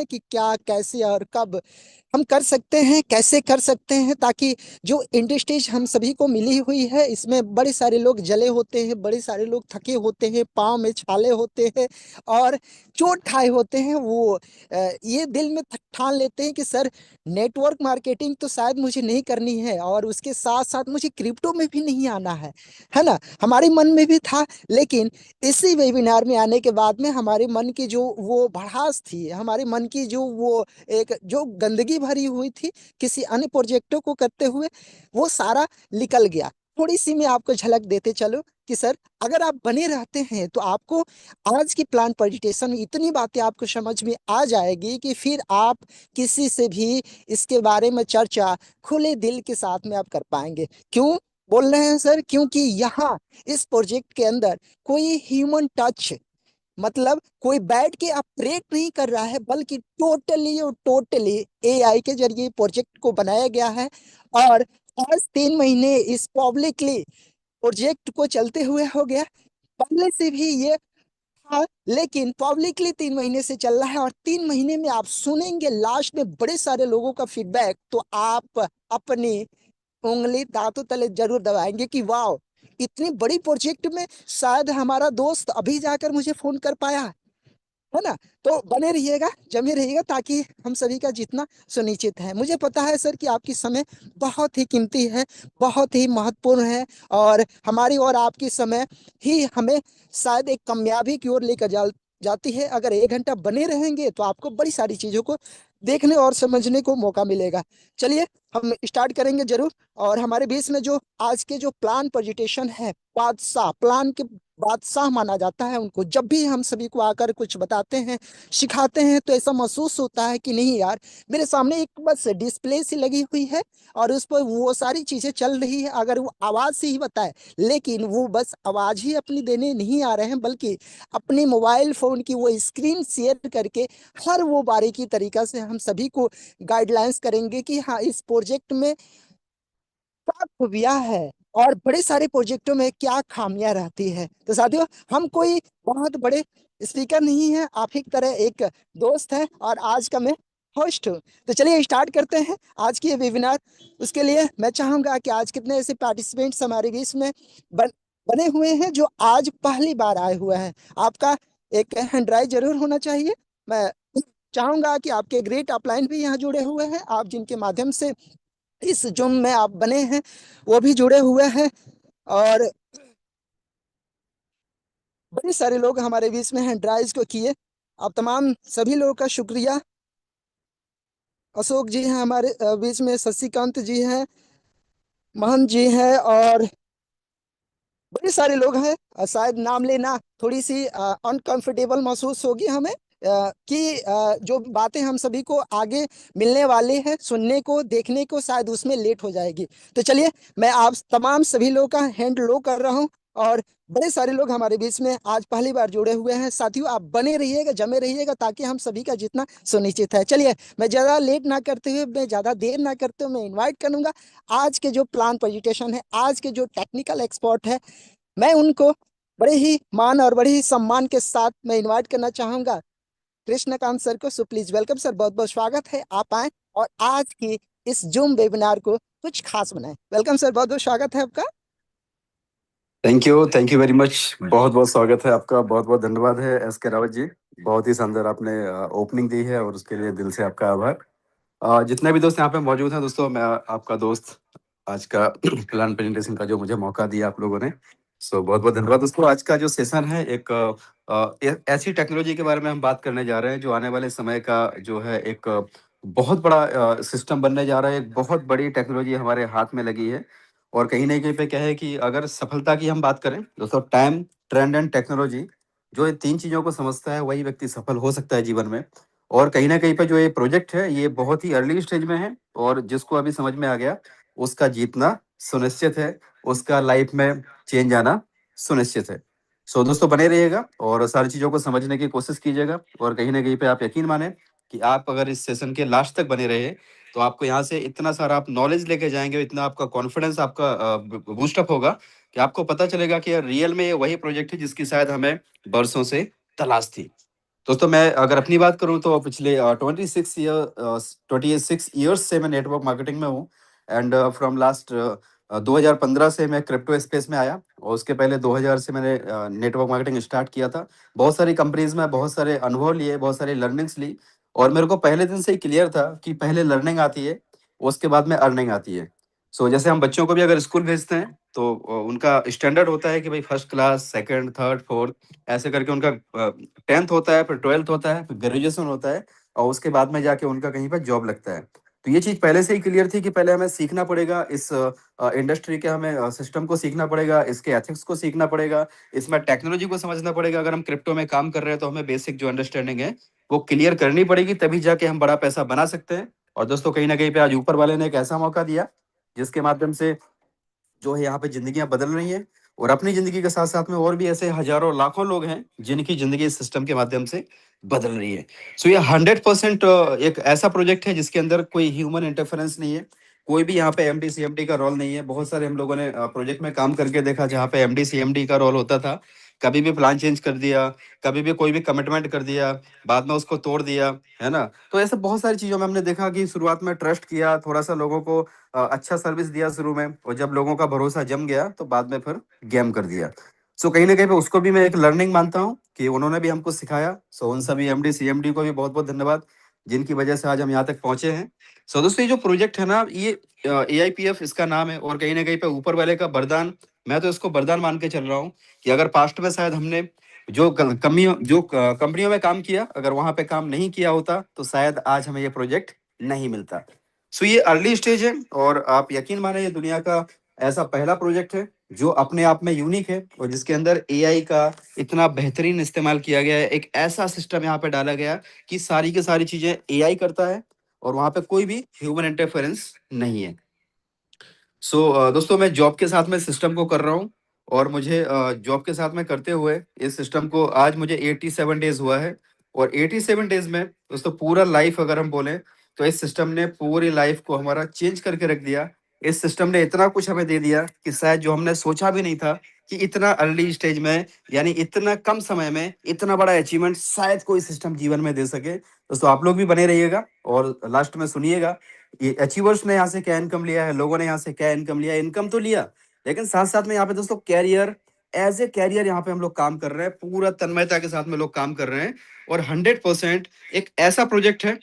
हैं कि क्या, कैसे और कब हम कर सकते हैं, कैसे कर सकते हैं, ताकि जो इंडस्ट्रीज हम सभी को मिली हुई है इसमें बड़े सारे लोग जले होते हैं, बड़े सारे लोग थके होते हैं, पाँव में छाले होते हैं और चोट खाए होते हैं। वो ये दिल में ठान लेते हैं कि सर नेटवर्क मार्केटिंग तो शायद मुझे नहीं करनी है और उसके साथ साथ मुझे क्रिप्टो में भी नहीं आना है ना। हमारे मन में भी था, लेकिन इसी वेबिनार में आने के बाद में हमारे मन की जो वो भड़ास थी, हमारे मन की जो वो एक जो गंदगी भरी हुई थी किसी अन्य प्रोजेक्टों को करते हुए, वो सारा निकल गया। थोड़ी सी मैं आपको झलक देते चलो कि सर अगर आप बने रहते हैं तो आपको आज की प्लान प्रेजेंटेशन में इतनी बातें आपको समझ में आ जाएगी कि फिर आप किसी से भी इसके बारे में चर्चा खुले दिल के साथ में आप कर पाएंगे। क्यों बोल रहे हैं सर? क्योंकि यहाँ इस प्रोजेक्ट के अंदर कोई ह्यूमन टच, मतलब कोई बैठ के ऑपरेट नहीं कर रहा है, बल्कि टोटली और टोटली एआई के जरिए प्रोजेक्ट को बनाया गया है। और आज 3 महीने इस पब्लिकली प्रोजेक्ट को चलते हुए हो गया। पहले से भी ये था, लेकिन पब्लिकली 3 महीने से चल रहा है और 3 महीने में आप सुनेंगे लास्ट में बड़े सारे लोगों का फीडबैक, तो आप अपनी उंगली दांतों तले जरूर दबाएंगे कि वाह, इतनी बड़ी प्रोजेक्ट में शायद हमारा दोस्त अभी जाकर मुझे फोन कर पाया है ना। तो बने रहिएगा, जमे रहिएगा, ताकि हम सभी का जीतना सुनिश्चित है। मुझे पता है सर कि आपकी समय बहुत ही कीमती है, बहुत ही महत्वपूर्ण है, और हमारी और आपकी समय ही हमें शायद एक कामयाबी की ओर लेकर जाती है। अगर 1 घंटा बने रहेंगे तो आपको बड़ी सारी चीजों को देखने और समझने को मौका मिलेगा। चलिए हम स्टार्ट करेंगे जरूर। और हमारे बीच में जो आज के जो प्लान प्रेजेंटेशन है, बादशाह, प्लान के बादशाह माना जाता है उनको, जब भी हम सभी को आकर कुछ बताते हैं, सिखाते हैं, तो ऐसा महसूस होता है कि नहीं यार, मेरे सामने एक बस डिस्प्ले सी लगी हुई है और उस पर वो सारी चीजें चल रही है। अगर वो आवाज से ही बताए, लेकिन वो बस आवाज ही अपनी देने नहीं आ रहे हैं, बल्कि अपनी मोबाइल फोन की वो स्क्रीन शेयर करके हर वो बारीकी तरीका से हम सभी को गाइडलाइंस करेंगे कि हाँ, इस प्रोजेक्ट में क्या खूबियां है और बड़े सारे प्रोजेक्टों में क्या खामियां रहती है। तो साथियों, हम कोई बहुत बड़े स्पीकर नहीं है, आप ही की तरह एक दोस्त है और आज का मैं होस्ट हूँ। तो चलिए स्टार्ट करते हैं आज की ये वेबिनार। उसके लिए मैं चाहूंगा कि आज कितने ऐसे पार्टिसिपेंट्स हमारे बीच में बने हुए हैं जो आज पहली बार आए हुए हैं। आपका एक हैंड राइज जरूर होना चाहिए। मैं चाहूंगा कि आपके ग्रेट अपलाइन भी यहाँ जुड़े हुए हैं, आप जिनके माध्यम से इस जूम में आप बने हैं वो भी जुड़े हुए हैं। और बड़े सारे लोग हमारे बीच में हैं ड्राइव को किए। आप तमाम सभी लोगों का शुक्रिया। अशोक जी हैं हमारे बीच में, शशिकांत जी हैं, महंत जी हैं, और बड़े सारे लोग हैं। शायद नाम लेना थोड़ी सी अनकंफर्टेबल महसूस होगी हमें, कि जो बातें हम सभी को आगे मिलने वाले हैं, सुनने को, देखने को, शायद उसमें लेट हो जाएगी। तो चलिए मैं आप तमाम सभी लोगों का हैंड लो कर रहा हूं। और बड़े सारे लोग हमारे बीच में आज पहली बार जुड़े हुए हैं। साथियों, आप बने रहिएगा, जमे रहिएगा, ताकि हम सभी का जितना सुनिश्चित है। चलिए मैं ज़्यादा लेट ना करते हुए, मैं ज़्यादा देर ना करते हुए, मैं इनवाइट करूंगा आज के जो प्लान प्रेजेंटेशन है, आज के जो टेक्निकल एक्सपर्ट है, मैं उनको बड़े ही मान और बड़े ही सम्मान के साथ मैं इनवाइट करना चाहूंगा कृष्णकांत सर को। सो प्लीज वेलकम सर, बहुत बहुत स्वागत है, आप आए और आज की इस जूम वेबिनार को कुछ खास बनाए। वेलकम सर, बहुत बहुत स्वागत है आपका। Thank you very much. बहुत बहुत स्वागत है आपका, बहुत बहुत धन्यवाद है एस के रावत जी। बहुत ही शानदार आपने ओपनिंग दी है और उसके लिए दिल से आपका आभार। जितने भी दोस्त यहाँ पे मौजूद हैं दोस्तों, मैं आपका दोस्त, आज का प्लान प्रेजेंटेशन का जो मुझे मौका दिया आप लोगों ने, सो बहुत बहुत धन्यवाद दोस्तों। आज का जो सेशन है एक ऐसी टेक्नोलॉजी के बारे में हम बात करने जा रहे हैं जो आने वाले समय का जो है एक बहुत बड़ा सिस्टम बनने जा रहा है। एक बहुत बड़ी टेक्नोलॉजी हमारे हाथ में लगी है और कहीं ना कहीं पे क्या है कि अगर सफलता की हम बात करें दोस्तों, टाइम, ट्रेंड एंड टेक्नोलॉजी, जो ये तीन चीजों को समझता है वही व्यक्ति सफल हो सकता है जीवन में। और कहीं ना कहीं पे जो ये प्रोजेक्ट है ये बहुत ही अर्ली स्टेज में है और जिसको अभी समझ में आ गया उसका जीतना सुनिश्चित है, उसका लाइफ में चेंज आना सुनिश्चित है। सो दोस्तों बने रहिएगा और सारी चीजों को समझने की कोशिश कीजिएगा। और कहीं ना कहीं पे आप यकीन माने कि आप अगर इस सेशन के लास्ट तक बने रहे तो आपको यहाँ से इतना सारा आप नॉलेज लेके जाएंगे, इतना आपका कॉन्फिडेंस आपका बूस्टअप होगा कि आपको पता चलेगा कि यार रियल में ये वही प्रोजेक्ट है जिसकी शायद हमें बरसों से तलाश थी। दोस्तों मैं अगर अपनी बात करूं तो पिछले 26 ईयर्स से मैं नेटवर्क मार्केटिंग में हूं। एंड फ्रॉम लास्ट 2015 से मैं क्रिप्टो स्पेस में आया, और उसके पहले 2000 से मैंने नेटवर्क मार्केटिंग स्टार्ट किया था। बहुत सारी कंपनीज में बहुत सारे अनुभव लिए, बहुत सारी लर्निंग्स ली, और मेरे को पहले दिन से ही क्लियर था कि पहले लर्निंग आती है, उसके बाद में अर्निंग आती है। सो जैसे हम बच्चों को भी अगर स्कूल भेजते हैं तो उनका स्टैंडर्ड होता है कि भाई first class, second, third, fourth, ऐसे करके उनका 10th होता है, फिर 12th होता है, फिर ग्रेजुएशन होता है, और उसके बाद में जाके उनका कहीं पर जॉब लगता है। तो ये चीज पहले से ही क्लियर थी कि पहले हमें सीखना पड़ेगा, इस इंडस्ट्री के हमें सिस्टम को सीखना पड़ेगा, इसके एथिक्स को सीखना पड़ेगा, इसमें टेक्नोलॉजी को समझना पड़ेगा। अगर हम क्रिप्टो में काम कर रहे हैं तो हमें बेसिक जो अंडरस्टैंडिंग है वो क्लियर करनी पड़ेगी, तभी जाके हम बड़ा पैसा बना सकते हैं। और दोस्तों कहीं ना कहीं पे आज ऊपर वाले ने एक ऐसा मौका दिया जिसके माध्यम से जो है यहाँ पे जिंदगियां बदल रही हैं, और अपनी जिंदगी के साथ साथ में और भी ऐसे हजारों लाखों लोग हैं जिनकी जिंदगी इस सिस्टम के माध्यम से बदल रही है। सो ये 100% एक ऐसा प्रोजेक्ट है जिसके अंदर कोई ह्यूमन इंटरफेरेंस नहीं है, कोई भी यहाँ पे एमडी सीएमडी का रोल नहीं है। बहुत सारे हम लोगों ने प्रोजेक्ट में काम करके देखा जहाँ पे एमडी सीएमडी का रोल होता था, कभी भी प्लान चेंज कर दिया, कभी भी कोई भी कमिटमेंट कर दिया, बाद में उसको तोड़ दिया, है ना। तो ऐसे बहुत सारी चीजों में हमने देखा कि शुरुआत में ट्रस्ट किया, थोड़ा सा लोगों को अच्छा सर्विस दिया शुरू में, और जब लोगों का भरोसा जम गया तो बाद में फिर गेम कर दिया। सो कहीं ना कहीं पे उसको भी मैं एक लर्निंग मानता हूँ कि उन्होंने भी हमको सिखाया। सो उन सभी एमडी सीएमडी को भी बहुत बहुत धन्यवाद, जिनकी वजह से आज हम यहाँ तक पहुंचे हैं। सो दोस्तों ये जो प्रोजेक्ट है ना, ये AIPF इसका नाम है, और कहीं ना कहीं पे ऊपर वाले का वरदान, मैं तो इसको वरदान मान के चल रहा हूँ कि अगर पास्ट में शायद हमने जो कमियों जो कंपनियों में काम किया, अगर वहां पे काम नहीं किया होता तो शायद आज हमें ये प्रोजेक्ट नहीं मिलता। सो ये अर्ली स्टेज है, और आप यकीन माने ये दुनिया का ऐसा पहला प्रोजेक्ट है जो अपने आप में यूनिक है, और जिसके अंदर एआई का इतना बेहतरीन इस्तेमाल किया गया है। एक ऐसा सिस्टम यहाँ पे डाला गया कि सारी की सारी चीजें एआई करता है, और वहां पे कोई भी ह्यूमन इंटरफेरेंस नहीं है। दोस्तों मैं जॉब के साथ में सिस्टम को कर रहा हूँ, और मुझे जॉब के साथ में करते हुए इस सिस्टम को आज मुझे 87 डेज हुआ है। और 87 डेज में दोस्तों पूरा लाइफ अगर हम बोलें तो इस सिस्टम ने पूरी लाइफ को हमारा चेंज करके रख दिया। इस सिस्टम ने इतना कुछ हमें दे दिया कि शायद जो हमने सोचा भी नहीं था कि इतना अर्ली स्टेज में, यानी इतना कम समय में इतना बड़ा अचीवमेंट शायद कोई सिस्टम जीवन में दे सके। दोस्तों आप लोग भी बने रहिएगा और लास्ट में सुनिएगा ये अचीवर्स ने यहाँ से क्या इनकम लिया है, लोगों ने यहाँ से क्या इनकम लिया है। इनकम तो लिया, लेकिन साथ साथ में यहाँ पे दोस्तों कैरियर, एज ए कैरियर यहाँ पे हम लोग काम कर रहे हैं, पूरा तन्मयता के साथ में लोग काम कर रहे हैं। और 100% एक ऐसा प्रोजेक्ट है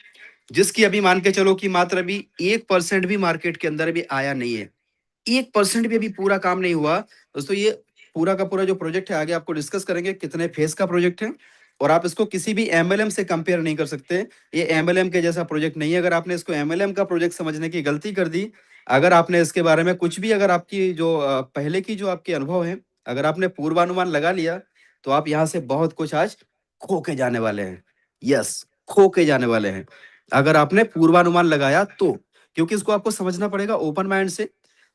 जिसकी अभी मान के चलो कि मात्र अभी 1% भी मार्केट के अंदर भी आया नहीं है। 1% भी अभी पूरा काम नहीं हुआ। दोस्तों ये पूरा का पूरा जो प्रोजेक्ट है आगे आपको डिस्कस करेंगे कितने फेज का प्रोजेक्ट है, और आप इसको किसी भी एमएलएम से कंपेयर नहीं कर सकते। ये एमएलएम के जैसा प्रोजेक्ट नहीं है। अगर आपने इसको एमएलएम का प्रोजेक्ट समझने की गलती कर दी, अगर आपने इसके बारे में कुछ भी, अगर आपकी जो पहले की जो आपके अनुभव है, अगर आपने पूर्वानुमान लगा लिया, तो आप यहाँ से बहुत कुछ आज खो के जाने वाले हैं। यस, खो के जाने वाले हैं अगर आपने पूर्वानुमान लगाया तो। क्योंकि इसको आपको समझना पड़ेगा ओपन माइंड से,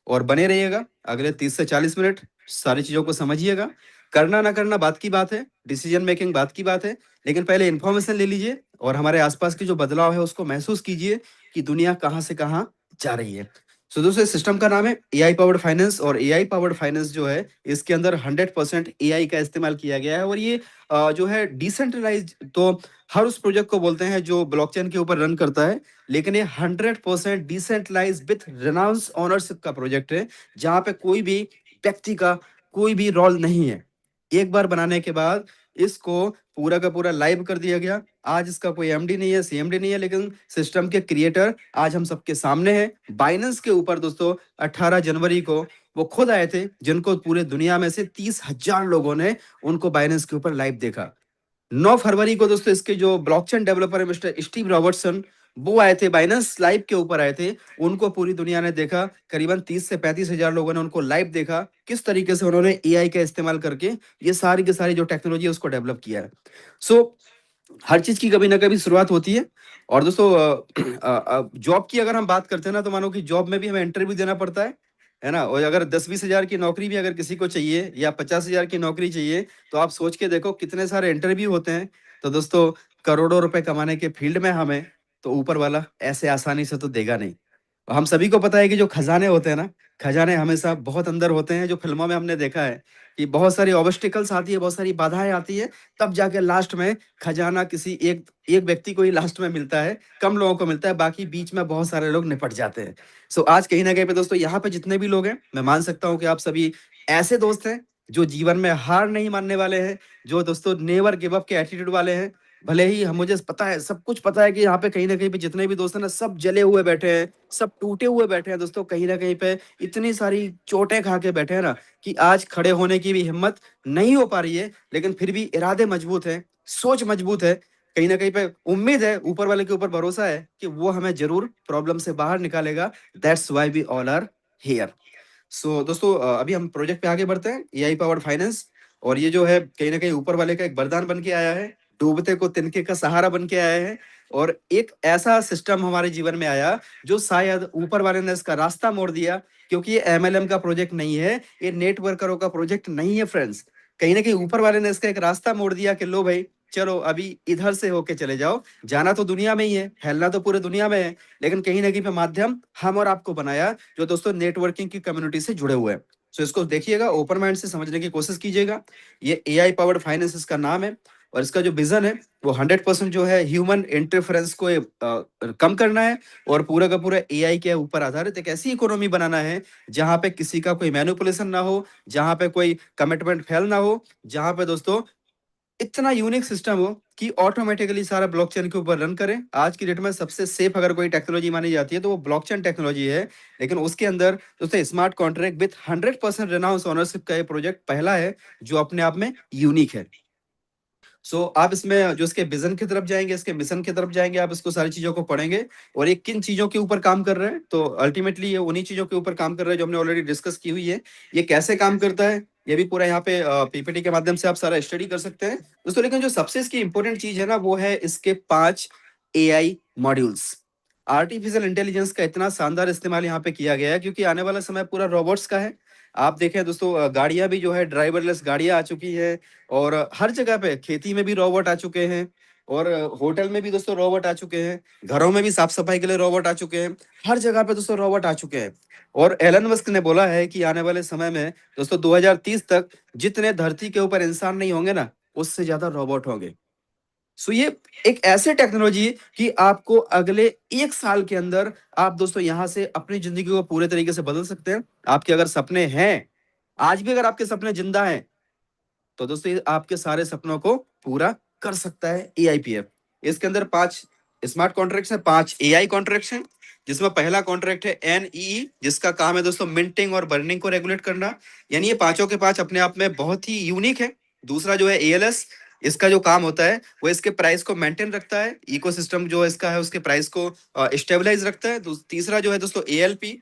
और बने रहिएगा अगले 30 से 40 मिनट, सारी चीजों को समझिएगा। करना ना करना बात की बात है, डिसीजन मेकिंग बात की बात है, लेकिन पहले इंफॉर्मेशन ले लीजिए और हमारे आसपास की जो बदलाव है उसको महसूस कीजिए कि दुनिया कहाँ से कहाँ जा रही है। दोस्तों इस सिस्टम का नाम है एआई पावर्ड फाइनेंस, और एआई पावर्ड फाइनेंस जो है इसके अंदर 100% एआई का इस्तेमाल किया गया है। और ये जो है डिसेंट्रलाइज तो हर उस प्रोजेक्ट को बोलते हैं जो ब्लॉकचेन के ऊपर रन करता है, लेकिन ये 100% डिसेंट्रलाइज विथ रेनाउंस ओनरशिप का प्रोजेक्ट है, जहां पे कोई भी व्यक्ति का कोई भी रोल नहीं है। एक बार बनाने के बाद इसको पूरा का पूरा लाइव कर दिया गया। आज इसका कोई एमडी नहीं है, सीएमडी नहीं है, लेकिन सिस्टम के क्रिएटर आज हम सबके सामने हैं। बाइनेंस के ऊपर दोस्तों 18 जनवरी को वो खुद आए थे, जिनको पूरे दुनिया में से 30,000 लोगों ने उनको बाइनेंस के ऊपर लाइव देखा। 9 फरवरी को दोस्तों इसके जो ब्लॉकचेन डेवलपर है मिस्टर स्टीव रॉबर्टसन, वो आए थे, बाइनेंस लाइव के ऊपर आए थे। उनको पूरी दुनिया ने देखा, करीबन 30 से 35 हजार लोगों ने उनको लाइव देखा, किस तरीके से उन्होंने एआई का इस्तेमाल करके ये सारी की सारी जो टेक्नोलॉजी है उसको डेवलप किया है। सो हर चीज की कभी ना कभी शुरुआत होती है। और दोस्तों जॉब की अगर हम बात करते हैं ना, तो मानो कि जॉब में भी हमें इंटरव्यू देना पड़ता है ना। और अगर 10-20 हजार की नौकरी भी अगर किसी को चाहिए, या 50 हजार की नौकरी चाहिए, तो आप सोच के देखो कितने सारे इंटरव्यू होते हैं। तो दोस्तों करोड़ों रुपए कमाने के फील्ड में हमें तो ऊपर वाला ऐसे आसानी से तो देगा नहीं। हम सभी को पता है कि जो खजाने होते हैं ना, खजाने हमेशा बहुत अंदर होते हैं। जो फिल्मों में हमने देखा है कि बहुत सारी ऑब्स्टिकल्स आती है, बहुत सारी बाधाएं आती है, तब जाके लास्ट में खजाना किसी एक एक व्यक्ति को ही लास्ट में मिलता है, कम लोगों को मिलता है, बाकी बीच में बहुत सारे लोग निपट जाते हैं। सो आज कहीं ना कहीं पे दोस्तों, यहाँ पे जितने भी लोग हैं, मैं मान सकता हूँ कि आप सभी ऐसे दोस्त हैं जो जीवन में हार नहीं मानने वाले हैं, जो दोस्तों नेवर गिव अप के एटीट्यूड वाले हैं। भले ही हम मुझे पता है, सब कुछ पता है कि यहाँ पे कहीं ना कहीं पे जितने भी दोस्त हैं ना, सब जले हुए बैठे हैं, सब टूटे हुए बैठे हैं दोस्तों, कहीं ना कहीं पे इतनी सारी चोटें खा के बैठे हैं ना कि आज खड़े होने की भी हिम्मत नहीं हो पा रही है, लेकिन फिर भी इरादे मजबूत है, सोच मजबूत है, कहीं ना कहीं पे उम्मीद है, ऊपर वाले के ऊपर भरोसा है कि वो हमें जरूर प्रॉब्लम से बाहर निकालेगा। That's why we all are here. So दोस्तों, अभी हम प्रोजेक्ट पे आगे बढ़ते हैं, एआई पावर्ड फाइनेंस। और ये जो है कहीं ना कहीं ऊपर वाले का एक वरदान बन के आया है, डूबते को तिनके का सहारा बन के आया है। और एक ऐसा सिस्टम हमारे जीवन में आया जो शायद ऊपर वाले ने इसका रास्ता मोड़ दिया, क्योंकि ये एमएलएम का प्रोजेक्ट नहीं है, ये नेटवर्करों का प्रोजेक्ट नहीं है फ्रेंड्स। कहीं ना कहीं ऊपर वाले ने इसका एक रास्ता मोड़ दिया कि लो भाई, चलो अभी इधर से होके चले जाओ, जाना तो दुनिया में ही है, फैलना तो पूरे दुनिया में है, लेकिन कहीं ना कहीं पे माध्यम हम और आपको बनाया, जो दोस्तों नेटवर्किंग की कम्युनिटी से जुड़े हुए हैं। सो इसको देखिएगा, ओपन माइंड से समझने की कोशिश कीजिएगा। ये एआई पावर्ड फाइनेंस इसका नाम है, और इसका जो विजन है वो 100% जो है ह्यूमन इंटरफेरेंस को कम करना है, और पूरा का पूरा एआई के ऊपर आधारित एक ऐसी इकोनॉमी बनाना है जहां पे किसी का कोई मैनिपुलेशन ना हो, जहां पे कोई कमिटमेंट फेल ना हो, जहां पे दोस्तों इतना यूनिक सिस्टम हो कि ऑटोमेटिकली सारा ब्लॉकचेन के ऊपर रन करे। आज की डेट में सबसे सेफ अगर कोई टेक्नोलॉजी मानी जाती है तो वो ब्लॉकचेन टेक्नोलॉजी है, लेकिन उसके अंदर दोस्तों स्मार्ट कॉन्ट्रैक्ट विथ 100% रेनाउंस ओनरशिप का ये प्रोजेक्ट पहला है जो अपने आप में यूनिक है। आप इसमें जो इसके विजन की तरफ जाएंगे, इसके मिशन की तरफ जाएंगे, आप इसको सारी चीजों को पढ़ेंगे, और ये किन चीजों के ऊपर काम कर रहे हैं, तो अल्टीमेटली ये उन्हीं चीजों के ऊपर काम कर रहे हैं जो हमने ऑलरेडी डिस्कस की हुई है। ये कैसे काम करता है ये भी पूरा यहाँ पे पीपीटी के माध्यम से आप सारा स्टडी कर सकते हैं दोस्तों। लेकिन जो सबसे इसकी इंपॉर्टेंट चीज है ना, वो है इसके 5 एआई मॉड्यूल्स। आर्टिफिशियल इंटेलिजेंस का इतना शानदार इस्तेमाल यहाँ पे किया गया है, क्योंकि आने वाला समय पूरा रोबोट्स का है। आप देखें दोस्तों, गाड़ियां भी जो है ड्राइवरलेस गाड़ियां आ चुकी है, और हर जगह पे खेती में भी रोबोट आ चुके हैं, और होटल में भी दोस्तों रोबोट आ चुके हैं, घरों में भी साफ सफाई के लिए रोबोट आ चुके हैं, हर जगह पे दोस्तों रोबोट आ चुके हैं। और एलन मस्क ने बोला है कि आने वाले समय में दोस्तों 2030 तक जितने धरती के ऊपर इंसान नहीं होंगे ना, उससे ज्यादा रोबोट होंगे। ये एक ऐसे टेक्नोलॉजी कि आपको अगले 1 साल के अंदर आप दोस्तों यहां से अपनी जिंदगी को पूरे तरीके से बदल सकते हैं। आपके अगर सपने हैं, आज भी अगर आपके सपने जिंदा हैं, तो दोस्तों ये आपके सारे सपनों को पूरा कर सकता है एआईपीएफ। इसके अंदर 5 स्मार्ट कॉन्ट्रैक्ट्स हैं, 5 एआई कॉन्ट्रैक्ट्स हैं, जिसमें पहला कॉन्ट्रैक्ट है एनई, जिसका काम है दोस्तों मिंटिंग और बर्निंग को रेगुलेट करना। यानी ये पांचों के पांच अपने आप में बहुत ही यूनिक है। दूसरा जो है एएलएस, इसका जो काम होता है वो इसके प्राइस को मेंटेन रखता है, इकोसिस्टम जो इसका है उसके प्राइस को स्टेबलाइज रखता है। तीसरा जो है दोस्तों एएलपी,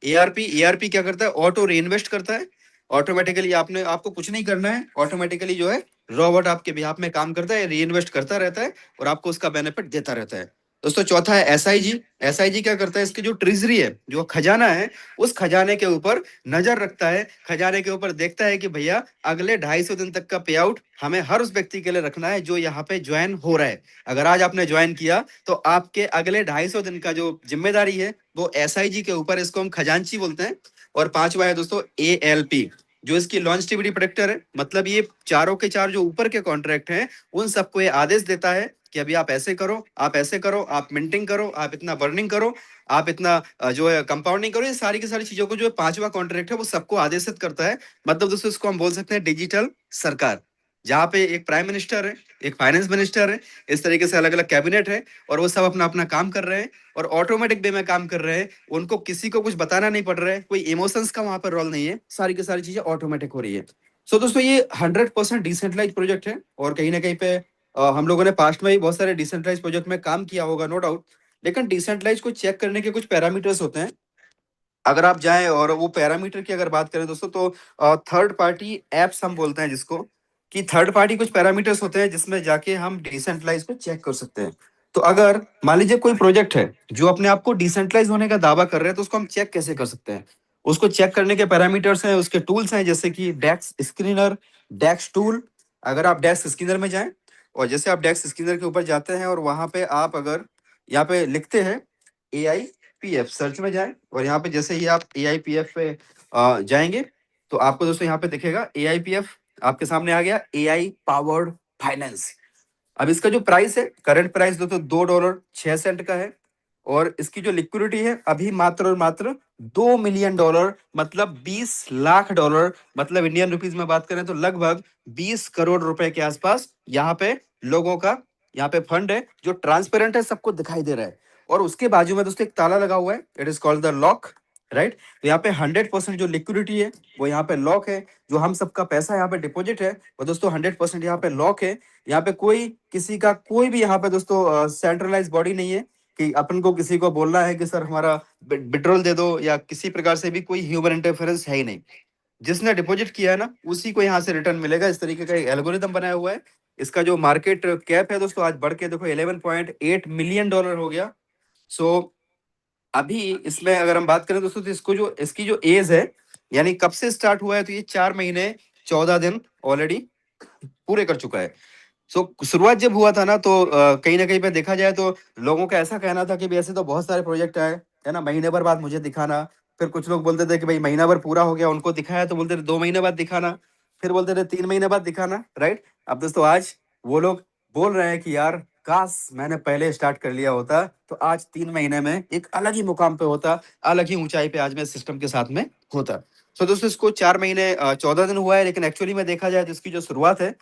एआरपी। एआरपी क्या करता है? ऑटो री इन्वेस्ट करता है। ऑटोमेटिकली आपने आपको कुछ नहीं करना है, ऑटोमेटिकली जो है रोबोट आपके बिहाफ में काम करता है, री इन्वेस्ट करता रहता है, और आपको उसका बेनिफिट देता रहता है। दोस्तों चौथा है एसआईजी। एसआईजी क्या करता है? इसकी जो ट्रेजरी है, जो खजाना है, उस खजाने के ऊपर नजर रखता है, खजाने के ऊपर देखता है कि भैया अगले 250 दिन तक का पे आउट हमें हर उस व्यक्ति के लिए रखना है जो यहाँ पे ज्वाइन हो रहा है। अगर आज आपने ज्वाइन किया तो आपके अगले 250 दिन का जो जिम्मेदारी है वो एसआईजी के ऊपर, इसको हम खजांची बोलते हैं। और पांचवा है दोस्तों एएलपी, जो इसकी लॉन्जिटिविटी प्रोटेक्टर है। मतलब ये चारों के चार जो ऊपर के कॉन्ट्रैक्ट हैं, उन सबको ये आदेश देता है कि अभी आप ऐसे करो, आप ऐसे करो, आप मिंटिंग करो, आप इतना बर्निंग करो, आप इतना जो है कंपाउंडिंग करो। ये सारी की सारी चीजों को जो पांचवा कॉन्ट्रैक्ट है वो सबको आदेशित करता है। मतलब दोस्तों इसको हम बोल सकते हैं डिजिटल सरकार, जहाँ पे एक प्राइम मिनिस्टर है, एक फाइनेंस मिनिस्टर है, इस तरीके से अलग अलग कैबिनेट है, और वो सब अपना अपना काम कर रहे हैं, और ऑटोमेटिक वे में काम कर रहे हैं। उनको किसी को कुछ बताना नहीं पड़ रहा है, कोई इमोशंस का वहां पर रोल नहीं है, सारी की सारी चीजें ऑटोमेटिक हो रही है। दोस्तों ये 100% डिसेंट्रलाइज प्रोजेक्ट है, और कहीं ना कहीं पे हम लोगों ने पास्ट में भी बहुत सारे डिसेंट्रलाइज प्रोजेक्ट में काम किया होगा, नो डाउट। लेकिन डिसेंट्रलाइज को चेक करने के कुछ पैरामीटर्स होते हैं। अगर आप जाएं और वो पैरामीटर की अगर बात करें दोस्तों, तो थर्ड पार्टी एप्स हम बोलते हैं जिसको, कि थर्ड पार्टी कुछ पैरामीटर्स होते हैं जिसमें जाके हम डिसेंट्रलाइज को चेक कर सकते हैं। तो अगर मान लीजिए कोई प्रोजेक्ट है जो अपने आप को डिसेंट्रलाइज होने का दावा कर रहे हैं, तो उसको हम चेक कैसे कर सकते हैं? उसको चेक करने के पैरामीटर्स हैं, उसके टूल्स हैं, जैसे कि डेक्स स्क्रीनर, डेक्स टूल। अगर आप डेक्स स्क्रीनर में जाएं, और जैसे आप डेक्स स्क्रीनर के ऊपर जाते हैं और वहां पे आप अगर यहाँ पे लिखते हैं AI AIPF सर्च में जाएं और यहाँ पे जैसे ही आप AIPF पे जाएंगे तो आपको दोस्तों यहाँ पे दिखेगा AIPF आपके सामने आ गया, AI पावर्ड फाइनेंस। अब इसका जो प्राइस है, करंट प्राइस दोस्तों $2.06 का है और इसकी जो लिक्विडिटी है अभी मात्र और मात्र $2 मिलियन, मतलब $20 लाख, मतलब इंडियन रुपीज में बात करें तो लगभग 20 करोड़ रुपए के आसपास यहाँ पे लोगों का यहाँ पे फंड है जो ट्रांसपेरेंट है, सबको दिखाई दे रहा है। और उसके बाजू में दोस्तों एक ताला लगा हुआ है, it is called the lock, right. तो यहाँ पे 100% जो लिक्विडिटी है वो यहाँ पे लॉक है, जो हम सबका पैसा यहाँ पे डिपॉजिट है वो दोस्तों 100% यहाँ पे लॉक है। यहाँ पे कोई किसी का कोई भी यहाँ पे दोस्तों सेंट्रलाइज बॉडी नहीं है कि अपन को किसी को बोलना है कि सर हमारा विड्रॉल दे दो, या किसी प्रकार से भी कोई ह्यूमन इंटरफेरेंस है ही नहीं। जिसने डिपॉजिट किया है ना उसी को यहाँ से रिटर्न मिलेगा। इस तरीके का एक एल्गोरिथम बनाया हुआ है। इसका जो मार्केट कैप है दोस्तों आज बढ़ के देखो $11.8 मिलियन हो गया। सो अभी इसमें अगर हम बात करें दोस्तों तो इसको जो इसकी जो एज है, यानी कब से स्टार्ट हुआ है, तो ये 4 महीने 14 दिन ऑलरेडी पूरे कर चुका है। शुरुआत जब हुआ था ना तो कहीं ना कहीं पे देखा जाए तो लोगों का ऐसा कहना था कि भाई ऐसे तो बहुत सारे प्रोजेक्ट आए है ना, महीने भर बाद मुझे दिखाना। फिर कुछ लोग बोलते थे कि भाई महीना भर पूरा हो गया, उनको दिखाया तो बोलते थे 2 महीने बाद दिखाना, फिर बोलते थे 3 महीने बाद दिखाना, राइट। अब दोस्तों आज वो लोग बोल रहे हैं कि यार काश मैंने पहले स्टार्ट कर लिया होता तो आज 3 महीने में एक अलग ही मुकाम पे होता, अलग ही ऊंचाई पे आज मैं सिस्टम के साथ में होता। दोस्तों इसको 4 महीने 14 दिन हुआ है, लेकिन एक्चुअली में देखा जाए तो इसकी जो शुरुआत है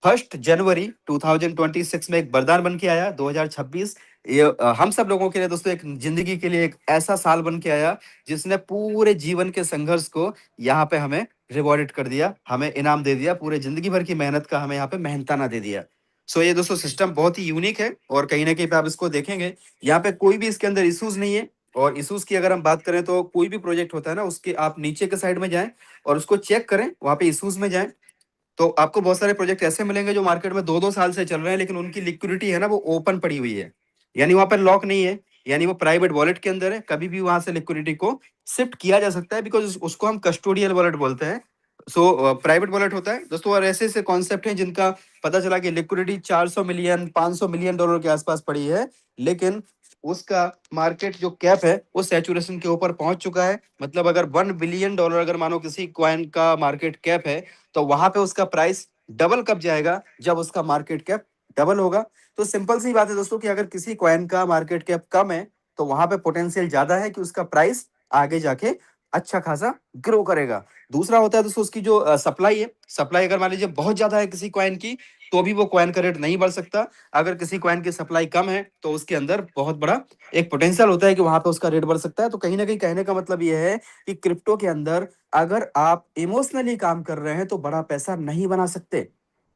1 जनवरी 2026 में एक वरदान बन के आया। 2026 ये हम सब लोगों के लिए दोस्तों एक जिंदगी के लिए एक ऐसा साल बन के आया जिसने पूरे जीवन के संघर्ष को यहाँ पे हमें रिवॉर्डेड कर दिया, हमें इनाम दे दिया, पूरे जिंदगी भर की मेहनत का हमें यहाँ पे मेहनताना दे दिया। ये दोस्तों सिस्टम बहुत ही यूनिक है और कहीं ना कहीं पे आप इसको देखेंगे यहाँ पे कोई भी इसके अंदर इश्यूज नहीं है। और इश्यूज की अगर हम बात करें तो कोई भी प्रोजेक्ट होता है ना उसके आप नीचे के साइड में जाएं और उसको चेक करें, वहां पे इश्यूज में जाएं तो आपको बहुत सारे प्रोजेक्ट ऐसे मिलेंगे जो मार्केट में 2-2 साल से चल रहे हैं, लेकिन उनकी लिक्विडिटी है ना वो ओपन पड़ी हुई है, यानी वहां पर लॉक नहीं है, यानी वो प्राइवेट वॉलेट के अंदर है, कभी भी वहां से लिक्विडिटी को शिफ्ट किया जा सकता है, बिकॉज उसको हम कस्टोडियल वॉलेट बोलते हैं। प्राइवेट वॉलेट होता है दोस्तों। और ऐसे ऐसे कॉन्सेप्ट हैं जिनका पता चला कि लिक्विडिटी 400 मिलियन $500 मिलियन के आसपास पड़ी है, लेकिन उसका मार्केट जो कैप है वो सैचुरेशन के ऊपर पहुंच चुका है। मतलब अगर $1 बिलियन अगर मानो किसी क्वाइन का मार्केट कैप है तो वहां पे उसका प्राइस डबल कब जाएगा, जब उसका मार्केट कैप डबल होगा। तो सिंपल सी बात है दोस्तों कि अगर किसी कॉइन का मार्केट कैप कम है तो वहां पे पोटेंशियल ज्यादा है कि उसका प्राइस आगे जाके अच्छा खासा ग्रो करेगा। दूसरा होता है दोस्तों उसकी जो सप्लाई है, सप्लाई अगर मान लीजिए बहुत ज्यादा है किसी कॉइन की तो भी वो कॉइन का रेट नहीं बढ़ सकता। अगर किसी कॉइन की सप्लाई कम है तो उसके अंदर बहुत बड़ा एक पोटेंशियल होता है कि वहां पे उसका रेट बढ़ सकता है। तो कहीं ना कहीं कहने का मतलब यह है कि क्रिप्टो के अंदर अगर आप इमोशनली काम कर रहे हैं तो बड़ा पैसा नहीं बना सकते।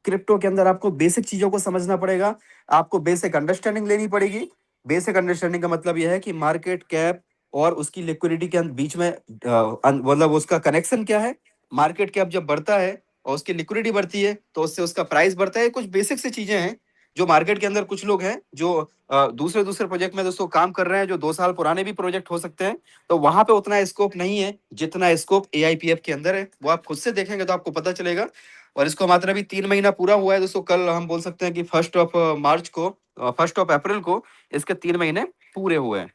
क्रिप्टो के अंदर आपको बेसिक चीजों को समझना पड़ेगा, आपको बेसिक अंडरस्टैंडिंग लेनी पड़ेगी। बेसिक अंडरस्टैंडिंग का मतलब यह है कि मार्केट कैप और उसकी लिक्विडिटी के बीच में मतलब उसका कनेक्शन क्या है। मार्केट कैप जब बढ़ता है और उसकी लिक्विडिटी बढ़ती है तो उससे उसका प्राइस बढ़ता है। कुछ बेसिक से चीजें हैं जो मार्केट के अंदर कुछ लोग हैं जो दूसरे दूसरे प्रोजेक्ट में दोस्तों काम कर रहे हैं, जो 2 साल पुराने भी प्रोजेक्ट हो सकते हैं, तो वहां पे उतना स्कोप नहीं है जितना स्कोप AIPF के अंदर है। वो आप खुद से देखेंगे तो आपको पता चलेगा। और इसको मात्र अभी 3 महीना पूरा हुआ है दोस्तों। कल हम बोल सकते हैं कि 1 मार्च को 1 अप्रैल को इसके 3 महीने पूरे हुए हैं।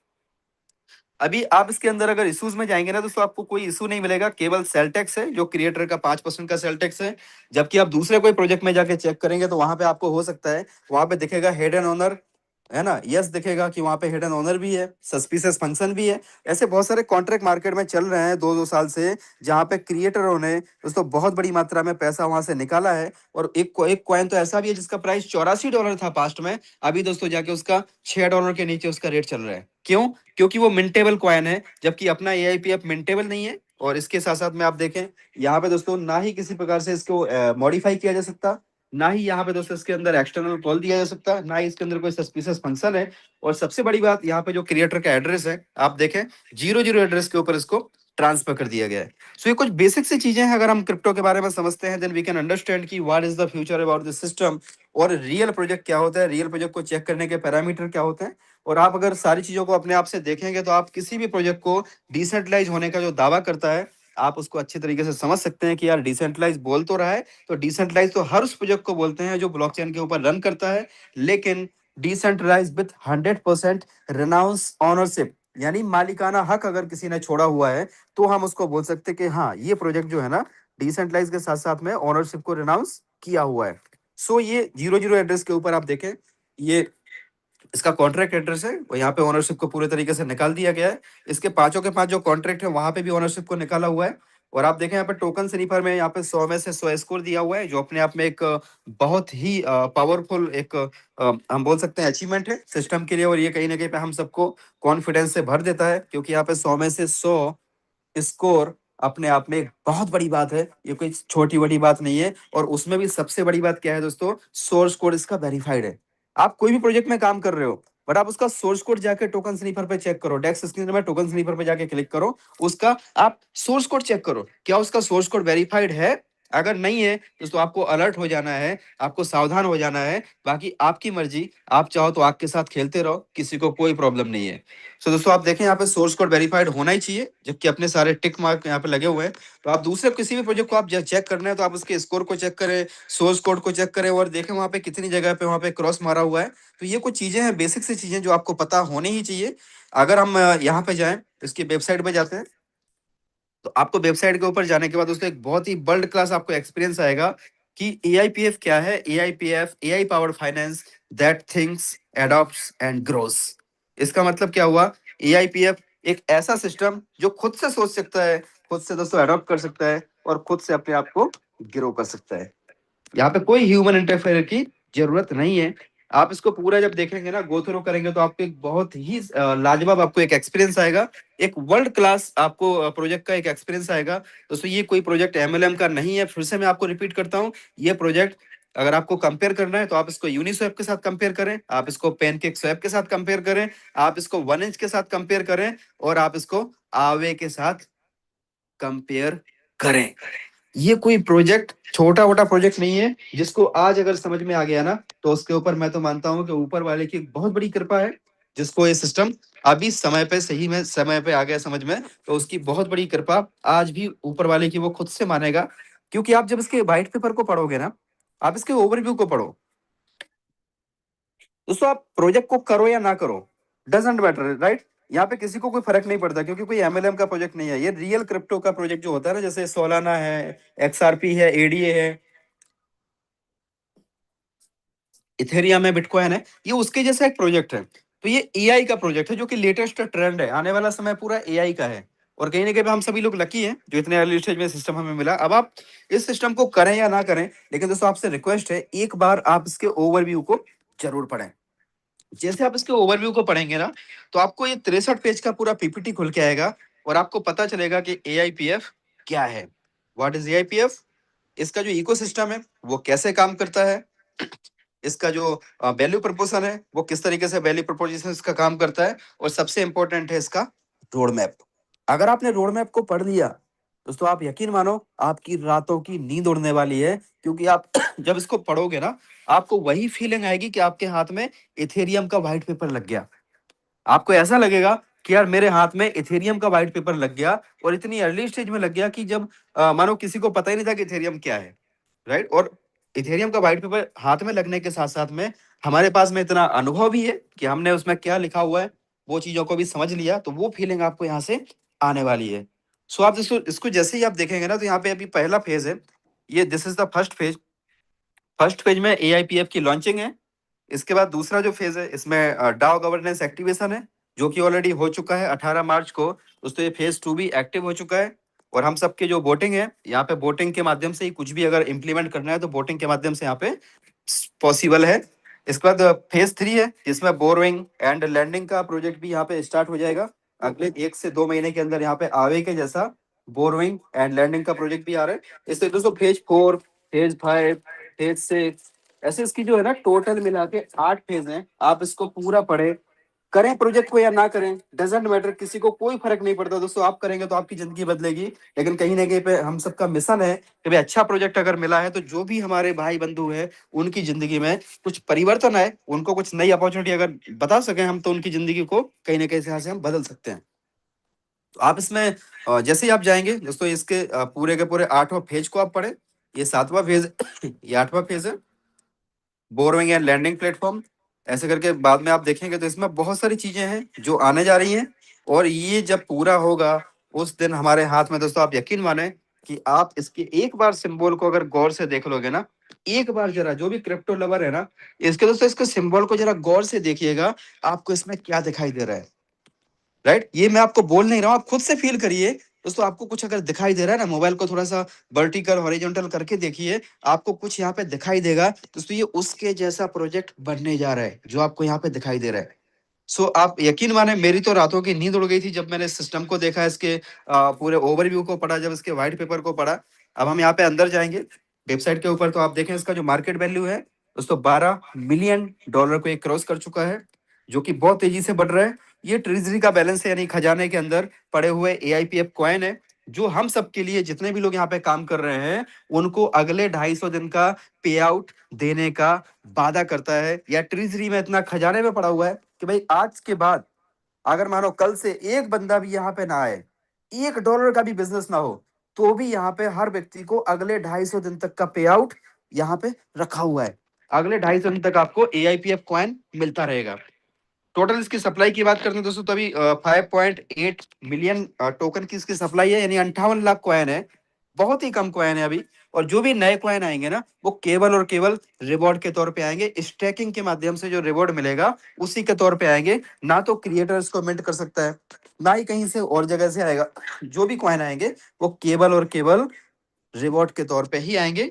अभी आप इसके अंदर अगर इश्यूज में जाएंगे ना दोस्तों आपको कोई इशू नहीं मिलेगा, केवल सेल टैक्स है जो क्रिएटर का 5% का सेल टैक्स है। जबकि आप दूसरे कोई प्रोजेक्ट में जाके चेक करेंगे तो वहां पे आपको हो सकता है वहां पे दिखेगा हेड एंड ओनर, है ना, यस दिखेगा कि वहां पे हिडन ओनर भी है, सस्पिशियस फंक्शन भी है। ऐसे बहुत सारे कॉन्ट्रैक्ट मार्केट में चल रहे हैं 2-2 साल से, जहां पे क्रिएटरों ने दोस्तों बहुत बड़ी मात्रा में पैसा वहां से निकाला है। और एक कॉइन तो ऐसा भी है जिसका प्राइस $84 था पास्ट में, अभी दोस्तों जाके उसका $6 के नीचे उसका रेट चल रहा है। क्यों? क्योंकि वो मिंटेबल कॉइन है, जबकि अपना AIPF मिंटेबल नहीं है। और इसके साथ साथ में आप देखें यहाँ पे दोस्तों ना ही किसी प्रकार से इसको मॉडिफाई किया जा सकता, ना ही यहाँ पे दोस्तों इसके अंदर एक्सटर्नल कॉल दिया जा सकता, ना ही इसके अंदर कोई सस्पिशियस फंक्शन है। और सबसे बड़ी बात यहाँ पे जो क्रिएटर का एड्रेस है आप देखें 00 एड्रेस के ऊपर इसको ट्रांसफर कर दिया गया है। ये कुछ बेसिक सी चीजें हैं। अगर हम क्रिप्टो के बारे में समझते हैं देन वी कैन अंडरस्टैंड कि what is the future about this system, और रियल प्रोजेक्ट क्या होता है, रियल प्रोजेक्ट को चेक करने के पैरामीटर क्या होते हैं। और आप अगर सारी चीजों को अपने आप से देखेंगे तो आप किसी भी प्रोजेक्ट को डिसेंट्रलाइज होने का जो दावा करता है आप उसको अच्छी तरीके से समझ सकते हैं कि यार डिसेंट्रलाइज बोल तो रहा है, तो डिसेंट्रलाइज तो हर उस प्रोजेक्ट को बोलते हैं जो ब्लॉकचेन के ऊपर रन करता है, लेकिन डिसेंट्रलाइज विथ 100% रिनाउंस ऑनरशिप, यानी मालिकाना हक अगर किसी ने छोड़ा हुआ है तो हम उसको बोल सकते हैं कि हाँ, ये प्रोजेक्ट जो है ना डिसेंट्रलाइज के साथ साथ में ओनरशिप को रिनाउंस किया हुआ है। सो ये 00 एड्रेस के ऊपर आप देखें, ये इसका कॉन्ट्रैक्ट एड्रेस है और यहाँ पे ओनरशिप को पूरे तरीके से निकाल दिया गया है। इसके पांचों के पांच जो कॉन्ट्रैक्ट है वहां पे भी ओनरशिप को निकाला हुआ है। और आप देखें यहाँ पे टोकन स्नीपर में यहाँ पे 100 में से 100 स्कोर दिया हुआ है, जो अपने आप में एक बहुत ही पावरफुल एक हम बोल सकते हैं अचीवमेंट है सिस्टम के लिए। और ये कहीं ना कहीं पे हम सबको कॉन्फिडेंस से भर देता है, क्योंकि यहाँ पे 100 में से 100 स्कोर अपने आप में एक बहुत बड़ी बात है, ये कोई छोटी बड़ी बात नहीं है। और उसमें भी सबसे बड़ी बात क्या है दोस्तों, सोर्स कोड इसका वेरीफाइड है। आप कोई भी प्रोजेक्ट में काम कर रहे हो बट आप उसका सोर्स कोड जाके टोकन स्नीपर पे चेक करो, डेस्क स्क्रीन में टोकन स्नीपर पे जाके क्लिक करो, उसका आप सोर्स कोड चेक करो, क्या उसका सोर्स कोड वेरीफाइड है। अगर नहीं है दोस्तों आपको अलर्ट हो जाना है, आपको सावधान हो जाना है। बाकी आपकी मर्जी, आप चाहो तो आग के साथ खेलते रहो, किसी को कोई प्रॉब्लम नहीं है। सो दोस्तों आप देखें यहाँ पे सोर्स कोड वेरीफाइड होना ही चाहिए, जबकि अपने सारे टिक मार्क यहाँ पे लगे हुए हैं। तो आप दूसरे किसी भी प्रोजेक्ट को आप चेक करना है तो आप उसके स्कोर को चेक करें, सोर्स कोड को चेक करें और देखें वहाँ पे कितनी जगह पे वहाँ पे क्रॉस मारा हुआ है। तो ये कुछ चीजें हैं, बेसिक सी चीजें जो आपको पता होनी ही चाहिए। अगर हम यहाँ पे जाएं, इसकी वेबसाइट पे जाते हैं, तो आपको वेबसाइट के ऊपर जाने के बाद उसका एक बहुत ही वर्ल्ड क्लास आपको एक्सपीरियंस आएगा कि एआईपीएफ क्या है। AIPF, AI powered finance that thinks, adopts and grows. इसका मतलब क्या हुआ, एआईपीएफ एक ऐसा सिस्टम जो खुद से सोच सकता है, खुद से दोस्तों अडॉप्ट कर सकता है और खुद से अपने आप को ग्रो कर सकता है। यहाँ पे कोई ह्यूमन इंटरफेयर की जरूरत नहीं है। आप इसको पूरा जब देखेंगे ना, गो थ्रू करेंगे, तो आपको एक बहुत ही लाजवाब आपको एक एक्सपीरियंस आएगा, एक वर्ल्ड क्लास आपको प्रोजेक्ट का एक एक्सपीरियंस आएगा। दोस्तों ये कोई प्रोजेक्ट एमएलएम का नहीं है, फिर से मैं आपको रिपीट करता हूँ। ये प्रोजेक्ट अगर आपको कंपेयर करना है तो आप इसको यूनिस्वैप के साथ कंपेयर करें, आप इसको पैनकेक स्वैप के साथ कंपेयर करें, आप इसको 1inch के साथ कंपेयर करें और आप इसको आवे के साथ कंपेयर करें। ये कोई प्रोजेक्ट छोटा मोटा प्रोजेक्ट नहीं है, जिसको आज अगर समझ में आ गया ना तो उसके ऊपर मैं तो मानता हूं कि ऊपर वाले की एक बहुत बड़ी कृपा है, जिसको ये सिस्टम अभी समय पे सही में समय पे आ गया समझ में, तो उसकी बहुत बड़ी कृपा आज भी ऊपर वाले की वो खुद से मानेगा। क्योंकि आप जब इसके व्हाइट पेपर को पढ़ोगे ना, आप इसके ओवरव्यू को पढ़ो दोस्तों, आप प्रोजेक्ट को करो या ना करो डजेंट मैटर, राइट। यहाँ पे किसी को कोई फर्क नहीं पड़ता, क्योंकि कोई एमएलएम का प्रोजेक्ट नहीं है, ये रियल क्रिप्टो का प्रोजेक्ट जो होता है ना, जैसे सोलाना है, एक्सआरपी है, एडीए है, इथेरियम है, बिटकॉइन है, ये उसके जैसा एक प्रोजेक्ट है। तो ये एआई का प्रोजेक्ट है, जो कि लेटेस्ट ट्रेंड है, आने वाला समय पूरा एआई का है। और कहीं ना कहीं पे हम सभी लोग लकी हैं जो इतने अर्ली स्टेज में सिस्टम हमें मिला। अब आप इस सिस्टम को करें या ना करें, लेकिन दोस्तों आपसे रिक्वेस्ट है, एक बार आप इसके ओवरव्यू को जरूर पढ़ें। जैसे आप इसके ओवरव्यू को पढ़ेंगे ना, तो आपको ये 63 पेज का पूरा पीपीटी खुल के आएगा और आपको पता चलेगा कि एआईपीएफ क्या है, व्हाट इज एआईपीएफ, इसका जो इकोसिस्टम है वो कैसे काम करता है, इसका जो वैल्यू प्रपोजिशन है वो किस तरीके से वैल्यू प्रपोजिशन इसका काम करता है, और सबसे इंपॉर्टेंट है इसका रोड मैप। अगर आपने रोड मैप को पढ़ लिया दोस्तों, आप यकीन मानो आपकी रातों की नींद उड़ने वाली है। क्योंकि आप जब इसको पढ़ोगे ना, आपको वही फीलिंग आएगी कि आपके हाथ में इथेरियम का व्हाइट पेपर लग गया। आपको ऐसा लगेगा कि यार मेरे हाथ में इथेरियम का व्हाइट पेपर लग गया, और इतनी अर्ली स्टेज में लग गया कि जब मानो किसी को पता ही नहीं था कि इथेरियम क्या है, राइट। और इथेरियम का व्हाइट पेपर हाथ में लगने के साथ साथ में हमारे पास में इतना अनुभव भी है कि हमने उसमें क्या लिखा हुआ है वो चीजों को भी समझ लिया, तो वो फीलिंग आपको यहाँ से आने वाली है। सो आप इसको इसको जैसे ही आप देखेंगे ना, तो यहाँ पे अभी पहला फेज है, ये this is the first phase. First phase में एआईपीएफ की लॉन्चिंग है। इसके बाद दूसरा जो फेज है, इसमें डाओ गवर्नेंस एक्टिवेशन है, जो कि ऑलरेडी हो चुका है 18 मार्च को। दोस्तों ये फेज 2 भी एक्टिव हो चुका है। और हम सबके जो वोटिंग है, यहाँ पे वोटिंग के माध्यम से ही कुछ भी अगर इंप्लीमेंट करना है तो वोटिंग के माध्यम से यहाँ पे पॉसिबल है। इसके बाद फेज 3 है, जिसमें बोरोइंग एंड लैंडिंग का प्रोजेक्ट भी यहाँ पे स्टार्ट हो जाएगा। अगले 1 से 2 महीने के अंदर यहाँ पे आवे के जैसा बोरोइंग एंड लैंडिंग का प्रोजेक्ट भी आ रहा है। इससे दोस्तों फेज 4, फेज 5, फेज 6, ऐसे इसकी जो है ना टोटल मिला के 8 फेज हैं। आप इसको पूरा पढ़े, करें प्रोजेक्ट को या ना करें डजेंट मैटर, किसी को कोई फर्क नहीं पड़ता दोस्तों। आप करेंगे तो आपकी जिंदगी बदलेगी। लेकिन कहीं ना कहीं पे हम सबका मिशन है कि भाई अच्छा प्रोजेक्ट अगर मिला है तो जो भी हमारे भाई बंधु है उनकी जिंदगी में कुछ परिवर्तन आए, उनको कुछ नई अपॉर्चुनिटी अगर बता सकें हम, तो उनकी जिंदगी को कहीं ना कहीं से हम बदल सकते हैं। तो आप इसमें जैसे ही आप जाएंगे दोस्तों, इसके पूरे के पूरे 8वां फेज को आप पढ़े। ये 7वां फेज ये 8वां फेज है, बोरोइंग एंड लैंडिंग प्लेटफॉर्म। ऐसे करके बाद में आप देखेंगे तो इसमें बहुत सारी चीजें हैं जो आने जा रही हैं। और ये जब पूरा होगा उस दिन हमारे हाथ में दोस्तों, आप यकीन माने कि आप इसके एक बार सिंबल को अगर गौर से देख लोगे ना, एक बार जरा जो भी क्रिप्टो लवर है ना, इसके दोस्तों इसके सिंबल को जरा गौर से देखिएगा, आपको इसमें क्या दिखाई दे रहा है। राइट, ये मैं आपको बोल नहीं रहा हूं, आप खुद से फील करिए दोस्तों। आपको कुछ अगर दिखाई दे रहा है ना, मोबाइल को थोड़ा सा वर्टिकल हॉरिजॉन्टल करके देखिए, आपको कुछ यहाँ पे दिखाई देगा दोस्तों। ये उसके जैसा प्रोजेक्ट बनने जा रहा है जो आपको यहाँ पे दिखाई दे रहा है। आप यकीन माने मेरी तो रातों की नींद उड़ गई थी जब मैंने सिस्टम को देखा, इसके पूरे ओवरव्यू को पढ़ा, जब इसके व्हाइट पेपर को पढ़ा। अब हम यहाँ पे अंदर जाएंगे वेबसाइट के ऊपर, तो आप देखें इसका जो मार्केट वैल्यू है दोस्तों, $12 मिलियन को ये क्रॉस कर चुका है, जो कि बहुत तेजी से बढ़ रहा है। ये ट्रेजरी का बैलेंस है, यानी खजाने के अंदर पड़े हुए AIPF कॉइन है, जो हम सब के लिए, जितने भी लोग यहाँ पे काम कर रहे हैं, उनको अगले 250 दिन का पे आउट देने का वादा करता है। या ट्रेजरी में इतना खजाने में पड़ा हुआ है कि भाई आज के बाद अगर मानो कल से एक बंदा भी यहाँ पे ना आए, $1 का भी बिजनेस ना हो, तो भी यहाँ पे हर व्यक्ति को अगले 250 दिन तक का पे आउट यहाँ पे रखा हुआ है। अगले 250 दिन तक आपको AIPF कॉइन मिलता रहेगा। टोटल इसकी सप्लाई की बात करते हैं दोस्तों, तभी 5.8 मिलियन टोकन की इसकी सप्लाई है, यानी 58 लाख कॉइन है। बहुत ही कम कॉइन है अभी। और जो भी नए कॉइन आएंगे ना, वो केवल और केवल रिवॉर्ड के तौर पे आएंगे, स्टैकिंग के माध्यम से जो रिवॉर्ड मिलेगा उसी के तौर पे आएंगे। ना तो क्रिएटर्स को मिंट कर सकता है, ना ही कहीं से और जगह से आएगा। जो भी कॉइन आएंगे वो केवल और केवल रिवॉर्ड के तौर पे ही आएंगे।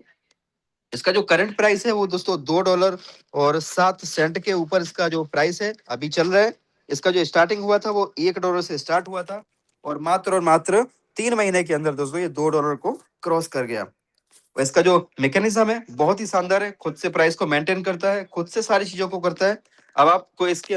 इसका जो करंट प्राइस है वो दोस्तों $2.07 के ऊपर इसका जो प्राइस है अभी चल रहा है। इसका जो स्टार्टिंग हुआ था वो $1 से स्टार्ट हुआ था, और मात्र 3 महीने के अंदर दोस्तों ये $2 को क्रॉस कर गया। और इसका जो मैकेनिज्म है बहुत ही शानदार है, खुद से प्राइस को मेंटेन करता है, खुद से सारी चीजों को करता है। अब आपको इसके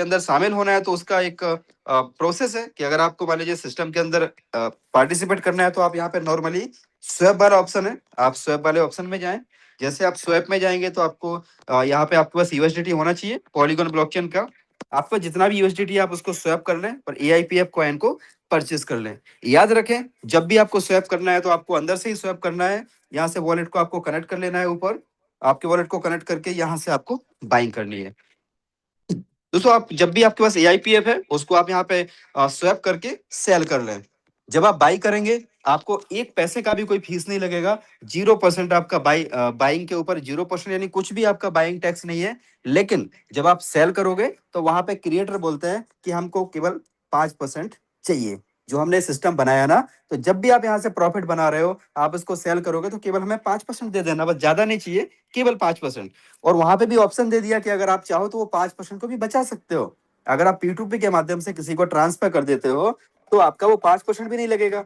अंदर शामिल होना है तो उसका एक प्रोसेस है कि अगर आपको मान लीजिए सिस्टम के अंदर पार्टिसिपेट करना है, तो आप यहाँ पे नॉर्मली स्वैप वाला ऑप्शन है, आप स्वैप वाले ऑप्शन में जाएं। जैसे आप स्वैप में जाएंगे तो आपको यहाँ पे आपके पास यूएसडीटी होना चाहिए, पॉलीगॉन ब्लॉकचेन का। आपका जितना भी यूएसडीटी आप उसको स्वैप कर लें और AIPF कॉइन को परचेज कर लें। याद रखें, जब भी आपको स्वैप करना है तो आपको अंदर से ही स्वैप करना है। यहाँ से वॉलेट को आपको कनेक्ट कर लेना है, ऊपर आपके वॉलेट को कनेक्ट करके यहाँ से आपको बाइंग करनी है। दोस्तों आप जब भी आपके पास AIPF है उसको आप यहाँ पे स्वैप करके सेल कर लें। जब आप बाई करेंगे आपको एक पैसे का भी कोई फीस नहीं लगेगा। 0% आपका बाइंग के ऊपर 0%, यानी कुछ भी आपका बाइंग टैक्स नहीं है। लेकिन जब आप सेल करोगे तो वहां पे क्रिएटर बोलते हैं कि हमको केवल 5% चाहिए, जो हमने सिस्टम बनाया ना। तो जब भी आप यहाँ से प्रॉफिट बना रहे हो, आप इसको सेल करोगे तो केवल हमें 5% दे देना, बस ज्यादा नहीं चाहिए, केवल 5%। और वहां पे भी ऑप्शन दे दिया कि अगर आप चाहो तो वो 5% को भी बचा सकते हो। अगर आप P2P के माध्यम से किसी को ट्रांसफर कर देते हो तो आपका वो 5% भी नहीं लगेगा,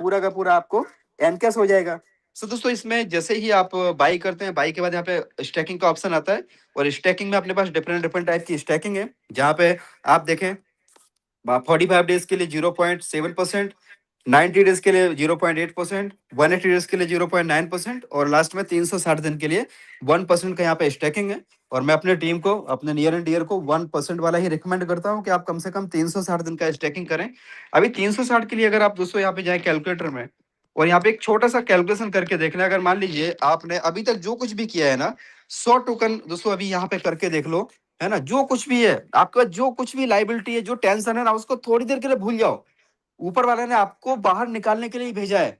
पूरा का पूरा आपको एनकैश हो जाएगा। सो दोस्तों इसमें जैसे ही आप बाई करते हैं, बाई के बाद यहाँ पे स्टैकिंग का ऑप्शन आता है, और स्टैकिंग में अपने पास डिफरेंट डिफरेंट टाइप की स्टैकिंग है, जहाँ पे आप देखें 45 डेज के लिए 0.7%, 90 डेज के लिए 0.8%, 180 डेज के लिए 0.9%, और लास्ट में 360 दिन के लिए 1% का यहाँ पे स्टैकिंग है। और मैं अपने टीम को, अपने नियर एंड डियर को 1% वाला ही रिकमेंड करता हूँ कि आप कम से कम 360 दिन का स्टैकिंग करें। अभी 360 के लिए अगर आप दोस्तों यहाँ पे जाए कैलकुलेटर में, और यहाँ पे एक छोटा सा कैलकुलेशन करके देखना, अगर मान लीजिए आपने अभी तक जो कुछ भी किया है ना, 100 टोकन दोस्तों अभी यहाँ पे करके देख लो, है ना। जो कुछ भी है आपके पास, जो कुछ भी लाइबिलिटी है, जो टेंशन है ना, उसको थोड़ी देर के लिए भूल जाओ। ऊपर वाले ने आपको बाहर निकालने के लिए ही भेजा है।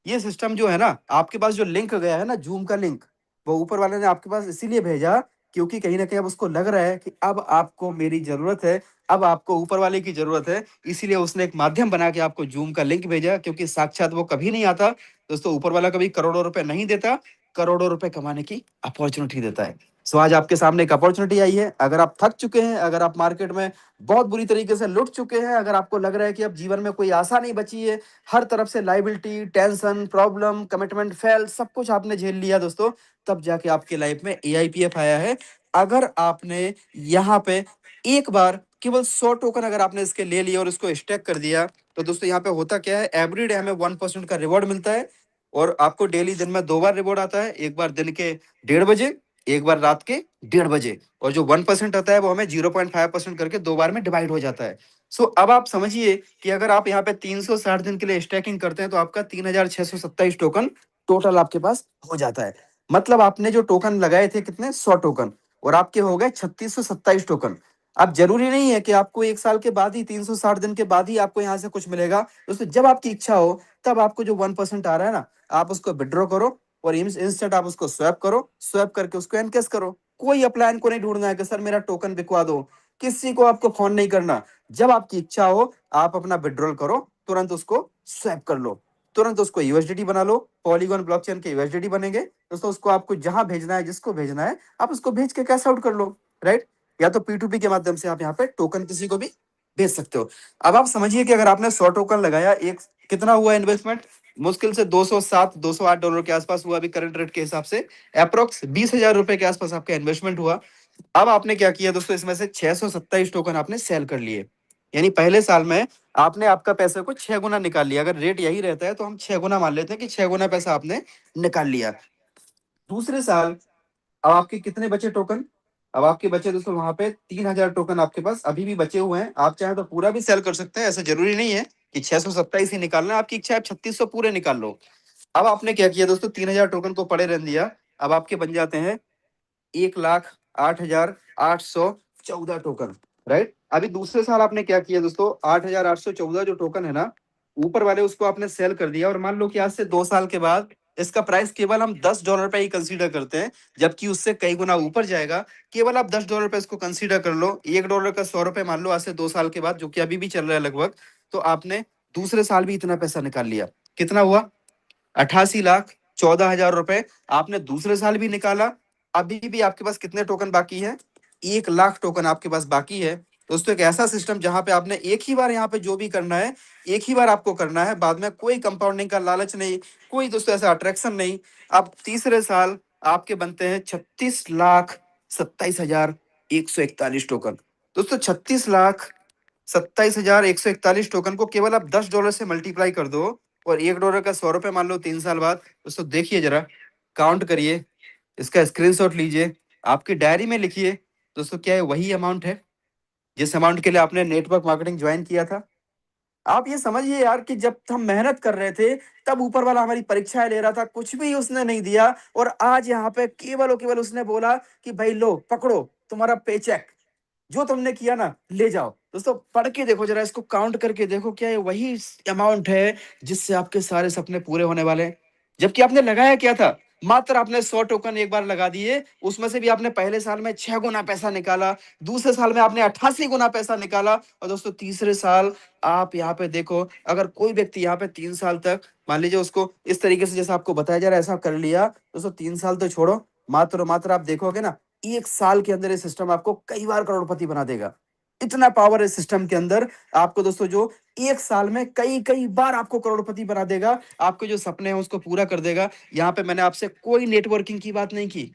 ये सिस्टम जो है ना, आपके पास जो लिंक गया है ना, जूम का लिंक, वो ऊपर वाले ने आपके पास इसीलिए भेजा क्योंकि कहीं ना कहीं अब उसको लग रहा है कि अब आपको मेरी जरूरत है, अब आपको ऊपर वाले की जरूरत है। इसीलिए उसने एक माध्यम बना के आपको जूम का लिंक भेजा, क्योंकि साक्षात वो कभी नहीं आता दोस्तों। ऊपर वाला कभी करोड़ों रुपए नहीं देता, करोड़ों रुपए कमाने की अपॉर्चुनिटी देता है। सो आज आपके सामने एक अपॉर्चुनिटी आई है। अगर आप थक चुके हैं, अगर आप मार्केट में बहुत बुरी तरीके से लुट चुके हैं, अगर आपको लग रहा है कि अब जीवन में कोई आशा नहीं बची है, हर तरफ से liability, tension, problem, commitment, fail, सब कुछ आपने झेल लिया दोस्तों, तब जाके आपके लाइफ में AIPF आया है। अगर आपने यहाँ पे एक बार केवल 100 टोकन अगर आपने इसके ले लिया और इसको स्टैक कर दिया, तो दोस्तों यहाँ पे होता क्या है, एवरीडे हमें 1% का रिवॉर्ड मिलता है। और आपको डेली दिन में 2 बार रिवॉर्ड आता है, एक बार दिन के 1:30 बजे, एक बार रात के 1:30 बजे। और जो 1% आता है वो हमें 0.5% करके 2 बार में डिवाइड हो जाता है। अब आप समझिए कि अगर आप यहाँ पे 360 दिन के लिए स्टैकिंग करते हैं तो आपका 3627 टोकन टोटल आपके पास हो जाता है। मतलब आपने जो टोकन लगाए थे कितने, 100 टोकन, और आपके हो गए 3627 टोकन। अब जरूरी नहीं है कि आपको 1 साल के बाद ही 360 दिन के बाद ही आपको यहाँ से कुछ मिलेगा दोस्तों। जब आपकी इच्छा हो तब आपको जो 1% आ रहा है ना, आप उसको विड्रॉ करो और इंस्टेंट आप उसको स्वैप करो, स्वैप करके उसको एनकैश करो। कोई अपलाइन को नहीं ढूंढना है कि सर मेरा टोकन बिकवा दो, किसी को आपको फोन नहीं करना। जब आपकी इच्छा हो आप अपना विड्रॉल करो, तुरंत उसको स्वैप कर लो, तुरंत उसको यूएसडीटी बना लो। पॉलीगॉन ब्लॉकचेन के यूएसडीटी बनेंगे दोस्तों, उसको आपको जहां भेजना है, जिसको भेजना है, आप उसको भेज के कैश आउट कर लो, राइट। या तो P2P के माध्यम से आप यहाँ पे टोकन किसी को भी भेज सकते हो। अब आप समझिए कि अगर आपने 100 टोकन लगाया, एक कितना हुआ इन्वेस्टमेंट, मुश्किल से 207 $208 के आसपास हुआ अभी करंट रेट के हिसाब से, अप्रोक्स 20,000 रुपए के आसपास आपका इन्वेस्टमेंट हुआ। अब आपने क्या किया दोस्तों, इसमें से 627 टोकन आपने सेल कर लिए, यानी पहले साल में आपने आपका पैसे को 6 गुना निकाल लिया। अगर रेट यही रहता है तो हम 6 गुना मान लेते हैं कि 6 गुना पैसा आपने निकाल लिया। दूसरे साल अब आपके कितने बचे टोकन, अब आपके बचे दोस्तों वहां पे 3,000 टोकन आपके पास अभी भी बचे हुए हैं। आप चाहे तो पूरा भी सेल कर सकते हैं, ऐसा जरूरी नहीं है कि 627 ही निकालना, आपकी इच्छा है 3600 पूरे निकाल लो। अब आपने क्या किया दोस्तों, 3,000 टोकन को पड़े रहने दिया। अब आपके बन जाते हैं 1,08,814 टोकन, राइट। अभी दूसरे साल आपने क्या किया दोस्तों, 8,814 जो टोकन है ना ऊपर वाले, उसको आपने सेल कर दिया। और मान लो कि आज से 2 साल के बाद इसका प्राइस केवल हम $10 पे ही कंसीडर करते हैं, जबकि उससे कई गुना ऊपर जाएगा। केवल आप $10 पे इसको कंसीडर कर लो, $1 का ₹100 मान लो आज से 2 साल के बाद, जो कि अभी भी चल रहा है लगभग। तो आपने दूसरे साल भी इतना पैसा निकाल लिया। कितना हुआ, 88,14,000 रुपए आपने दूसरे साल भी निकाला। अभी भी आपके पास कितने टोकन बाकी है, 1 लाख टोकन आपके पास बाकी है दोस्तों। एक ऐसा सिस्टम जहां पे आपने एक ही बार यहाँ पे जो भी करना है, एक ही बार आपको करना है, बाद में कोई कंपाउंडिंग का लालच नहीं, कोई दोस्तों ऐसा अट्रैक्शन नहीं। अब तीसरे साल आपके बनते हैं 36,27,141 टोकन दोस्तों। 36,27,141 टोकन को केवल आप $10 से मल्टीप्लाई कर दो और $1 का ₹100 मान लो 3 साल बाद। दोस्तों देखिए जरा, काउंट करिए, इसका स्क्रीनशॉट लीजिए, आपकी डायरी में लिखिए दोस्तों, क्या ये वही अमाउंट है जिस अमाउंट के लिए आपने नेटवर्क मार्केटिंग ज्वाइन किया था। आप ये समझिए यार कि जब हम मेहनत कर रहे थे तब ऊपर वाला हमारी परीक्षाएं ले रहा था, कुछ भी उसने नहीं दिया, और आज यहाँ पे केवल और केवल उसने बोला कि भाई लो पकड़ो तुम्हारा पेचेक, जो तुमने किया ना ले जाओ। दोस्तों पढ़ के देखो जरा, इसको काउंट करके देखो, क्या ये वही अमाउंट है जिससे आपके सारे सपने पूरे होने वाले हैं। जबकि आपने लगाया क्या था, मात्र आपने 100 टोकन एक बार लगा दिए, उसमें से भी आपने पहले साल में 6 गुना पैसा निकाला, दूसरे साल में आपने 88 गुना पैसा निकाला। और दोस्तों तीसरे साल आप यहाँ पे देखो, अगर कोई व्यक्ति यहाँ पे 3 साल तक मान लीजिए उसको इस तरीके से जैसा आपको बताया जा रहा है ऐसा कर लिया, दोस्तों 3 साल तो छोड़ो, मात्र मात्र आप देखोगे ना 1 साल के अंदर ये सिस्टम आपको कई बार करोड़पति बना देगा। इतना पावर है सिस्टम के अंदर, आपको दोस्तों जो 1 साल में कई कई बार आपको करोड़पति बना देगा, आपके जो सपने हैं उसको पूरा कर देगा। यहाँ पे मैंने आपसे कोई नेटवर्किंग की बात नहीं की,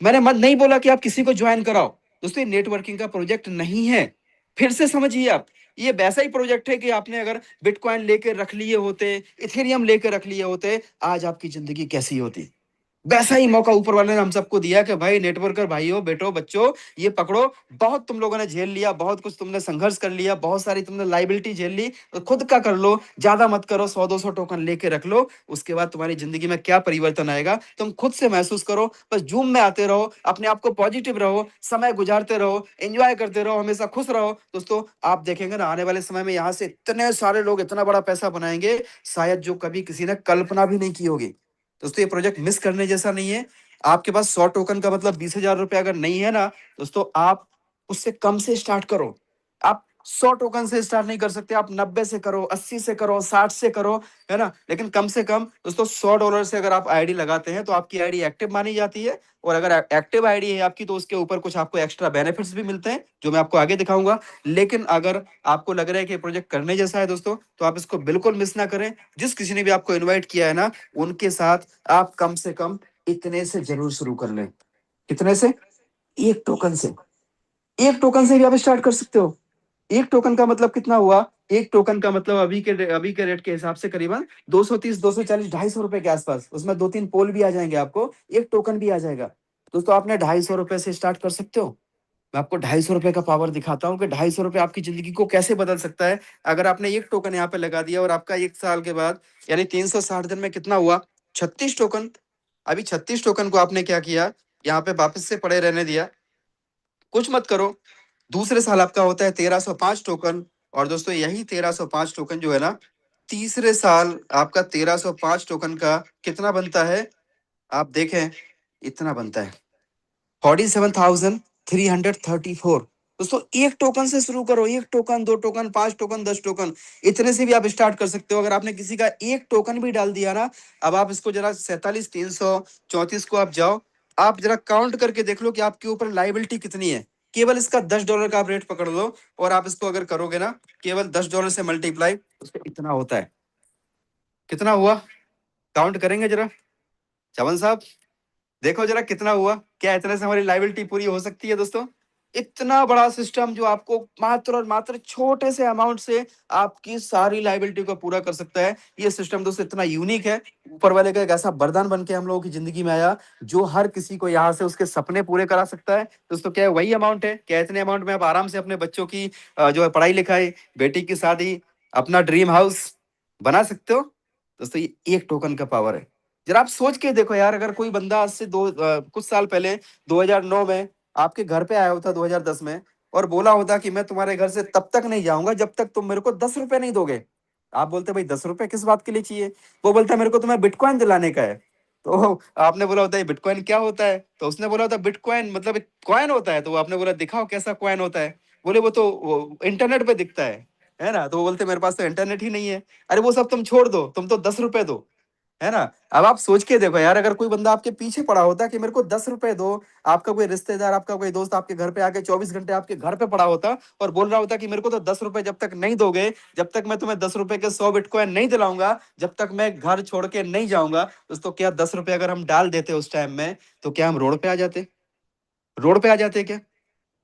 मैंने मत नहीं बोला कि आप किसी को ज्वाइन कराओ। दोस्तों ये नेटवर्किंग का प्रोजेक्ट नहीं है, फिर से समझिए आप, ये वैसा ही प्रोजेक्ट है कि आपने अगर बिटकॉइन लेके रख लिए होते, इथेरियम लेके रख लिए होते, आज आपकी जिंदगी कैसी होती। वैसा ही मौका ऊपर वाले ने हम सबको दिया कि भाई नेटवर्कर भाइयों बेटो बच्चों ये पकड़ो, बहुत तुम लोगों ने झेल लिया, बहुत कुछ तुमने संघर्ष कर लिया, बहुत सारी तुमने लाइबिलिटी झेल ली, तो खुद का कर लो, ज्यादा मत करो, 100-200 टोकन लेके रख लो। उसके बाद तुम्हारी जिंदगी में क्या परिवर्तन आएगा तुम खुद से महसूस करो। बस जूम में आते रहो, अपने आप को पॉजिटिव रहो, समय गुजारते रहो, एंजॉय करते रहो, हमेशा खुश रहो। दोस्तों आप देखेंगे ना आने वाले समय में यहाँ से इतने सारे लोग इतना बड़ा पैसा बनाएंगे, शायद जो कभी किसी ने कल्पना भी नहीं की होगी। दोस्तों ये प्रोजेक्ट मिस करने जैसा नहीं है। आपके पास 100 टोकन का मतलब 20,000 रुपए अगर नहीं है ना दोस्तों, आप उससे कम से स्टार्ट करो। आप 100 टोकन से स्टार्ट नहीं कर सकते, आप 90 से करो, 80 से करो, 60 से करो, है ना। लेकिन कम से कम दोस्तों $100 से अगर आप आईडी लगाते हैं तो आपकी आईडी एक्टिव मानी जाती है। और अगर एक्टिव आईडी है आपकी तो उसके ऊपर कुछ आपको एक्स्ट्रा बेनिफिट्स भी मिलते हैं, जो मैं आपको आगे दिखाऊंगा। लेकिन अगर आपको लग रहा है कि प्रोजेक्ट करने जैसा है दोस्तों, तो आप इसको बिल्कुल मिस ना करें। जिस किसी ने भी आपको इन्वाइट किया है ना, उनके साथ आप कम से कम इतने से जरूर शुरू कर लें। कितने से, 1 टोकन से, 1 टोकन से भी आप स्टार्ट कर सकते हो। 1 टोकन का मतलब कितना हुआ, 1 टोकन का मतलब अभी के रेट के हिसाब से करीबन 230 240 250 रुपए के आसपास, उसमें 2-3 पोल भी आ जाएंगे, आपको 1 टोकन भी आ जाएगा। दोस्तों आपने 250 रुपए से स्टार्ट कर सकते हो। मैं आपको 250 रुपए का पावर दिखाता हूँ कि 250 रुपए आपकी जिंदगी को कैसे बदल सकता है। अगर आपने 1 टोकन यहाँ पे लगा दिया और आपका 1 साल के बाद यानी 360 दिन में कितना हुआ, 36 टोकन। अभी 36 टोकन को आपने क्या किया, यहाँ पे वापस से पड़े रहने दिया, कुछ मत करो। दूसरे साल आपका होता है 1305 टोकन, और दोस्तों यही 1305 टोकन जो है ना, तीसरे साल आपका 1305 टोकन का कितना बनता है, आप देखें, इतना बनता है 47,334। दोस्तों एक टोकन से शुरू करो, एक टोकन, दो टोकन, पांच टोकन, 10 टोकन, इतने से भी आप स्टार्ट कर सकते हो। अगर आपने किसी का एक टोकन भी डाल दिया ना, अब आप इसको जरा 47,334 को आप जाओ, आप जरा काउंट करके देख लो कि आपके ऊपर लाइबिलिटी कितनी है। केवल इसका $10 का आप रेट पकड़ लो, और आप इसको अगर करोगे ना केवल $10 से मल्टीप्लाई, उसका इतना होता है। कितना हुआ, काउंट करेंगे जरा चवन साहब, देखो जरा कितना हुआ। क्या इतने से हमारी लाइबिलिटी पूरी हो सकती है दोस्तों? इतना बड़ा सिस्टम जो आपको मात्र और मात्र छोटे से अमाउंट से आपकी सारी लाइबिलिटी को पूरा कर सकता है। ये सिस्टम दोस्तों इतना यूनिक है, ऊपर वाले का एक ऐसा वरदान बन के हम लोगों की जिंदगी में आया, जो हर किसी को यहाँ से उसके सपने पूरे करा सकता है। दोस्तों क्या वही अमाउंट है? क्या इतने अमाउंट में आप आराम से अपने बच्चों की जो है पढ़ाई लिखाई, बेटी की शादी, अपना ड्रीम हाउस बना सकते हो? दोस्तों ये एक टोकन का पावर है। जरा आप सोच के देखो यार, अगर कोई बंदा आज से कुछ साल पहले 2009 में आपके घर पे आया होता, 2010 में, और बोला होता कि मैं तुम्हारे घर से तब तक नहीं जाऊंगा जब तक तुम मेरे को 10 रुपए नहीं दोगे। आप बोलते भाई 10 रुपए किस बात के लिए चाहिए? वो बोलता मेरे को तुम्हें बिटकॉइन दिलाने का है। तो आपने बोला होता है बिटकॉइन क्या होता है? तो उसने बोला होता बिटकॉइन मतलब एक कॉइन होता है। तो आपने बोला दिखाओ कैसा कॉइन होता है। बोले वो तो इंटरनेट पे दिखता है ना? तो वो बोलते मेरे पास तो इंटरनेट ही नहीं है। अरे वो सब तुम छोड़ दो, तुम तो 10 रुपए दो, है ना? अब आप सोच के देखो यार, अगर कोई बंदा आपके पीछे पड़ा होता कि मेरे को 10 रुपए दो, आपका कोई रिश्तेदार, आपका कोई दोस्त आपके घर पे आके 24 घंटे आपके घर पे पड़ा होता और बोल रहा होता कि मेरे को तो 10 रुपए जब तक नहीं दोगे, जब तक मैं तुम्हें 10 रुपए के 100 बिटकॉइन नहीं दिलाऊंगा, जब तक मैं घर छोड़ के नहीं जाऊंगा। दोस्तों क्या 10 रुपए अगर हम डाल देते उस टाइम में, तो क्या हम रोड पे आ जाते? रोड पे आ जाते क्या?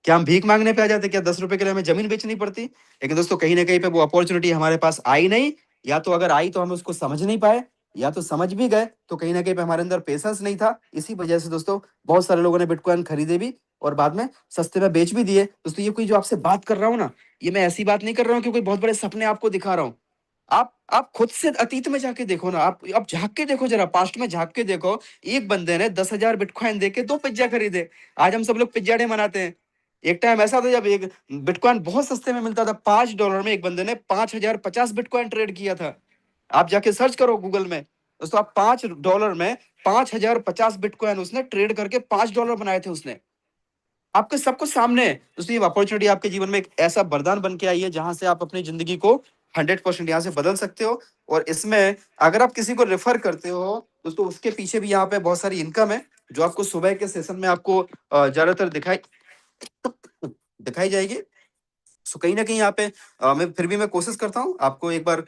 क्या हम भीख मांगने पे आ जाते? क्या 10 रुपए के लिए हमें जमीन बेचनी पड़ती? लेकिन दोस्तों कहीं ना कहीं पे वो अपॉर्चुनिटी हमारे पास आई नहीं, या तो अगर आई तो हम उसको समझ नहीं पाए, या तो समझ भी गए तो कहीं ना कहीं पे हमारे अंदर पेशेंस नहीं था। इसी वजह से दोस्तों बहुत सारे लोगों ने बिटकॉइन खरीदे भी और बाद में सस्ते में बेच भी दिए। दोस्तों ये कोई जो आपसे बात कर रहा हूँ ना, ये मैं ऐसी बात नहीं कर रहा हूँ कि कोई बहुत बड़े सपने आपको दिखा रहा हूँ। आप खुद से अतीत में जाके देखो ना, आप झांक के देखो, जरा पास्ट में झांक के देखो। एक बंदे ने 10,000 बिटकॉइन देके 2 पिज्जा खरीदे। आज हम सब लोग पिज्जा डे मनाते हैं। एक टाइम ऐसा था जब एक बिटकॉइन बहुत सस्ते में मिलता था, $5 में एक बंदे ने 5,050 बिटकॉइन ट्रेड किया था। आप जाके सर्च करो गूगल में दोस्तों, आप $5 में 5,050 बिटकॉइन उसने ट्रेड करके $5 बनाए थे उसने। आपके सबको सामने है। दोस्तों ये अपॉर्चुनिटी आपके जीवन में एक ऐसा वरदान बन के आई है, जहां से आप अपनी जिंदगी को 100% यहाँ से बदल सकते हो। और इसमें अगर आप किसी को रेफर करते हो दोस्तों, उसके पीछे भी यहाँ पे बहुत सारी इनकम है, जो आपको सुबह के सेशन में आपको ज्यादातर दिखाई दिखाई जाएगी। सो कहीं ना कहीं यहाँ पे मैं फिर भी मैं कोशिश करता हूँ आपको एक बार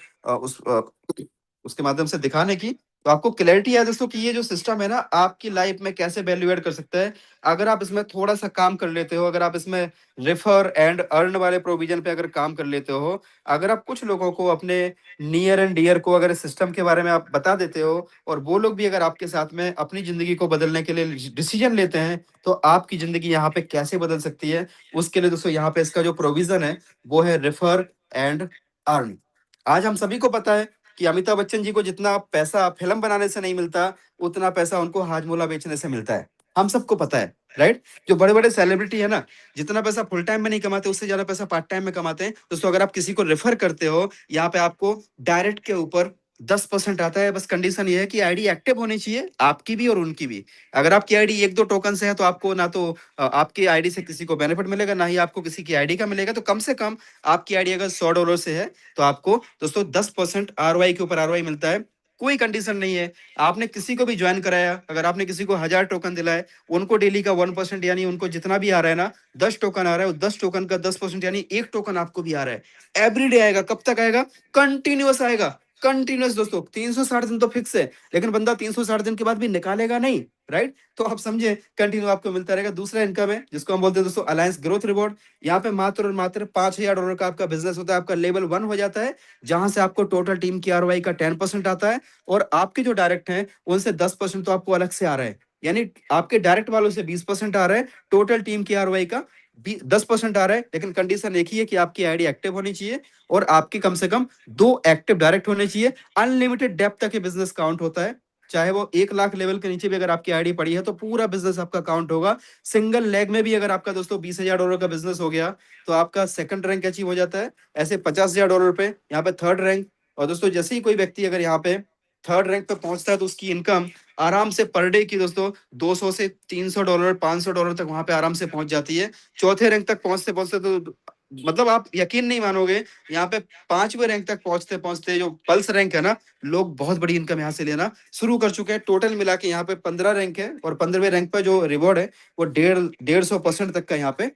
उसके माध्यम से दिखाने की, तो आपको क्लैरिटी है दोस्तों कि ये जो सिस्टम है ना आपकी लाइफ में कैसे वैल्यू एड कर सकता है। अगर आप इसमें थोड़ा सा काम कर लेते हो, अगर आप इसमें रेफर एंड अर्न वाले प्रोविजन पे अगर काम कर लेते हो, अगर आप कुछ लोगों को अपने नियर एंड डियर को अगर इस सिस्टम के बारे में आप बता देते हो, और वो लोग भी अगर आपके साथ में अपनी जिंदगी को बदलने के लिए डिसीजन लेते हैं, तो आपकी जिंदगी यहाँ पे कैसे बदल सकती है। उसके लिए दोस्तों यहाँ पे इसका जो प्रोविजन है वो है रेफर एंड अर्न। आज हम सभी को पता है कि अमिताभ बच्चन जी को जितना पैसा फिल्म बनाने से नहीं मिलता, उतना पैसा उनको हाजमोला बेचने से मिलता है। हम सबको पता है, राइट? जो बड़े बड़े सेलिब्रिटी है ना, जितना पैसा फुल टाइम में नहीं कमाते, उससे ज्यादा पैसा पार्ट टाइम में कमाते हैं। दोस्तों अगर आप किसी को रेफर करते हो, यहाँ पे आपको डायरेक्ट के ऊपर 10% आता है। बस कंडीशन ये है कि आईडी एक्टिव होनी चाहिए, आपकी भी और उनकी भी। अगर आपकी आईडी एक दो टोकन से है, तो आपको ना तो आपकी आईडी से किसी को बेनिफिट मिलेगा, ना ही आपको किसी की आईडी का मिलेगा। तो कम से कम आपकी आईडी अगर $100 से है, तो आपको दोस्तों 10% आरओआई के ऊपर आरओआई मिलता है। कोई कंडीशन नहीं है। आपने किसी को भी ज्वाइन कराया, अगर आपने किसी को 1,000 टोकन दिलाए, उनको डेली का 1%, यानी उनको जितना भी आ रहा है ना, 10 टोकन आ रहा है, 10 टोकन का 10% यानी एक टोकन आपको भी आ रहा है। एवरीडे आएगा। कब तक आएगा? कंटिन्यूअस आएगा। कंटिन्यूअस दोस्तों 360 दिन तो फिक्स है, लेकिन बंदा 360 दिन के बाद भी निकालेगा नहीं, राइट? तो आप समझे, कंटिन्यू आपको मिलता रहेगा। दूसरा इनकम है जिसको हम बोलते हैं दोस्तों अलायंस ग्रोथ रिवॉर्ड। यहाँ पे मात्र और मात्र $5,000 का आपका बिजनेस होता है, आपका लेवल 1 हो जाता है, जहां से आपको टोटल टीम की आरओआई का 10% आता है, और आपके जो डायरेक्ट हैं उनसे 10% तो आपको अलग से आ रहा है। यानी आपके डायरेक्ट वालों से 20% आ रहा है, टोटल टीम की आरओआई का 10% आ रहा है। लेकिन कंडीशन एक ही है कि आपकी आईडी एक्टिव होनी चाहिए, और आपकी कम से कम 2 एक्टिव डायरेक्ट होने चाहिए। अनलिमिटेड डेप्थ तक ये बिजनेस काउंट होता है। चाहे वो 1 लाख लेवल के नीचे भी अगर आपकी आईडी पड़ी है तो पूरा बिजनेस आपका काउंट होगा। सिंगल लेग में भी अगर आपका दोस्तों $20,000 का बिजनेस हो गया तो आपका सेकंड रैंक अचीव हो जाता है। ऐसे $50,000 पे यहाँ पे थर्ड रैंक। और दोस्तों जैसे ही कोई व्यक्ति अगर यहाँ पे थर्ड रैंक पे पहुंचता है तो उसकी इनकम आराम से पर डे की दोस्तों $200 से $300 $500 तक वहां पे आराम से पहुंच जाती है। चौथे रैंक तक पहुंचते पहुंचते तो मतलब आप यकीन नहीं मानोगे, यहाँ पे 5वें रैंक तक पहुंचते पहुंचते जो पल्स रैंक है ना, लोग बहुत बड़ी इनकम यहाँ से लेना शुरू कर चुके हैं। टोटल मिला के यहाँ पे 15 रैंक है और 15वें रैंक पर जो रिवॉर्ड है वो 150% तक का यहाँ पे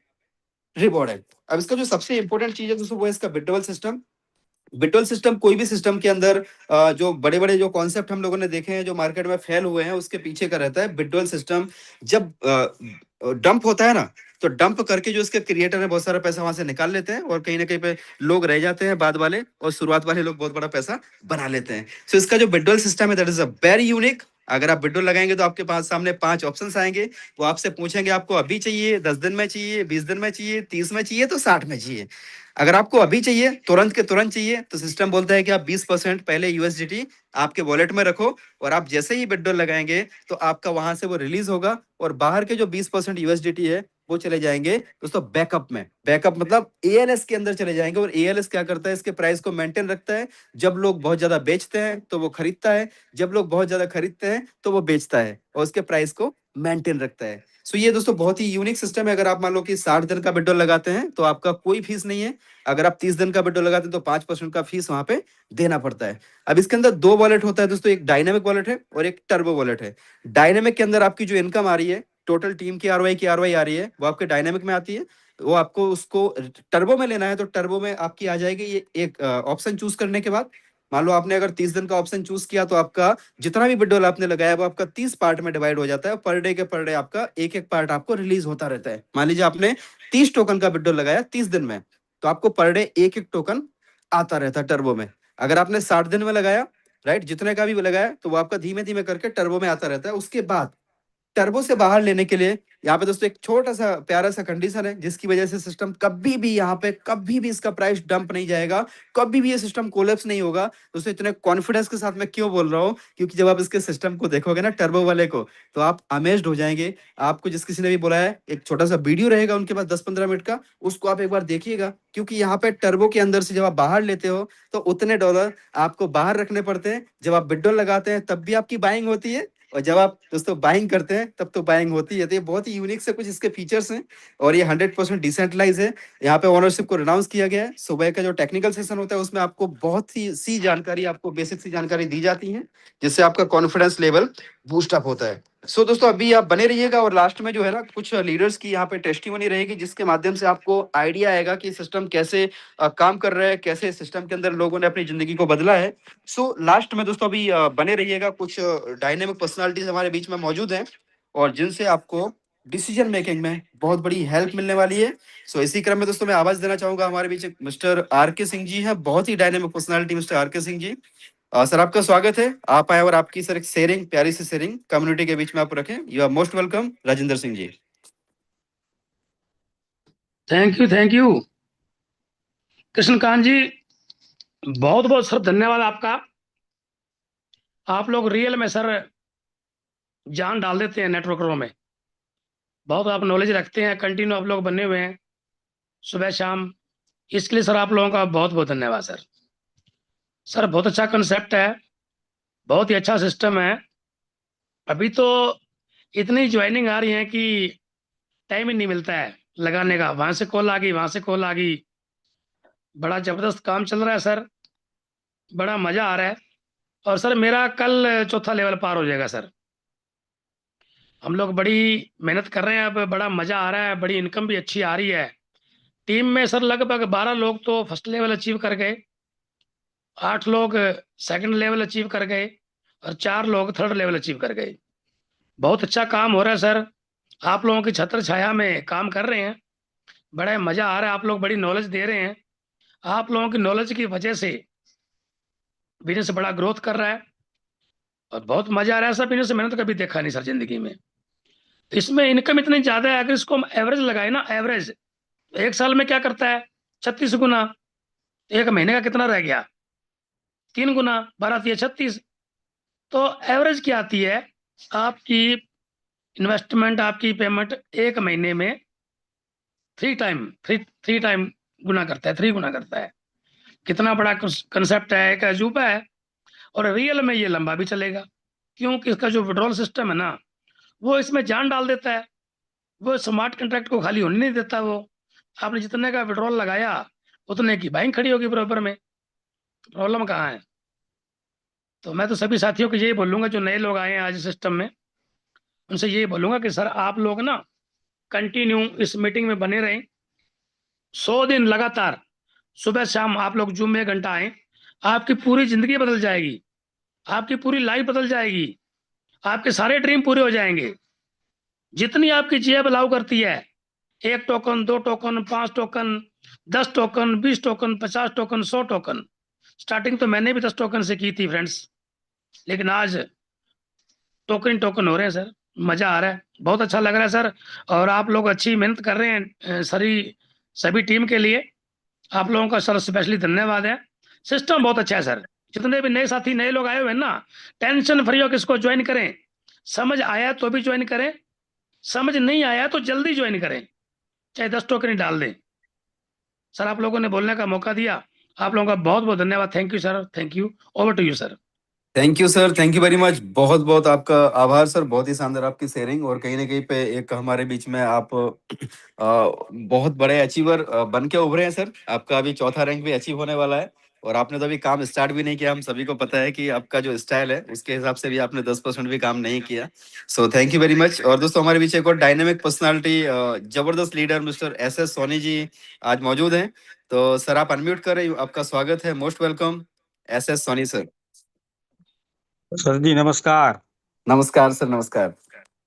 रिवॉर्ड है। अब इसका जो सबसे इंपॉर्टेंट चीज है दोस्तों वो है इसका विड्रॉल सिस्टम। विड्रॉल सिस्टम कोई भी सिस्टम के अंदर जो बड़े बड़े जो कॉन्सेप्ट हम लोगों ने देखे हैं जो मार्केट में फेल हुए हैं उसके पीछे का रहता है विड्रॉल सिस्टम। जब डंप होता है ना तो डंप करके जो इसके क्रिएटर है बहुत सारा पैसा वहां से निकाल लेते हैं और कहीं ना कहीं पे लोग रह जाते हैं बाद वाले और शुरुआत वाले लोग बहुत बड़ा पैसा बना लेते हैं। सो इसका जो विड्रॉल सिस्टम है that is a very unique. अगर आप विड्रॉल लगाएंगे तो आपके पास सामने 5 ऑप्शंस आएंगे। वो आपसे पूछेंगे आपको अभी चाहिए, 10 दिन में चाहिए, 20 दिन में चाहिए, 30 में चाहिए, तो 60 में चाहिए। अगर आपको अभी चाहिए, तुरंत के तुरंत चाहिए, तो सिस्टम बोलता है कि आप 20% पहले यूएसडीटी आपके वॉलेट में रखो और आप जैसे ही विड्रॉल लगाएंगे तो आपका वहां से वो रिलीज होगा और बाहर के जो 20% यूएसडीटी है वो चले जाएंगे दोस्तों बैकअप में। बैकअप मतलब एएलएस के अंदर चले जाएंगे। और एएलएस क्या करता है, इसके प्राइस को मेंटेन रखता है। जब लोग बहुत ज्यादा बेचते हैं तो वो खरीदता है, जब लोग बहुत ज्यादा खरीदते हैं तो वो बेचता है और उसके प्राइस को मेंटेन रखता है। सो ये दोस्तों बहुत ही यूनिक सिस्टम है। अगर आप मान लो कि 60 दिन का विड्रॉल लगाते हैं तो आपका कोई फीस नहीं है। अगर आप 30 दिन का विड्रॉल लगाते हैं तो 5% का फीस वहां पे देना पड़ता है। अब इसके अंदर 2 वॉलेट होता है दोस्तों, एक डायनेमिक वॉलेट है और एक टर्बो वॉलेट है। डायनेमिक के अंदर आपकी जो इनकम आ रही है, टोटल टीम की आरवाई आ रही है, वो आपके डायनेमिक में आती है। वो आपको उसको टर्बो में लेना है तो टर्बो में आपकी आ जाएगी ये एक ऑप्शन चूज करने के बाद। मान लो आपने अगर 30 दिन का ऑप्शन चूज किया तो आपका जितना भी विड्रॉल आपने लगाया वो आपका 30 पार्ट में डिवाइड हो जाता है। पर डे के पर डे आपका एक एक पार्ट आपको रिलीज होता रहता है। मान लीजिए आपने 30 टोकन का विड्रॉल लगाया 30 दिन में, तो आपको पर डे एक एक टोकन आता रहता है टर्बो में। अगर आपने 60 दिन में लगाया, राइट, जितने का भी लगाया तो वो आपका धीमे धीमे करके टर्बो में आता रहता है। उसके बाद टर्बो से बाहर लेने के लिए यहाँ पे दोस्तों एक छोटा सा प्यारा सा कंडीशन है जिसकी वजह से सिस्टम कभी भी यहाँ पे कभी भी इसका प्राइस डंप नहीं जाएगा, कभी भी ये सिस्टम कोलैप्स नहीं होगा। दोस्तों इतने कॉन्फिडेंस के साथ मैं क्यों बोल रहा हूँ, क्योंकि जब आप इसके सिस्टम को देखोगे ना टर्बो वाले को तो आप अमेज्ड हो जाएंगे। आपको जिस किसी ने भी बोला है, एक छोटा सा वीडियो रहेगा उनके पास 10-15 मिनट का, उसको आप एक बार देखिएगा। क्योंकि यहाँ पे टर्बो के अंदर से जब आप बाहर लेते हो तो उतने डॉलर आपको बाहर रखने पड़ते हैं। जब आप विड्रॉल लगाते हैं तब भी आपकी बाइंग होती है और जब आप दोस्तों बाइंग करते हैं तब तो बाइंग होती है। तो ये बहुत ही यूनिक से कुछ इसके फीचर्स हैं और ये 100% डिसेंट्रलाइज है। यहाँ पे ओनरशिप को रिनाउंस किया गया है। सुबह का जो टेक्निकल सेशन होता है उसमें आपको बहुत सी जानकारी, आपको बेसिक सी जानकारी दी जाती है जिससे आपका कॉन्फिडेंस लेवल बूस्ट अप होता है। सो दोस्तों अभी आप बने रहिएगा और लास्ट में जो है ना कुछ लीडर्स की यहाँ पे टेस्टिमनी रहेगी जिसके माध्यम से आपको आइडिया आएगा कि सिस्टम कैसे काम कर रहा है, कैसे सिस्टम के अंदर लोगों ने अपनी जिंदगी को बदला है। सो लास्ट में दोस्तों अभी बने रहिएगा। कुछ डायनेमिक पर्सनालिटीज हमारे बीच में मौजूद हैं और जिनसे आपको डिसीजन मेकिंग में बहुत बड़ी हेल्प मिलने वाली है। सो इसी क्रम में दोस्तों मैं आवाज देना चाहूंगा, हमारे बीच एक मिस्टर आर के सिंह जी हैं, बहुत ही डायनेमिक पर्सनालिटी मिस्टर आर के सिंह जी। सर आपका स्वागत है, आप आए और आपकी सर एक शेयरिंग, प्यारी सी शेयरिंग कम्युनिटी के बीच में आप रखें। You are most welcome Rajendra Singh ji. Thank you Krishnakant ji, बहुत बहुत सर धन्यवाद आपका। आप लोग रियल में सर जान डाल देते हैं नेटवर्करों में, बहुत आप नॉलेज रखते हैं, कंटिन्यू आप लोग बने हुए हैं सुबह शाम। इसके लिए सर आप लोगों का बहुत बहुत धन्यवाद सर। सर बहुत अच्छा कंसेप्ट है, बहुत ही अच्छा सिस्टम है। अभी तो इतनी ज्वाइनिंग आ रही है कि टाइम ही नहीं मिलता है लगाने का। वहां से कॉल आ गई, वहां से कॉल आ गई। बड़ा जबरदस्त काम चल रहा है सर, बड़ा मजा आ रहा है। और सर मेरा कल चौथा लेवल पार हो जाएगा सर। हम लोग बड़ी मेहनत कर रहे हैं, अब बड़ा मजा आ रहा है, बड़ी इनकम भी अच्छी आ रही है। टीम में सर लगभग 12 लोग तो फर्स्ट लेवल अचीव कर गए, 8 लोग सेकंड लेवल अचीव कर गए और 4 लोग थर्ड लेवल अचीव कर गए। बहुत अच्छा काम हो रहा है सर, आप लोगों की छत्र छाया में काम कर रहे हैं, बड़ा मजा आ रहा है। आप लोग बड़ी नॉलेज दे रहे हैं, आप लोगों की नॉलेज की वजह से बिजनेस बड़ा ग्रोथ कर रहा है और बहुत मजा आ रहा है सर। बिजनेस मैंने तो कभी देखा नहीं सर जिंदगी में। तो इसमें इनकम इतनी ज्यादा है, अगर इसको हम एवरेज लगाए ना, एवरेज एक साल में क्या करता है 36 गुना, एक महीने का कितना रह गया 3 गुना, 12 36। तो एवरेज क्या आती है आपकी इन्वेस्टमेंट, आपकी पेमेंट 1 महीने में 3 टाइम गुना करता है, 3 गुना करता है। कितना बड़ा कंसेप्ट है, एक अजूबा है, और रियल में ये लंबा भी चलेगा, क्योंकि इसका जो विड्रॉल सिस्टम है ना, वो इसमें जान डाल देता है। वो स्मार्ट कॉन्ट्रैक्ट को खाली होने नहीं देता। वो आपने जितने का विड्रॉल लगाया उतने की बाइंग खड़ी होगी बराबर में। प्रॉब्लम कहाँ है? तो मैं तो सभी साथियों को यही बोलूंगा जो नए लोग आए हैं आज सिस्टम में, उनसे यही बोलूंगा कि सर आप लोग ना कंटिन्यू इस मीटिंग में बने रहें। 100 दिन लगातार सुबह शाम आप लोग जूम में 1 घंटा आए, आपकी पूरी जिंदगी बदल जाएगी, आपकी पूरी लाइफ बदल जाएगी, आपके सारे ड्रीम पूरे हो जाएंगे। जितनी आपकी जेब अलाउ करती है, 1 token, 2 token, 5 token, 10 token, 20 token, 50 token, 100 token. Starting तो मैंने भी 10 टोकन से की थी फ्रेंड्स, लेकिन आज टोकन हो रहे हैं सर। मजा आ रहा है, बहुत अच्छा लग रहा है सर। और आप लोग अच्छी मेहनत कर रहे हैं सभी टीम के लिए। आप लोगों का सर स्पेशली धन्यवाद है। सिस्टम बहुत अच्छा है सर। जितने भी नए साथी, नए लोग आए हुए हैं ना, टेंशन फ्री होकर इसको ज्वाइन करें। समझ आया तो भी ज्वाइन करें, समझ नहीं आया तो जल्दी ज्वाइन करें, चाहे 10 टोकन ही डाल दें। सर आप लोगों ने बोलने का मौका दिया, आप लोगों का बहुत बहुत धन्यवाद। Thank you sir, thank you. Over to you sir. Thank you sir, thank you very much. बहुत बहुत आपका आभार सर, बहुत ही शानदार आपकी शेयरिंग। और कहीं ना कहीं पे एक हमारे बीच में आप बहुत बड़े अचीवर बन के उभरे हैं सर। आपका अभी 4था रैंक भी अचीव होने वाला है, और आपने तो अभी काम स्टार्ट भी नहीं किया। हम सभी को पता है कि आपका जो स्टाइल है उसके हिसाब से भी आपने 10% भी काम नहीं किया। सो थैंक यू वेरी मच। और दोस्तों हमारे बीच एक और डायनेमिक पर्सनालिटी, जबरदस्त leader mister SS Soni ji आज मौजूद हैं। तो सर आप अनम्यूट करें, आपका स्वागत है। Most welcome SS Soni sir. Sir ji नमस्कार। नमस्कार सर, नमस्कार।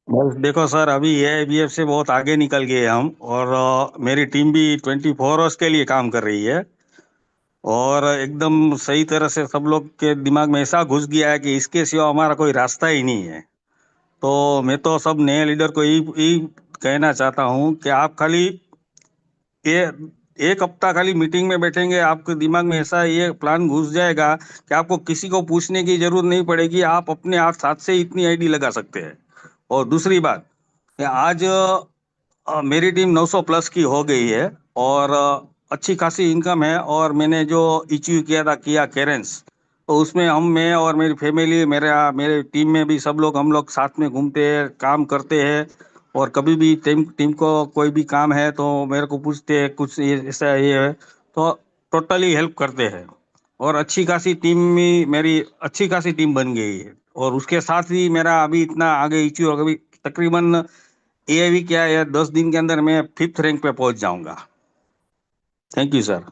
बस देखो सर, अभी AIBF से बहुत आगे निकल गए हम, और मेरी टीम भी 24 आवर्स के लिए काम कर रही है, और एकदम सही तरह से सब लोग के दिमाग में ऐसा घुस गया है कि इसके सिवा हमारा कोई रास्ता ही नहीं है। तो मैं तो सब नए लीडर को यही कहना चाहता हूँ कि आप खाली ये 1 हफ्ता खाली मीटिंग में बैठेंगे, आपके दिमाग में ऐसा ये प्लान घुस जाएगा कि आपको किसी को पूछने की जरूरत नहीं पड़ेगी, आप अपने हाथ से इतनी आईडी लगा सकते हैं। और दूसरी बात कि आज मेरी टीम 900 प्लस की हो गई है, और अच्छी खासी इनकम है। और मैंने जो इश्यू किया था किया कैरेंस, तो उसमें मैं और मेरी फैमिली, मेरे टीम में भी सब लोग, हम लोग साथ में घूमते हैं, काम करते हैं। और कभी भी टीम को कोई भी काम है तो मेरे को पूछते हैं, कुछ ऐसा ये है तो टोटली हेल्प करते हैं। और अच्छी खासी टीम में मेरी अच्छी खासी टीम बन गई है। और उसके साथ ही मेरा अभी इतना आगे इश्यू, अभी तकरीबन AIB क्या है, 10 दिन के अंदर मैं 5th रैंक पे पहुंच जाऊंगा। Thank you sir.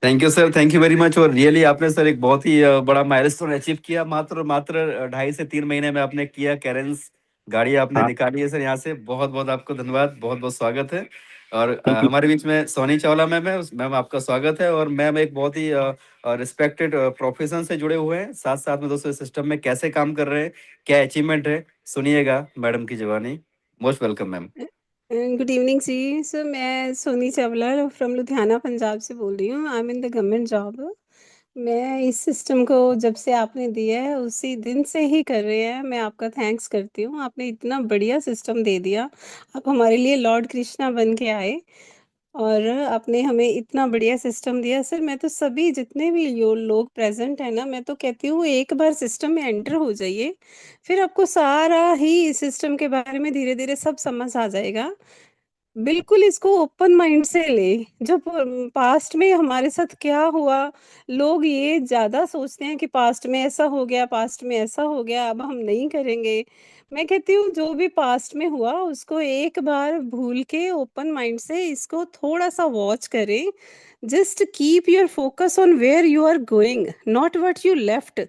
Thank you sir, thank you very much. और रियली आपने सर एक बहुत ही बड़ा माइलस्टोन अचीव किया। मात्र मात्र 2.5 से 3 महीने में आपने किया। कैरेंस गाड़ी आपने हाँ, निकाली है सर यहाँ से। बहुत बहुत आपको धन्यवाद, बहुत बहुत स्वागत है। और थैंक यू। हमारे बीच में सोनी चावला मैम है। मैम आपका स्वागत है। और मैम एक बहुत ही रिस्पेक्टेड प्रोफेशन से जुड़े हुए हैं, साथ साथ में दोस्तों सिस्टम में कैसे काम कर रहे हैं, क्या अचीवमेंट है, सुनिएगा मैडम की जुबानी। Most welcome ma'am. Good evening ji sir. मैं सोनी चावला फ्रॉम लुधियाना पंजाब से बोल रही हूँ। I am in the government job. मैं इस सिस्टम को जब से आपने दिया है उसी दिन से ही कर रहे हैं। मैं आपका थैंक्स करती हूँ, आपने इतना बढ़िया सिस्टम दे दिया। आप हमारे लिए लॉर्ड कृष्णा बन के आए और आपने हमें इतना बढ़िया सिस्टम दिया। सर मैं तो सभी जितने भी लोग प्रेजेंट हैं ना, मैं तो कहती हूँ एक बार सिस्टम में एंटर हो जाइए, फिर आपको सारा ही सिस्टम के बारे में धीरे धीरे सब समझ आ जाएगा। बिल्कुल इसको ओपन माइंड से ले। जो पास्ट में हमारे साथ क्या हुआ, लोग ये ज़्यादा सोचते हैं कि पास्ट में ऐसा हो गया, पास्ट में ऐसा हो गया, अब हम नहीं करेंगे। मैं कहती हूँ जो भी पास्ट में हुआ उसको एक बार भूल के ओपन माइंड से इसको थोड़ा सा वॉच करें। Just keep your focus on where you are going, not what you left.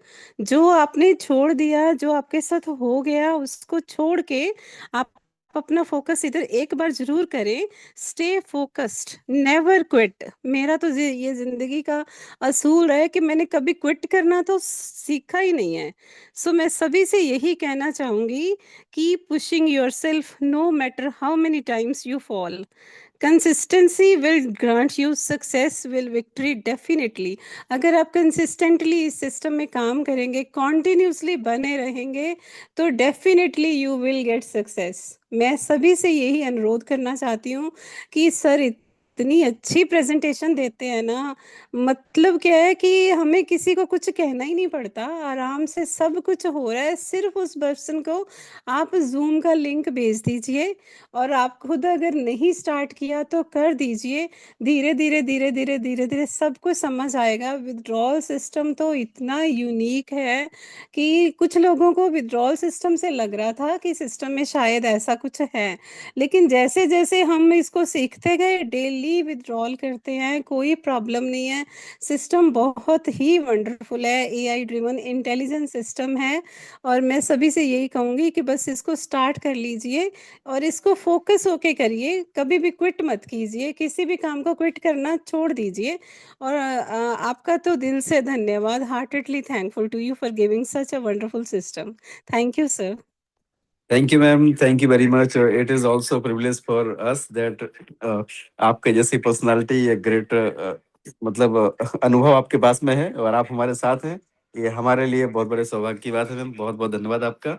जो आपने छोड़ दिया, जो आपके साथ हो गया, उसको छोड़ के आप अपना फोकस इधर एक बार जरूर करें। Stay focused, never quit. मेरा तो ये जिंदगी का असूल है कि मैंने कभी क्विट करना तो सीखा ही नहीं है। सो मैं सभी से यही कहना चाहूंगी, keep pushing yourself no matter how many times you fall. Consistency will grant you success, will victory definitely. अगर आप कंसिस्टेंटली इस सिस्टम में काम करेंगे, कॉन्टिन्यूसली बने रहेंगे, तो definitely you will get success. मैं सभी से यही अनुरोध करना चाहती हूँ कि सर इतनी अच्छी प्रेजेंटेशन देते हैं ना, मतलब क्या है कि हमें किसी को कुछ कहना ही नहीं पड़ता, आराम से सब कुछ हो रहा है। सिर्फ उस पर्सन को आप जूम का लिंक भेज दीजिए, और आप खुद अगर नहीं स्टार्ट किया तो कर दीजिए। धीरे धीरे धीरे धीरे धीरे धीरे सब कुछ समझ आएगा। विथड्रॉल सिस्टम तो इतना यूनिक है कि कुछ लोगों को विथड्रॉल सिस्टम से लग रहा था कि सिस्टम में शायद ऐसा कुछ है, लेकिन जैसे जैसे हम इसको सीखते गए, डेली विथड्रॉल करते हैं, कोई प्रॉब्लम नहीं है। सिस्टम बहुत ही वंडरफुल है, एआई ड्रिवन इंटेलिजेंस सिस्टम है। और मैं सभी से यही कहूँगी कि बस इसको स्टार्ट कर लीजिए और इसको फोकस होके करिए, कभी भी क्विट मत कीजिए, किसी भी काम को क्विट करना छोड़ दीजिए। और आपका तो दिल से धन्यवाद, heartedly thankful to you for giving such a wonderful system. Thank you sir. Thank you ma'am, thank you very much. It is also privilege for us that आपके जैसी पर्सनालिटी, एक ग्रेट मतलब अनुभव आपके पास में है और आप हमारे साथ हैं, ये हमारे लिए बहुत बड़े सौभाग्य की बात है मैम। बहुत बहुत धन्यवाद आपका।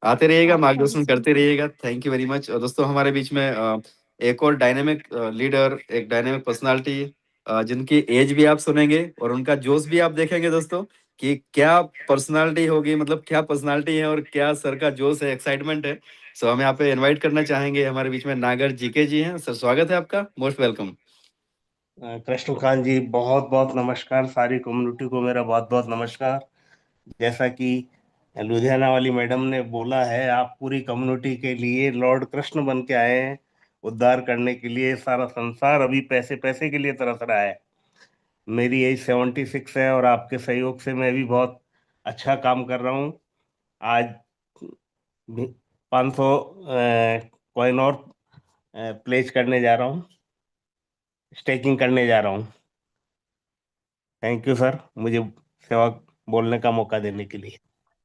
आते रहिएगा, आपका भी मार्गदर्शन सर। करते रहिएगा। Thank you very much. और दोस्तों हमारे बीच में एक और डायनेमिक लीडर, एक डायनेमिक पर्सनालिटी, जिनकी एज भी आप सुनेंगे और उनका जोश भी आप देखेंगे दोस्तों कि क्या पर्सनालिटी होगी, मतलब क्या पर्सनालिटी है और क्या सर का जोश है, एक्साइटमेंट है। सो हम यहाँ पे इनवाइट करना चाहेंगे, हमारे बीच में नागर जीके जी हैं। सर स्वागत है आपका, मोस्ट वेलकम। कृष्णकांत जी, बहुत बहुत नमस्कार। सारी कम्युनिटी को मेरा बहुत बहुत नमस्कार। जैसा कि लुधियाना वाली मैडम ने बोला है, आप पूरी कम्युनिटी के लिए लॉर्ड कृष्ण बन के आए हैं, उद्धार करने के लिए। सारा संसार अभी पैसे पैसे के लिए तरस रहा है। मेरी एज 76 है और आपके सहयोग से मैं भी बहुत अच्छा काम कर रहा हूँ। आज 500 कॉइन और प्लेस करने जा रहा हूँ, स्टेकिंग करने जा रहा हूँ। थैंक यू सर, मुझे सेवा बोलने का मौका देने के लिए।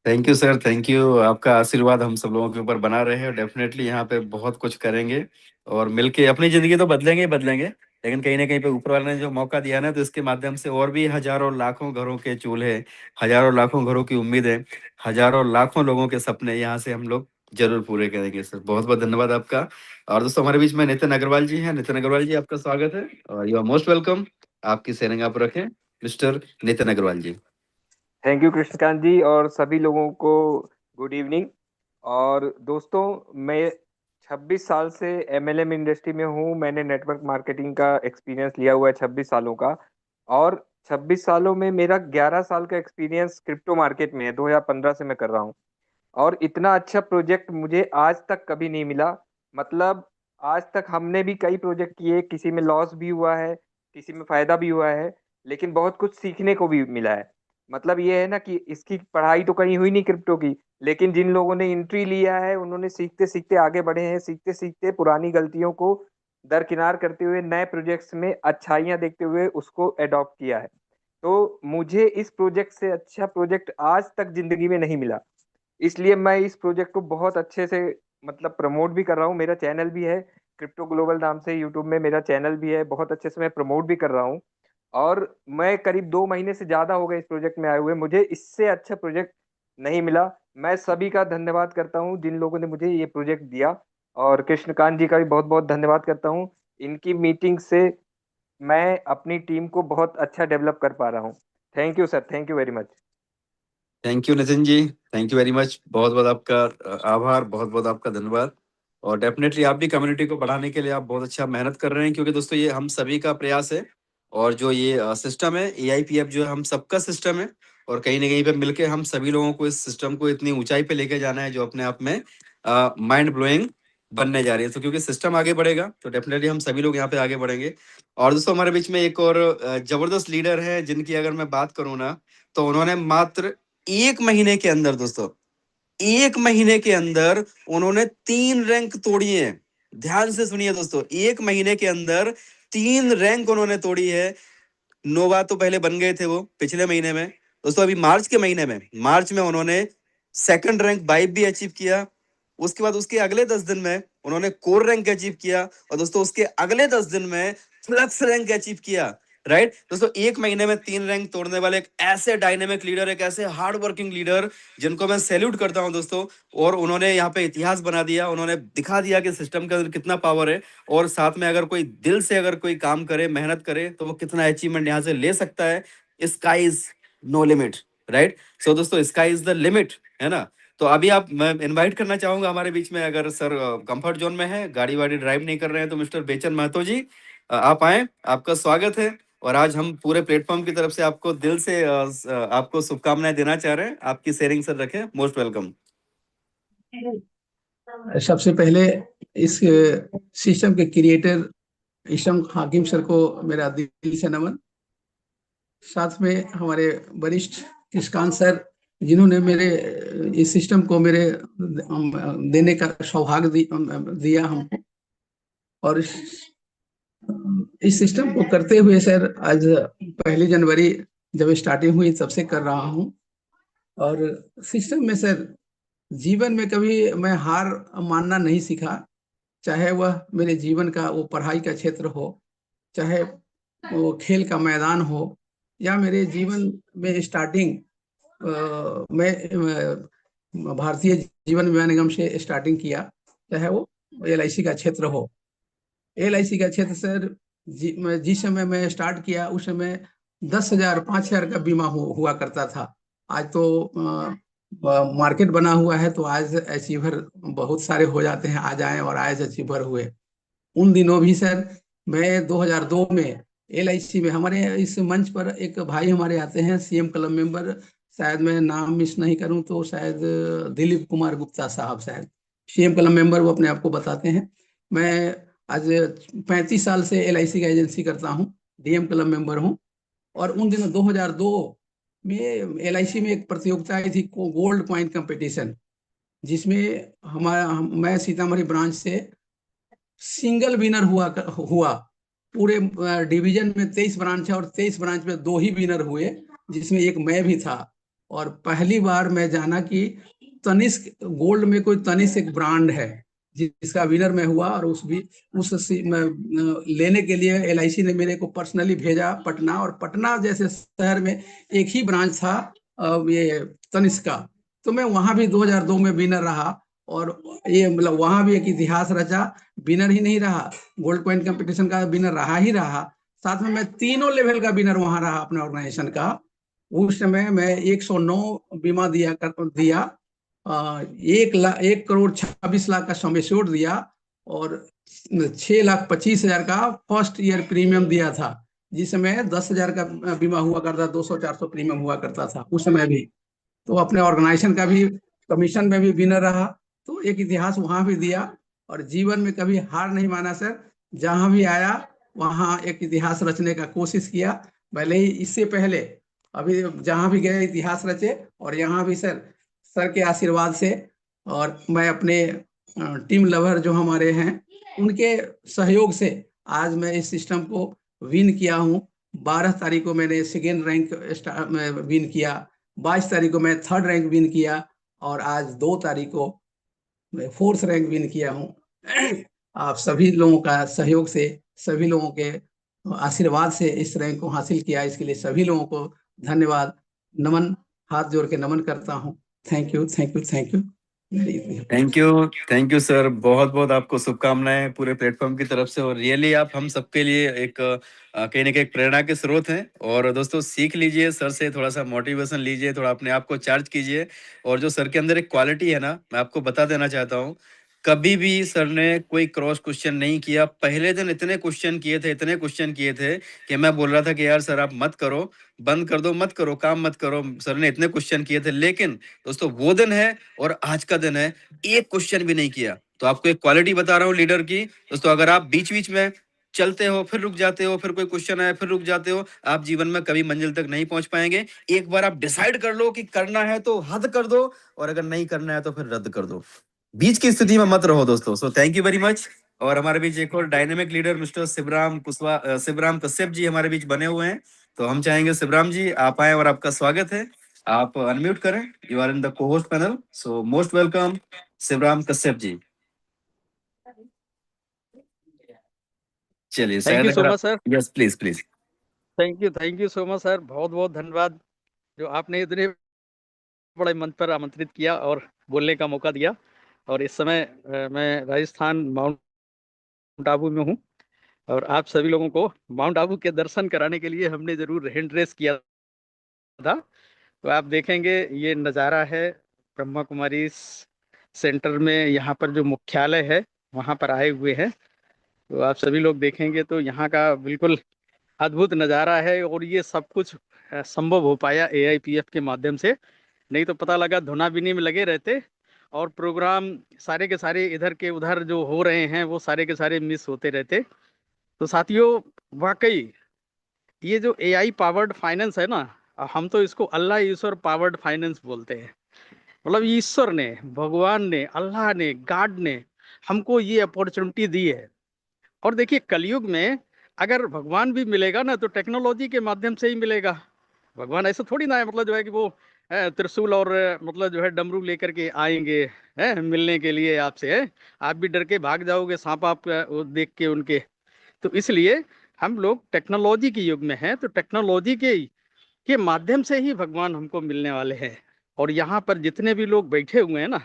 Thank you sir, thank you. आपका आशीर्वाद हम सब लोगों के ऊपर बना रहे हैं। डेफिनेटली यहाँ पे बहुत कुछ करेंगे और मिलके अपनी जिंदगी तो बदलेंगे ही बदलेंगे, लेकिन कहीं ना कहीं पे ऊपर वाले ने जो मौका दिया ना, तो इसके माध्यम से और भी हजारों लाखों घरों के चूल्हे, हजारों लाखों घरों की उम्मीदें, हजारों लाखों लोगों के सपने यहाँ से हम लोग जरूर पूरे करेंगे सर। बहुत बहुत धन्यवाद आपका। और दोस्तों हमारे बीच में नितिन अग्रवाल जी हैं। नितिन अग्रवाल जी, आपका स्वागत है और यू आर मोस्ट वेलकम। आपकी शेयरिंग आप रखें, mister Nitin Agarwal ji. Thank you Krishnakant ji और सभी लोगों को गुड इवनिंग। और दोस्तों, मैं 26 साल से एमएलएम इंडस्ट्री में हूँ। मैंने नेटवर्क मार्केटिंग का एक्सपीरियंस लिया हुआ है 26 सालों का, और 26 सालों में मेरा 11 साल का एक्सपीरियंस क्रिप्टो मार्केट में है। 2015 से मैं कर रहा हूँ, और इतना अच्छा प्रोजेक्ट मुझे आज तक कभी नहीं मिला। मतलब आज तक हमने भी कई प्रोजेक्ट किए, किसी में लॉस भी हुआ है, किसी में फायदा भी हुआ है, लेकिन बहुत कुछ सीखने को भी मिला है। मतलब ये है ना कि इसकी पढ़ाई तो कहीं हुई नहीं क्रिप्टो की, लेकिन जिन लोगों ने एंट्री लिया है उन्होंने सीखते सीखते आगे बढ़े हैं, सीखते सीखते पुरानी गलतियों को दरकिनार करते हुए नए प्रोजेक्ट्स में अच्छाइयां देखते हुए उसको एडॉप्ट किया है। तो मुझे इस प्रोजेक्ट से अच्छा प्रोजेक्ट आज तक जिंदगी में नहीं मिला, इसलिए मैं इस प्रोजेक्ट को बहुत अच्छे से मतलब प्रमोट भी कर रहा हूँ। मेरा चैनल भी है, क्रिप्टो ग्लोबल नाम से यूट्यूब में मेरा चैनल भी है, बहुत अच्छे से मैं प्रमोट भी कर रहा हूँ। और मैं करीब 2 महीने से ज्यादा हो गए इस प्रोजेक्ट में आए हुए, मुझे इससे अच्छा प्रोजेक्ट नहीं मिला। मैं सभी का धन्यवाद करता हूँ जिन लोगों ने मुझे ये प्रोजेक्ट दिया, और कृष्णकांत जी का भी बहुत बहुत धन्यवाद करता हूँ। इनकी मीटिंग से मैं अपनी टीम को बहुत अच्छा डेवलप कर पा रहा हूँ। Thank you sir, thank you very much. Thank you Nitin ji, thank you very much. बहुत बहुत आपका आभार, बहुत बहुत आपका धन्यवाद। और डेफिनेटली आप भी कम्युनिटी को बढ़ाने के लिए आप बहुत अच्छा मेहनत कर रहे हैं, क्योंकि दोस्तों ये हम सभी का प्रयास है। और जो ये सिस्टम है AIPF, जो है हम सबका सिस्टम है, और कहीं ना कहीं पे मिलके हम सभी लोगों को इस सिस्टम को इतनी ऊंचाई पे लेके जाना है, जो अपने आप में माइंड ब्लोइंग बनने जा रही है। तो क्योंकि सिस्टम आगे बढ़ेगा तो डेफिनेटली हम सभी लोग यहाँ पे आगे बढ़ेंगे। और दोस्तों हमारे बीच में एक और जबरदस्त लीडर है, जिनकी अगर मैं बात करूँ ना, तो उन्होंने मात्र 1 महीने के अंदर, दोस्तों 1 महीने के अंदर उन्होंने 3 रैंक तोड़ी है। ध्यान से सुनिए दोस्तों, 1 महीने के अंदर 3 रैंक उन्होंने तोड़ी है। नोवा तो पहले बन गए थे वो पिछले महीने में। दोस्तों अभी मार्च के महीने में, मार्च में उन्होंने 2nd रैंक बाइब भी अचीव किया। उसके बाद उसके अगले 10 दिन में उन्होंने कोर रैंक अचीव किया और दोस्तों उसके अगले 10 दिन में फ्लक्स रैंक अचीव किया। राइट दोस्तों, 1 महीने में 3 रैंक तोड़ने वाले एक ऐसे डायनेमिक लीडर, एक ऐसे हार्ड वर्किंग लीडर जिनको मैं सैल्यूट करता हूं दोस्तों। और उन्होंने यहाँ पे इतिहास बना दिया, उन्होंने दिखा दिया कि सिस्टम के अंदर कितना पावर है, और साथ में अगर कोई दिल से अगर कोई काम करे, मेहनत करे, तो वो कितना अचीवमेंट यहाँ से ले सकता है। Sky is no limit. Right so दोस्तों, स्काई इज द लिमिट, है ना। तो अभी आप, मैं इनवाइट करना चाहूंगा हमारे बीच में, अगर सर कंफर्ट जोन में है, गाड़ी वाड़ी ड्राइव नहीं कर रहे हैं, तो मिस्टर बेचन महतो जी आप आए, आपका स्वागत है। और आज हम पूरे प्लेटफॉर्म की तरफ से आपको दिल से आपको शुभकामनाएं देना चाह रहे हैं। आपकी शेयरिंग सर रखें, मोस्ट वेलकम। सबसे पहले इस सिस्टम के क्रिएटर इशम हाकिम सर को मेरा दिल से नमन। साथ में हमारे वरिष्ठ कृषकांत सर, जिन्होंने मेरे इस सिस्टम को मेरे देने का सौभाग्य दिया हमको। और इस सिस्टम को करते हुए सर, आज 1 जनवरी जब स्टार्टिंग हुई तब से कर रहा हूँ। और सिस्टम में सर, जीवन में कभी मैं हार मानना नहीं सीखा। चाहे वह मेरे जीवन का वो पढ़ाई का क्षेत्र हो, चाहे वो खेल का मैदान हो, या मेरे जीवन में स्टार्टिंग मैं भारतीय जीवन बीमा निगम से स्टार्टिंग किया, चाहे वो LIC का क्षेत्र हो। LIC का क्षेत्र सर, जिस समय मैं स्टार्ट किया उस समय 10,000 5,000 का बीमा हुआ करता था। आज तो मार्केट बना हुआ है, तो आज अचीवर बहुत सारे हो जाते हैं, आज आए और आज अचीवर हुए। उन दिनों भी सर, मैं 2002 में LIC में, हमारे इस मंच पर एक भाई हमारे आते हैं, CM क्लब मेंबर, शायद मैं नाम मिस नहीं करूं तो शायद दिलीप कुमार गुप्ता साहब, शायद CM क्लब मेंबर, वो अपने आप को बताते हैं। मैं आज 35 साल से LIC का एजेंसी करता हूं, DM क्लब मेंबर हूं। और उन दिनों 2002 में LIC में एक प्रतियोगिता आई थी, गोल्ड कॉइन कंपटीशन, जिसमें मैं सीतामढ़ी ब्रांच से सिंगल विनर हुआ। पूरे डिवीजन में 23 ब्रांच है और 23 ब्रांच में 2 ही विनर हुए, जिसमें एक मैं भी था। और पहली बार मैं जाना कि तनिष्क गोल्ड में कोई तनिष्क एक ब्रांड है जिसका विनर मैं हुआ। और उस लेने के लिए LIC ने मेरे को पर्सनली भेजा पटना, और पटना जैसे शहर में एक ही ब्रांच था ये तनिष्क का। तो मैं वहां भी 2002 में विनर रहा, और ये मतलब वहां भी एक इतिहास रचा। विनर ही नहीं रहा, गोल्ड कॉइन कंपटीशन का विनर रहा ही रहा, साथ में मैं तीनों लेवल का विनर वहां रहा अपने ऑर्गेनाइजेशन का। उस समय मैं 109 बीमा दिया 1,26,00,000 का सम एश्योर्ड दिया, और 6,25,000 का फर्स्ट ईयर प्रीमियम दिया था, जिस समय 10,000 का बीमा हुआ करता, 200-400 प्रीमियम हुआ करता था उस समय भी। तो अपने ऑर्गेनाइजेशन का भी कमीशन में भी विनर रहा, तो एक इतिहास वहां भी दिया। और जीवन में कभी हार नहीं माना सर, जहां भी आया वहां एक इतिहास रचने का कोशिश किया। भले ही इससे पहले अभी जहां भी गए इतिहास रचे, और यहाँ भी सर के आशीर्वाद से, और मैं अपने टीम लवर जो हमारे हैं उनके सहयोग से आज मैं इस सिस्टम को विन किया हूँ। 12 तारीख को मैंने 2nd रैंक विन किया, 22 तारीख को मैं 3rd रैंक विन किया, और आज 2 तारीख को मैं 4th रैंक विन किया हूँ। आप सभी लोगों का सहयोग से, सभी लोगों के आशीर्वाद से इस रैंक को हासिल किया, इसके लिए सभी लोगों को धन्यवाद, नमन, हाथ जोड़ के नमन करता हूँ। Thank you, thank you, thank you, thank you sir, बहुत बहुत आपको शुभकामनाएं पूरे प्लेटफॉर्म की तरफ से। और रियली आप हम सबके लिए एक कहीं ना कहीं एक प्रेरणा के स्रोत हैं। और दोस्तों, सीख लीजिए सर से, थोड़ा सा मोटिवेशन लीजिए, थोड़ा अपने आप को चार्ज कीजिए। और जो सर के अंदर एक क्वालिटी है ना, मैं आपको बता देना चाहता हूँ, कभी भी सर ने कोई क्रॉस क्वेश्चन नहीं किया। पहले दिन इतने क्वेश्चन किए थे कि मैं बोल रहा था कि यार सर आप मत करो, बंद कर दो, मत करो, काम मत करो। सर ने इतने क्वेश्चन किए थे, लेकिन दोस्तों वो दिन है और आज का दिन है, एक क्वेश्चन भी नहीं किया। तो आपको एक क्वालिटी बता रहा हूँ लीडर की दोस्तों, अगर आप बीच बीच में चलते हो, फिर रुक जाते हो, फिर कोई क्वेश्चन आए, फिर रुक जाते हो, आप जीवन में कभी मंजिल तक नहीं पहुंच पाएंगे। एक बार आप डिसाइड कर लो कि करना है तो हद कर दो, और अगर नहीं करना है तो फिर रद्द कर दो। बीच की स्थिति में मत रहो दोस्तों। So thank you very much. और हमारे बीच एक और dynamic leader mister Shivram Kashyap ji हमारे बीच बने हुए हैं। तो हम चाहेंगे शिवराम जी आप आए, और आपका स्वागत है। आप अनम्यूट करें, you are in the co-host panel. So most welcome Shivram Kashyap ji. चलिए थैंक शायद यू सो अगर much sir. Yes please please. Thank you so much sir, बहुत बहुत धन्यवाद जो आपने इतने बड़े मंच पर आमंत्रित किया और बोलने का मौका दिया। और इस समय मैं राजस्थान माउंट आबू में हूँ और आप सभी लोगों को माउंट आबू के दर्शन कराने के लिए हमने जरूर हैंड रेस किया था। तो आप देखेंगे ये नज़ारा है ब्रह्मा कुमारी सेंटर में, यहाँ पर जो मुख्यालय है वहाँ पर आए हुए हैं। तो आप सभी लोग देखेंगे तो यहाँ का बिल्कुल अद्भुत नज़ारा है। और ये सब कुछ संभव हो पाया AIPF के माध्यम से, नहीं तो पता लगा धुनाबिनी में लगे रहते और प्रोग्राम सारे के सारे इधर के उधर जो हो रहे हैं वो सारे के सारे मिस होते रहते। तो साथियों, वाकई ये जो AI पावर्ड फाइनेंस है ना, हम तो इसको अल्लाह ईश्वर पावर्ड फाइनेंस बोलते हैं। मतलब ईश्वर ने, भगवान ने, अल्लाह ने, गॉड ने हमको ये अपॉर्चुनिटी दी है। और देखिए कलयुग में अगर भगवान भी मिलेगा ना तो टेक्नोलॉजी के माध्यम से ही मिलेगा। भगवान ऐसा थोड़ी ना है, मतलब जो है कि वो त्रिशूल और मतलब जो है डमरू लेकर के आएंगे मिलने के लिए आपसे। आप भी डर के भाग जाओगे सांप आप वो देख के उनके। तो इसलिए हम लोग टेक्नोलॉजी के युग में हैं, तो टेक्नोलॉजी के माध्यम से ही भगवान हमको मिलने वाले हैं। और यहाँ पर जितने भी लोग बैठे हुए हैं ना,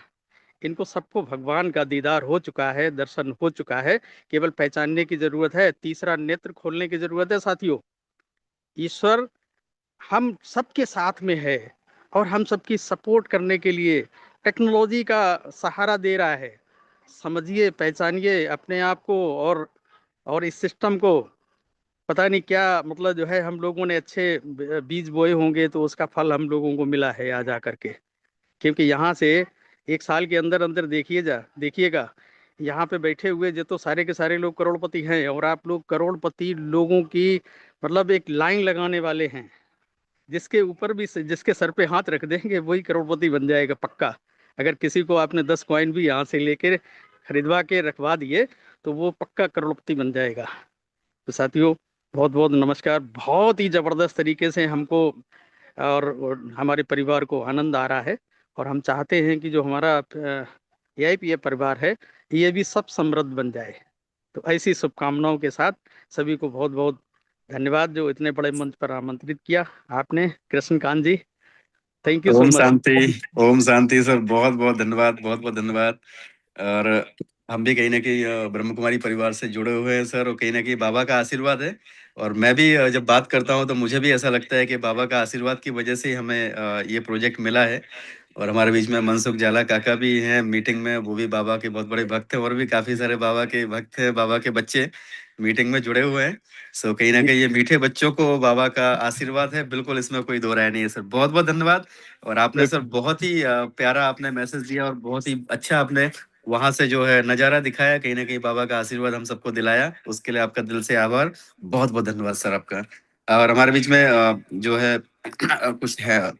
इनको सबको भगवान का दीदार हो चुका है, दर्शन हो चुका है। केवल पहचानने की जरूरत है, तीसरा नेत्र खोलने की जरूरत है। साथियों, ईश्वर हम सबके साथ में है और हम सबकी सपोर्ट करने के लिए टेक्नोलॉजी का सहारा दे रहा है। समझिए, पहचानिए अपने आप को और इस सिस्टम को। पता नहीं क्या मतलब जो है हम लोगों ने अच्छे बीज बोए होंगे तो उसका फल हम लोगों को मिला है आज आकर के। क्योंकि यहाँ से एक साल के अंदर अंदर देखिएगा यहाँ पे बैठे हुए जो तो सारे के सारे लोग करोड़पति हैं। और आप लोग करोड़पति लोगों की मतलब एक लाइन लगाने वाले हैं, जिसके ऊपर भी जिसके सर पे हाथ रख देंगे वही करोड़पति बन जाएगा पक्का। अगर किसी को आपने 10 कॉइन भी यहाँ से लेकर खरीदवा के रखवा दिए तो वो पक्का करोड़पति बन जाएगा। तो साथियों, बहुत बहुत नमस्कार। बहुत ही ज़बरदस्त तरीके से हमको और हमारे परिवार को आनंद आ रहा है। और हम चाहते हैं कि जो हमारा AIPF परिवार है ये भी सब समृद्ध बन जाए। तो ऐसी शुभकामनाओं के साथ सभी को बहुत बहुत धन्यवाद जो इतने बड़े मंच पर आमंत्रित किया आपने। Krishnakant ji, thank you so ओम मच। शांति, ओम शांति सर, बहुत बहुत धन्यवाद, बहुत बहुत धन्यवाद। और हम भी कहीं ना कहीं ब्रह्म कुमारी परिवार से जुड़े हुए हैं सर, और कहीं ना कहीं बाबा का आशीर्वाद है। और मैं भी जब बात करता हूं तो मुझे भी ऐसा लगता है कि बाबा का आशीर्वाद की वजह से ही हमें ये प्रोजेक्ट मिला है। और हमारे बीच में मनसुख जाला काका भी हैं मीटिंग में, वो भी बाबा के बहुत बड़े भक्त हैं। और भी काफी सारे बाबा के भक्त हैं, बाबा के बच्चे मीटिंग में जुड़े हुए हैं। सो कहीं ना कहीं ये मीठे बच्चों को बाबा का आशीर्वाद है, बिल्कुल इसमें कोई दो राय नहीं है सर। बहुत बहुत धन्यवाद। और आपने सर बहुत ही प्यारा आपने मैसेज दिया और बहुत ही अच्छा आपने वहां से जो है नजारा दिखाया, कहीं ना कहीं बाबा का आशीर्वाद हम सबको दिलाया, उसके लिए आपका दिल से आभार। बहुत बहुत धन्यवाद सर आपका। और हमारे बीच में जो है कुछ है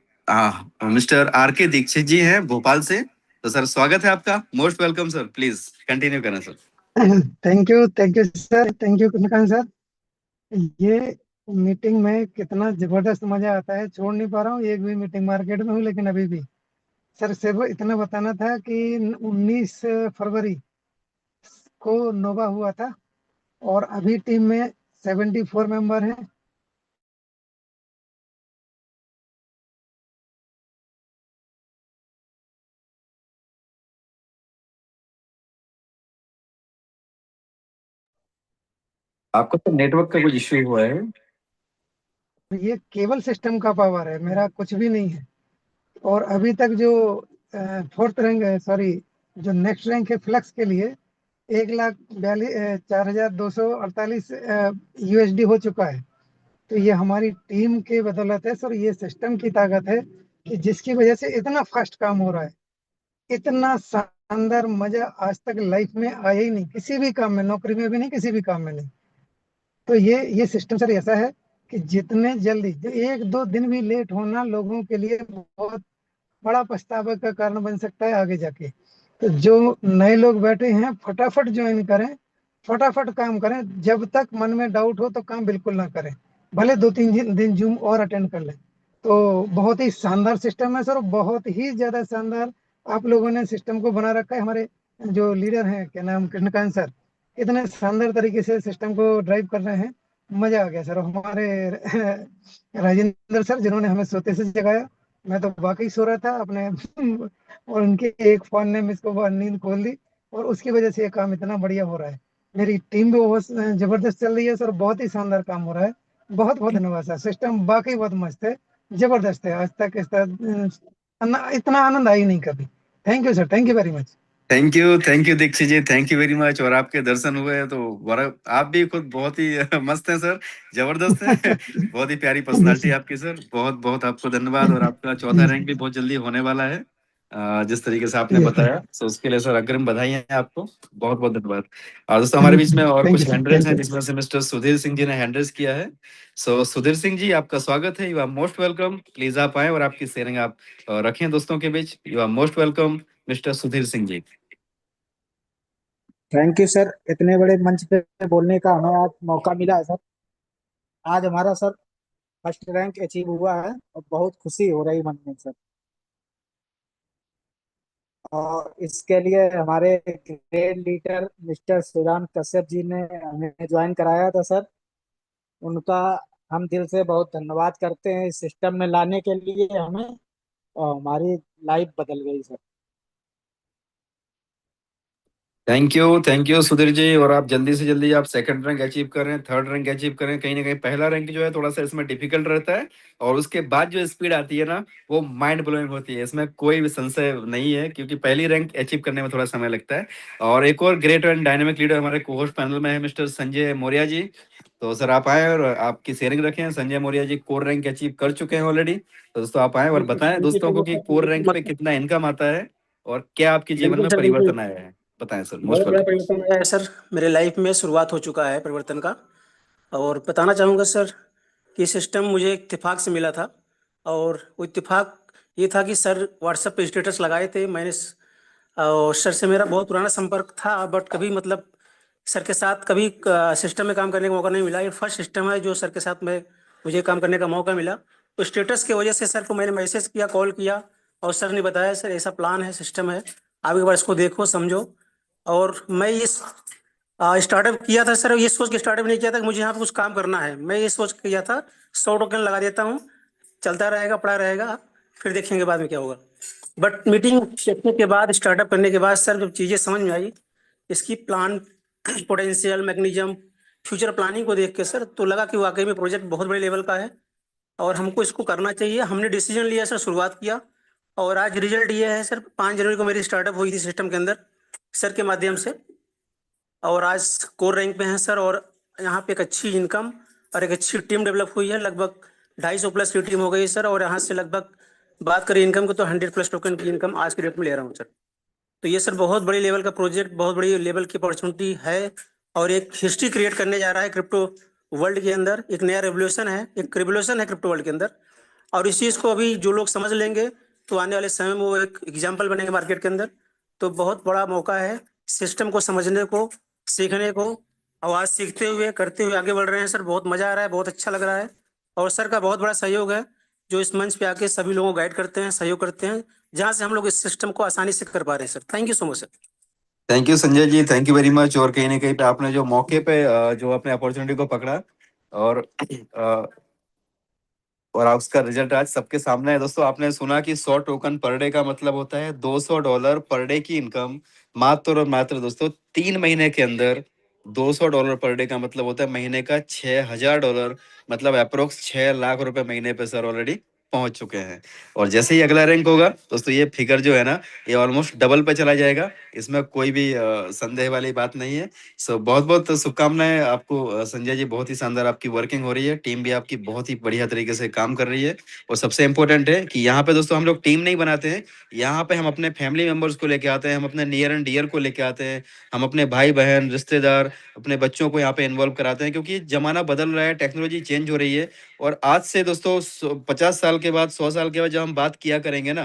मिस्टर RK दीक्षित जी हैं भोपाल से। तो सर स्वागत है आपका, most welcome sir, please continue करें sir. Thank you sir, thank you Krishnakant sir. ये मीटिंग में कितना जबरदस्त मजा आता है, छोड़ नहीं पा रहा हूँ। एक भी मीटिंग मार्केट में हूँ लेकिन अभी भी सर सिर्फ इतना बताना था कि 19 फरवरी को नोवा हुआ था और अभी टीम में 74 मेंबर हैं। आपको तो नेटवर्क का कुछ इश्यू हुआ है? ये केवल सिस्टम का पावर है, मेरा कुछ भी नहीं है। और अभी तक जो फोर्थ रैंक है, सॉरी जो नेक्स्ट रैंक है फ्लक्स के लिए 1,42,4,248 USD हो चुका है। तो ये हमारी टीम के बदौलत है सर, ये सिस्टम की ताकत है कि जिसकी वजह से इतना फास्ट काम हो रहा है। इतना शानदार मजा आज तक लाइफ में आया ही नहीं, किसी भी काम में, नौकरी में भी नहीं, किसी भी काम में नहीं। तो ये सिस्टम सर ऐसा है कि जितने जल्दी, जो 1-2 दिन भी लेट होना लोगों के लिए बहुत बड़ा पछतावे का कारण बन सकता है आगे जाके। तो जो नए लोग बैठे हैं फटाफट ज्वाइन करें, फटाफट काम करें। जब तक मन में डाउट हो तो काम बिल्कुल ना करें, भले 2-3 दिन जूम और अटेंड कर लें। तो बहुत ही शानदार सिस्टम है सर, बहुत ही ज्यादा शानदार आप लोगों ने सिस्टम को बना रखा है। हमारे जो लीडर हैं, क्या नाम, कृष्णकांत सर, इतने शानदार तरीके से सिस्टम को ड्राइव कर रहे हैं, मजा आ गया सर। हमारे राजेंद्र सर जिन्होंने हमें सोते से जगाया, मैं तो वाकई सो रहा था अपने और उनके एक फोन ने मुझको नींद खोल दी, और उसकी वजह से ये काम इतना बढ़िया हो रहा है। मेरी टीम भी बहुत जबरदस्त चल रही है सर, बहुत ही शानदार काम हो रहा है। बहुत बहुत धन्यवाद सर, सिस्टम वाकई बहुत मस्त है, जबरदस्त है। आज तक इतना आनंद आई नहीं कभी। Thank you sir, thank you very much. Thank you Dikshit ji, thank you very much. और आपके दर्शन हुए हैं तो आप भी खुद बहुत ही मस्त हैं सर, जबरदस्त है। बहुत ही प्यारी पर्सनालिटी आपकी सर, बहुत बहुत आपको धन्यवाद। और आपका चौथा रैंक भी बहुत जल्दी होने वाला है, जिस तरीके से आपने बताया, तो उसके लिए सर अग्रिम बधाई है आपको, बहुत बहुत धन्यवाद। और दोस्तों हमारे बीच में और थैंक कुछ you sir, hand raise thank हैं, यू। जिसमें से मिस्टर सुधीर सिंह जी ने हैंड रेज किया है। सो सुधीर सिंह जी, आपका स्वागत है, you are most welcome. Please आप आए और आपकी शेयरिंग आप रखें दोस्तों के बीच। You are most welcome mister Sudhir Singh ji. Thank you sir, इतने बड़े मंच पे बोलने का हमें आज मौका मिला है सर। आज हमारा सर फर्स्ट रैंक अचीव हुआ है और बहुत खुशी हो रही मन में सर। और इसके लिए हमारे grade leader mister Shriram Kashyap ji ने हमें ज्वाइन कराया था सर। उनका हम दिल से बहुत धन्यवाद करते हैं इस सिस्टम में लाने के लिए हमें, और हमारी लाइफ बदल गई sir. Thank you Sudhir ji. और आप जल्दी से जल्दी आप सेकंड रैंक अचीव करें, थर्ड रैंक अचीव करें। कहीं ना कहीं पहला रैंक जो है थोड़ा सा इसमें डिफिकल्ट रहता है, और उसके बाद जो स्पीड आती है ना, वो माइंड ब्लोइंग होती है, इसमें कोई भी संशय नहीं है, क्योंकि पहली रैंक अचीव करने में थोड़ा समय लगता है। और एक और ग्रेट एंड डायनेमिक लीडर हमारे कोहोस्ट पैनल में है मिस्टर संजय मौर्य जी। तो सर आप आए और आपकी शेयरिंग रखें। Sanjay Maurya ji core rank achieve कर चुके हैं ऑलरेडी, तो दोस्तों आप आए और बताएं दोस्तों को कि कोर रैंक पे कितना इनकम आता है और क्या आपके जीवन बिल्कुल में सर, बिल्कुल। परिवर्तन आया है, बताएं सर, मोस्ट बहुत बड़ा वेलकम। परिवर्तन आया है सर, मेरे लाइफ में शुरुआत हो चुका है परिवर्तन का। और बताना चाहूँगा सर कि सिस्टम मुझे इत्तेफाक से मिला था, और वो इत्तेफाक ये था कि सर व्हाट्सएप पे स्टेटस लगाए थे मैंने। और सर से मेरा बहुत पुराना संपर्क था, बट कभी मतलब सर के साथ कभी सिस्टम में काम करने का मौका नहीं मिला। ये फर्स्ट सिस्टम है जो सर के साथ में मुझे काम करने का मौका मिला। तो स्टेटस की वजह से सर को मैंने मैसेज किया, कॉल किया, और सर ने बताया सर ऐसा प्लान है, सिस्टम है, आप एक बार इसको देखो समझो। और मैं ये स्टार्टअप किया था सर, ये सोच के स्टार्टअप नहीं किया था कि मुझे यहाँ पे कुछ काम करना है। मैं ये सोच के किया था 100 टोकन लगा देता हूँ, चलता रहेगा, पड़ा रहेगा, फिर देखेंगे बाद में क्या होगा। बट मीटिंग देखने के बाद, स्टार्टअप करने के बाद सर जब चीज़ें समझ में आई, इसकी plan potential mechanism, future planning को देख के सर, तो लगा कि वाकई में प्रोजेक्ट बहुत बड़े लेवल का है और हमको इसको करना चाहिए। हमने डिसीजन लिया सर, शुरुआत किया, और आज रिजल्ट ये है सर। 5 जनवरी को मेरी स्टार्टअप हुई थी सिस्टम के अंदर सर के माध्यम से, और आज कोर रैंक पे हैं सर। और यहाँ पे एक अच्छी इनकम और एक अच्छी टीम डेवलप हुई है, लगभग 250 प्लस की टीम हो गई सर। और यहाँ से लगभग बात करें इनकम को, तो 100 प्लस टोकन की इनकम आज के डेट में ले रहा हूँ सर। तो ये सर बहुत बड़ी लेवल का प्रोजेक्ट, बहुत बड़ी लेवल की अपॉर्चुनिटी है, और एक हिस्ट्री क्रिएट करने जा रहा है क्रिप्टो वर्ल्ड के अंदर। एक नया रेवोल्यूशन है, एक रिवोल्यूशन है क्रिप्टो वर्ल्ड के अंदर। और इस चीज़ को अभी जो लोग समझ लेंगे, तो आने वाले समय में वो एक एग्जाम्पल बनेंगे मार्केट के अंदर। तो बहुत बड़ा मौका है सिस्टम को समझने को, सीखने को। और आज सीखते हुए, करते हुए आगे बढ़ रहे हैं सर। बहुत मजा आ रहा है, बहुत अच्छा लग रहा है। और सर का बहुत बड़ा सहयोग है, जो इस मंच पे आके सभी लोगों को गाइड करते हैं, सहयोग करते हैं, जहाँ से हम लोग इस सिस्टम को आसानी से कर पा रहे हैं sir. Thank you so much sir. Thank you Sanjay ji, thank you very much. और कहीं ना कहीं पे आपने जो मौके पे जो अपने अपॉर्चुनिटी को पकड़ा, और और उसका रिजल्ट आज सबके सामने है। दोस्तों आपने सुना कि 100 टोकन पर डे का मतलब होता है $200 पर डे की इनकम, मात्र और मात्र दोस्तों 3 महीने के अंदर। $200 पर डे का मतलब होता है महीने का $6000, मतलब अप्रोक्स 6 लाख रुपए महीने पे सर ऑलरेडी पहुंच चुके हैं। और जैसे ही अगला रैंक होगा दोस्तों, ये फिगर जो है ना, ये ऑलमोस्ट डबल पे चला जाएगा, इसमें कोई भी संदेह वाली बात नहीं है। सो बहुत बहुत शुभकामनाएं आपको संजय जी, बहुत ही शानदार आपकी वर्किंग हो रही है, टीम भी आपकी बहुत ही बढ़िया तरीके से काम कर रही है। और सबसे इम्पोर्टेंट है कि यहाँ पे दोस्तों हम लोग टीम नहीं बनाते हैं, यहाँ पे हम अपने फैमिली मेंबर्स को लेके आते हैं, हम अपने नियर एंड डियर को लेके आते हैं, हम अपने भाई बहन रिश्तेदार, अपने बच्चों को यहाँ पे इन्वॉल्व कराते हैं, क्योंकि जमाना बदल रहा है, टेक्नोलॉजी चेंज हो रही है। और आज से दोस्तों 50 साल के बाद, 100 साल के बाद जब हम बात किया करेंगे ना,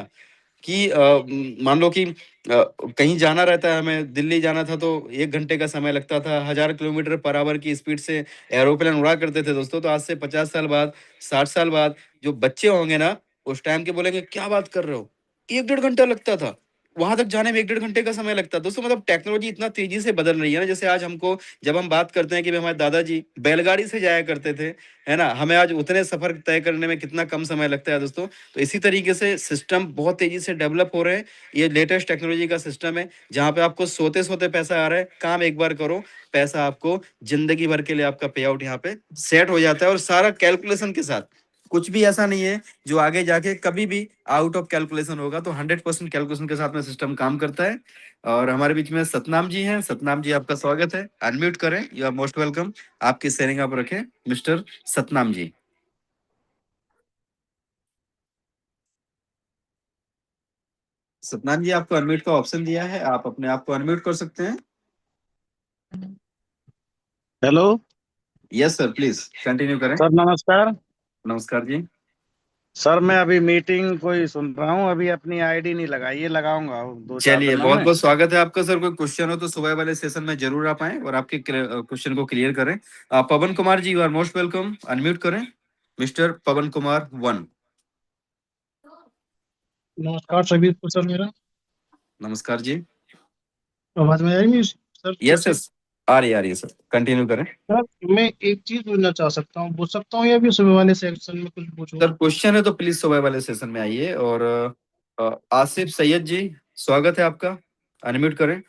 कि मान लो कि कहीं जाना रहता है, हमें दिल्ली जाना था तो 1 घंटे का समय लगता था, 1000 किलोमीटर पर आवर की स्पीड से एरोप्लेन उड़ा करते थे दोस्तों। तो आज से 50 साल बाद, 60 साल बाद जो बच्चे होंगे ना, उस टाइम के बोलेंगे क्या बात कर रहे हो, 1 डेढ़ घंटा लगता था। वहां तक जाने में 1-1.5 घंटे का समय लगता है दोस्तों। मतलब टेक्नोलॉजी इतना तेजी से बदल रही है ना, जैसे आज हमको जब हम बात करते हैं कि हमारे दादाजी बैलगाड़ी से जाया करते थे, है ना, हमें आज उतने सफर तय करने में कितना कम समय लगता है दोस्तों। तो इसी तरीके से सिस्टम बहुत तेजी से डेवलप हो रहे हैं। ये लेटेस्ट टेक्नोलॉजी का सिस्टम है जहां पे आपको सोते सोते पैसा आ रहा है। काम एक बार करो, पैसा आपको जिंदगी भर के लिए आपका पे आउट यहाँ पे सेट हो जाता है, और सारा कैलकुलेशन के साथ। कुछ भी ऐसा नहीं है जो आगे जाके कभी भी आउट ऑफ कैलकुलेशन होगा। तो 100% कैलकुलेशन के साथ में सिस्टम काम करता है। और हमारे बीच में सतनाम जी हैं। सतनाम जी, आपका स्वागत है। अनम्यूट करें, यू आर मोस्ट वेलकम। आपकी शेयरिंग आप रखें मिस्टर सतनाम जी। सतनाम जी, आपको अनम्यूट का ऑप्शन दिया है, आप अपने आप को अनम्यूट कर सकते हैं। Hello yes sir, please continue करें। सर, नमस्कार। नमस्कार जी। सर, मैं अभी मीटिंग कोई सुन रहा हूँ, अभी अपनी आईडी नहीं लगाई है, लगाऊंगा 2-4 चलिए, दिनों बहुत में। बहुत स्वागत है आपका सर। कोई क्वेश्चन हो तो सुबह वाले सेशन में जरूर आप आए और आपके क्वेश्चन को क्लियर करें। Pawan Kumar ji, you are most welcome. Unmute करें मिस्टर पवन कुमार 1। नमस्कार सभी को सर। मेरा नमस्कार जी। आवाज में आई सर? यस यस, आ रही है सर, कंटिन्यू करें। सर, मैं एक चीज पूछना चाह सकता हूँ, पूछ सकता हूँ या भी सुबह वाले सेक्शन में कुछ पूछूं? सर, क्वेश्चन है तो प्लीज सुबह वाले सेशन में आइए। और आसिफ सैयद जी, स्वागत है आपका। अनम्यूट करें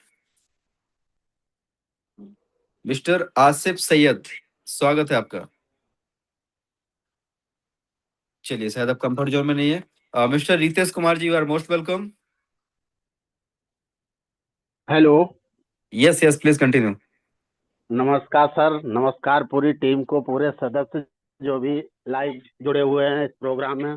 मिस्टर आसिफ सैयद, स्वागत है आपका। चलिए, शायद आप कंफर्ट जोन में नहीं है। Mister Ritesh Kumar ji, you are most welcome. Hello, yes yes, please continue. नमस्कार सर। नमस्कार पूरी टीम को, पूरे सदस्य जो भी लाइव जुड़े हुए हैं इस प्रोग्राम में।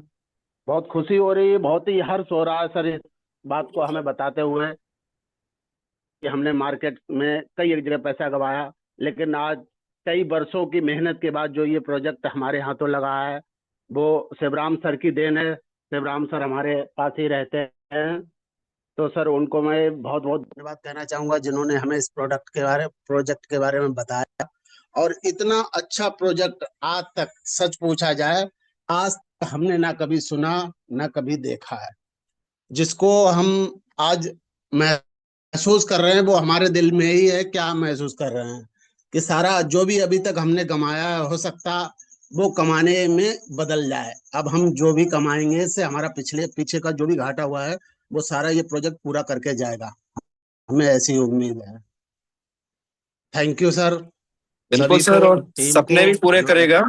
बहुत खुशी हो रही है, बहुत ही हर्ष हो रहा है सर इस बात को हमें बताते हुए कि हमने मार्केट में कई एक जगह पैसा गंवाया, लेकिन आज कई वर्षों की मेहनत के बाद जो ये प्रोजेक्ट हमारे हाथों लगा है वो शिवराम सर की देन है। शिवराम सर हमारे पास ही रहते हैं, तो सर उनको मैं बहुत बहुत धन्यवाद कहना चाहूंगा जिन्होंने हमें इस प्रोजेक्ट के बारे में बताया। और इतना अच्छा प्रोजेक्ट आज तक सच पूछा जाए, आज तक हमने ना कभी सुना ना कभी देखा है। जिसको हम आज महसूस कर रहे हैं वो हमारे दिल में ही है। क्या महसूस कर रहे हैं कि सारा जो भी अभी तक हमने कमाया है, हो सकता वो कमाने में बदल जाए। अब हम जो भी कमाएंगे इससे हमारा पीछे का जो भी घाटा हुआ है वो सारा ये प्रोजेक्ट पूरा करके जाएगा, हमें ऐसी उम्मीद है। Thank you sir. बिल्कुल सभी सर, को, और टीम सपने भी को पूरे जो करेगा,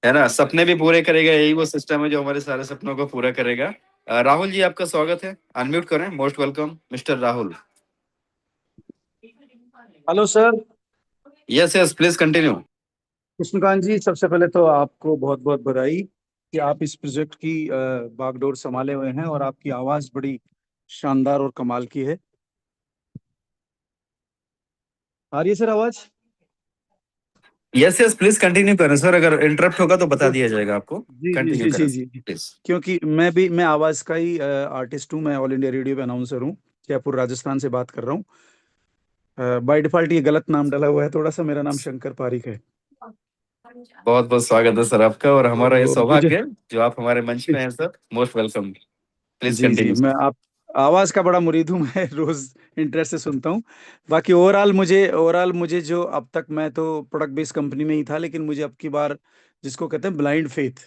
है ना, सपने भी पूरे करेगा। यही वो सिस्टम है जो हमारे सारे सपनों को पूरा करेगा। राहुल जी, आपका स्वागत है। अनम्यूट करें, most welcome mister Rahul. Hello sir. Yes yes, please continue. Krishnakant ji, सबसे पहले तो आपको बहुत बहुत बधाई कि आप इस प्रोजेक्ट की बागडोर संभाले हुए हैं और आपकी आवाज बड़ी शानदार और कमाल की है। आ रही है सर आवाज? यस यस, प्लीज कंटिन्यू करें सर। अगर इंटरप्ट होगा तो बता दिया जाएगा आपको। जी जी कंटिन्यू जी करें जी जी प्लीज। क्योंकि मैं आवाज का ही आर्टिस्ट हूँ। मैं ऑल इंडिया रेडियो पे अनाउंसर हूँ, जयपुर राजस्थान से बात कर रहा हूँ। बाय डिफॉल्ट ये गलत नाम डला हुआ है थोड़ा सा, मेरा नाम शंकर पारिक है। बहुत बहुत स्वागत है सर आपका, और हमारा ये तो मुझे सौभाग्य है जो आप हमारे मंच पे हैं सर। मोस्ट वेलकम, प्लीज जी कंटिन्यू। मैं आप आवाज का बड़ा मुरीद हूँ मैं रोज इंटरेस्ट से सुनता हूँ। बाकी ओवरऑल मुझे जो अब तक, मैं तो प्रोडक्ट बेस्ड कंपनी में ही था, लेकिन मुझे अब की बार जिसको कहते हैं ब्लाइंड फेथ,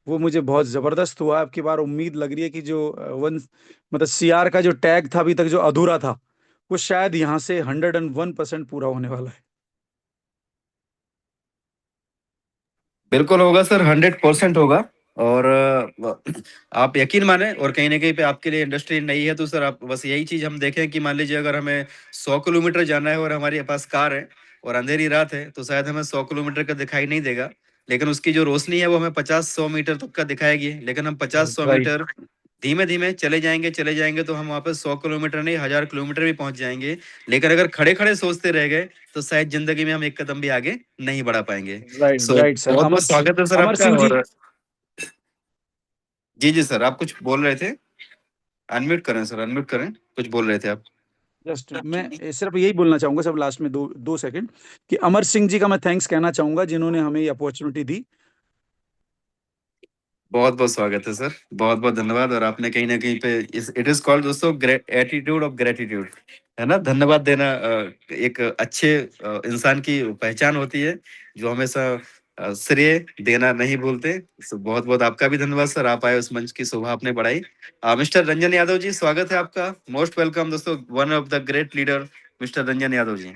वो मुझे बहुत जबरदस्त हुआ। अब की बार उम्मीद लग रही है कि जो वन मतलब सीआर का जो टैग था अभी तक जो अधूरा था, वो शायद यहाँ से 101% पूरा होने वाला है। बिल्कुल होगा सर, 100% होगा। और आप यकीन माने, और कहीं ना कहीं पे आपके लिए इंडस्ट्री नई है तो सर आप बस यही चीज हम देखें कि मान लीजिए अगर हमें 100 किलोमीटर जाना है और हमारे पास कार है और अंधेरी रात है, तो शायद हमें 100 किलोमीटर का दिखाई नहीं देगा, लेकिन उसकी जो रोशनी है वो हमें 50-100 मीटर तक का दिखाएगी। लेकिन हम 50-100 राइट। मीटर धीमे धीमे चले जाएंगे तो हम वापस 100 किलोमीटर नहीं 1000 किलोमीटर भी पहुंच जाएंगे। लेकिन अगर खड़े खड़े सोचते रह गए तो शायद जिंदगी में हम एक कदम भी आगे नहीं बढ़ा पाएंगे। Right so right sir. बहुत बहुत स्वागत है सर अमर आपका। सिंह जी, और जी जी सर, आप कुछ बोल रहे थे। अनम्यूट करें सर, अनम्यूट करें, कुछ बोल रहे थे आप। जस्ट मैं सिर्फ यही बोलना चाहूंगा सब लास्ट में दो सेकंड, कि अमर सिंह जी का मैं थैंक्स कहना चाहूंगा जिन्होंने हमें ये अपॉर्चुनिटी दी। बहुत बहुत स्वागत है सर, बहुत बहुत धन्यवाद। और आपने कहीं ना कहीं पे इट इज कॉल्ड दोस्तों एटीट्यूड ऑफ ग्रेटिट्यूड, है ना। धन्यवाद देना एक अच्छे इंसान की पहचान होती है, जो हमेशा श्रेय देना नहीं भूलते। तो बहुत बहुत आपका भी धन्यवाद सर, आप आए, उस मंच की शोभा आपने बढ़ाई। मिस्टर रंजन यादव जी, स्वागत है आपका, मोस्ट वेलकम दोस्तों, one of the great leader mister Ranjan Yadav ji.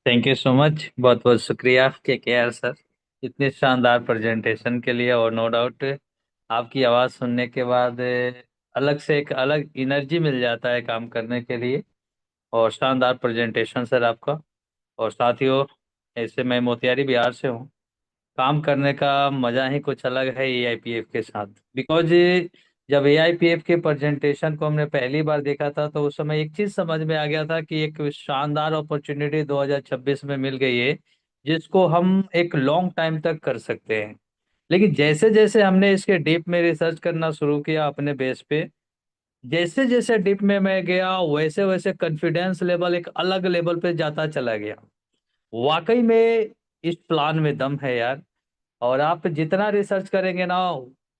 Thank you so much, बहुत बहुत शुक्रिया के सर, इतने शानदार प्रेजेंटेशन के लिए। और नो डाउट आपकी आवाज़ सुनने के बाद अलग से एक अलग एनर्जी मिल जाता है काम करने के लिए। और शानदार प्रेजेंटेशन सर आपका। और साथियों, ऐसे मैं मोतिहारी बिहार से हूँ। काम करने का मज़ा ही कुछ अलग है एआईपीएफ के साथ। बिकॉज जब एआईपीएफ के प्रेजेंटेशन को हमने पहली बार देखा था, तो उस समय एक चीज़ समझ में आ गया था कि एक शानदार अपॉर्चुनिटी 2026 में मिल गई है, जिसको हम एक लॉन्ग टाइम तक कर सकते हैं। लेकिन जैसे जैसे हमने इसके डीप में रिसर्च करना शुरू किया अपने बेस पे, जैसे जैसे डीप में मैं गया, वैसे वैसे कॉन्फिडेंस लेवल एक अलग लेवल पे जाता चला गया। वाकई में इस प्लान में दम है यार। और आप जितना रिसर्च करेंगे ना,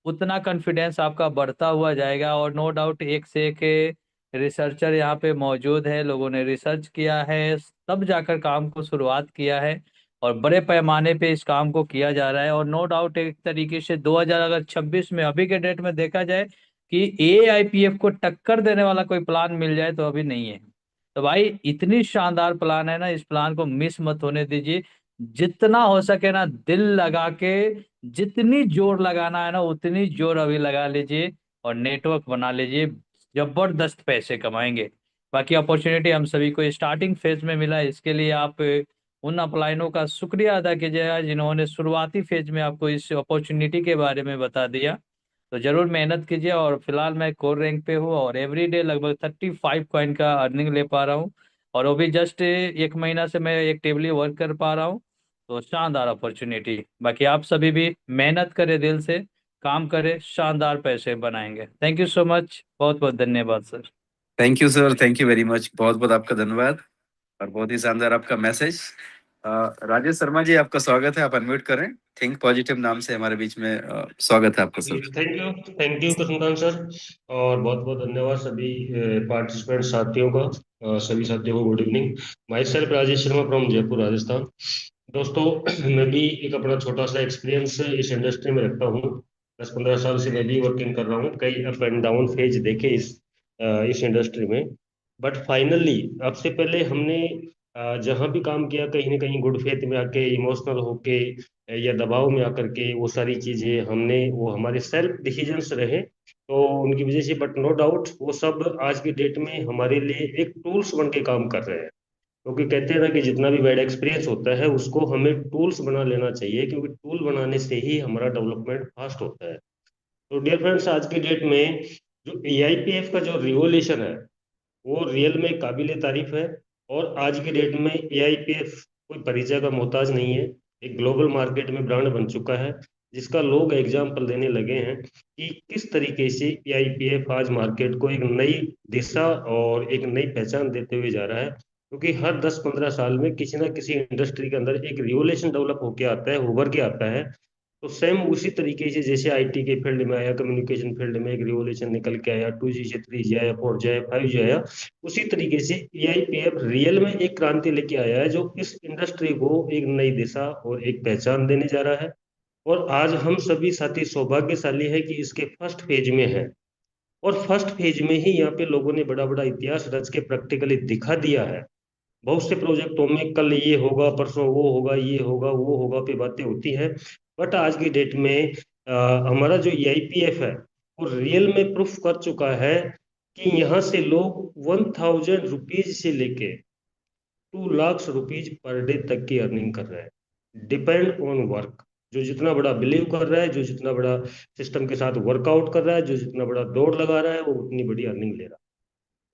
उतना कॉन्फिडेंस आपका बढ़ता हुआ जाएगा। और नो डाउट एक से एक रिसर्चर यहाँ पे मौजूद है, लोगों ने रिसर्च किया है, तब जाकर काम को शुरुआत किया है। और बड़े पैमाने पे इस काम को किया जा रहा है। और नो डाउट एक तरीके से 2026 में, अभी के डेट में देखा जाए कि एआईपीएफ को टक्कर देने वाला कोई प्लान मिल जाए तो अभी नहीं है। तो भाई इतनी शानदार प्लान है ना, इस प्लान को मिस मत होने दीजिए। जितना हो सके ना दिल लगा के, जितनी जोर लगाना है ना उतनी जोर अभी लगा लीजिए और नेटवर्क बना लीजिए। जबरदस्त पैसे कमाएंगे। बाकी अपॉर्चुनिटी हम सभी को स्टार्टिंग फेज में मिला है, इसके लिए आप उन अपलाइनों का शुक्रिया अदा कीजिएगा जिन्होंने शुरुआती फेज में आपको इस अपॉर्चुनिटी के बारे में बता दिया। तो जरूर मेहनत कीजिए। और फिलहाल मैं कोर रैंक पे हूँ और एवरीडे लगभग 35 कॉइन का अर्निंग ले पा रहा हूँ। और वो भी जस्ट एक महीना से मैं एक्टिवली वर्क कर पा रहा हूँ। तो शानदार अपॉर्चुनिटी। बाकी आप सभी भी मेहनत करें, दिल से काम करें, शानदार पैसे बनाएंगे। थैंक यू सो मच, बहुत बहुत धन्यवाद sir. Thank you sir, thank you very much, बहुत बहुत आपका धन्यवाद और बहुत ही शानदार आपका मैसेज। राजेश शर्मा जी, आपका स्वागत है, आप अनम्यूट करें। थिंक पॉजिटिव नाम से हमारे बीच में स्वागत है आपका sir. Thank you Krishnakant sir, और बहुत बहुत धन्यवाद सभी पार्टिसिपेंट साथियों का। सभी साथियों को good evening. My self Rajesh Sharma from Jaipur Rajasthan. दोस्तों, मैं भी एक अपना छोटा सा एक्सपीरियंस इस इंडस्ट्री में रखता हूँ। 10-15 साल से मैं भी वर्किंग कर रहा हूँ, कई अप एंड डाउन फेज देखे इस इंडस्ट्री में। बट फाइनली अब से पहले हमने जहाँ भी काम किया, कहीं ना कहीं गुड फेथ में आके, इमोशनल होके या दबाव में आकर के वो सारी चीजें हमने, वो हमारे सेल्फ डिसीजंस रहे तो उनकी वजह से, बट नो डाउट वो सब आज की डेट में हमारे लिए एक टूल्स बन के काम कर रहे हैं। क्योंकि कहते हैं ना कि जितना भी बैड एक्सपीरियंस होता है उसको हमें टूल्स बना लेना चाहिए, क्योंकि टूल बनाने से ही हमारा डेवलपमेंट फास्ट होता है। तो डियर फ्रेंड्स, आज की डेट में जो एआईपीएफ का जो रिवोल्यूशन है वो रियल में काबिल तारीफ है। और आज की डेट में एआईपीएफ कोई परिचय का मोहताज नहीं है, एक ग्लोबल मार्केट में ब्रांड बन चुका है, जिसका लोग एग्जाम्पल देने लगे हैं कि किस तरीके से एआईपीएफ आज मार्केट को एक नई दिशा और एक नई पहचान देते हुए जा रहा है। क्योंकि हर 10-15 साल में किसी ना किसी इंडस्ट्री के अंदर एक रिवोल्यूशन डेवलप होकर आता है, उभर के आता है। तो सेम उसी तरीके से जैसे आईटी के फील्ड में आया, कम्युनिकेशन फील्ड में एक रिवोल्यूशन निकल के आया, 2G से 3G आया, 4G आया, 5G आया, उसी तरीके से एआईपीएफ रियल में एक क्रांति लेके आया है, जो इस इंडस्ट्री को एक नई दिशा और एक पहचान देने जा रहा है। और आज हम सभी साथी सौभाग्यशाली है कि इसके फर्स्ट फेज में है। और फर्स्ट फेज में ही यहाँ पे लोगों ने बड़ा बड़ा इतिहास रच के प्रैक्टिकली दिखा दिया है। बहुत से प्रोजेक्टों में कल ये होगा, परसों वो होगा, ये होगा, वो होगा पे बातें होती है। बट आज की डेट में हमारा जो एआईपीएफ है वो रियल में प्रूफ कर चुका है कि यहाँ से लोग 1000 रुपीज से लेके 2 लाख रुपीज पर डे तक की अर्निंग कर रहे हैं, डिपेंड ऑन वर्क। जो जितना बड़ा बिलीव कर रहा है, जो जितना बड़ा सिस्टम के साथ वर्कआउट कर रहा है, जो जितना बड़ा दौड़ लगा रहा है, वो उतनी बड़ी अर्निंग ले रहा है।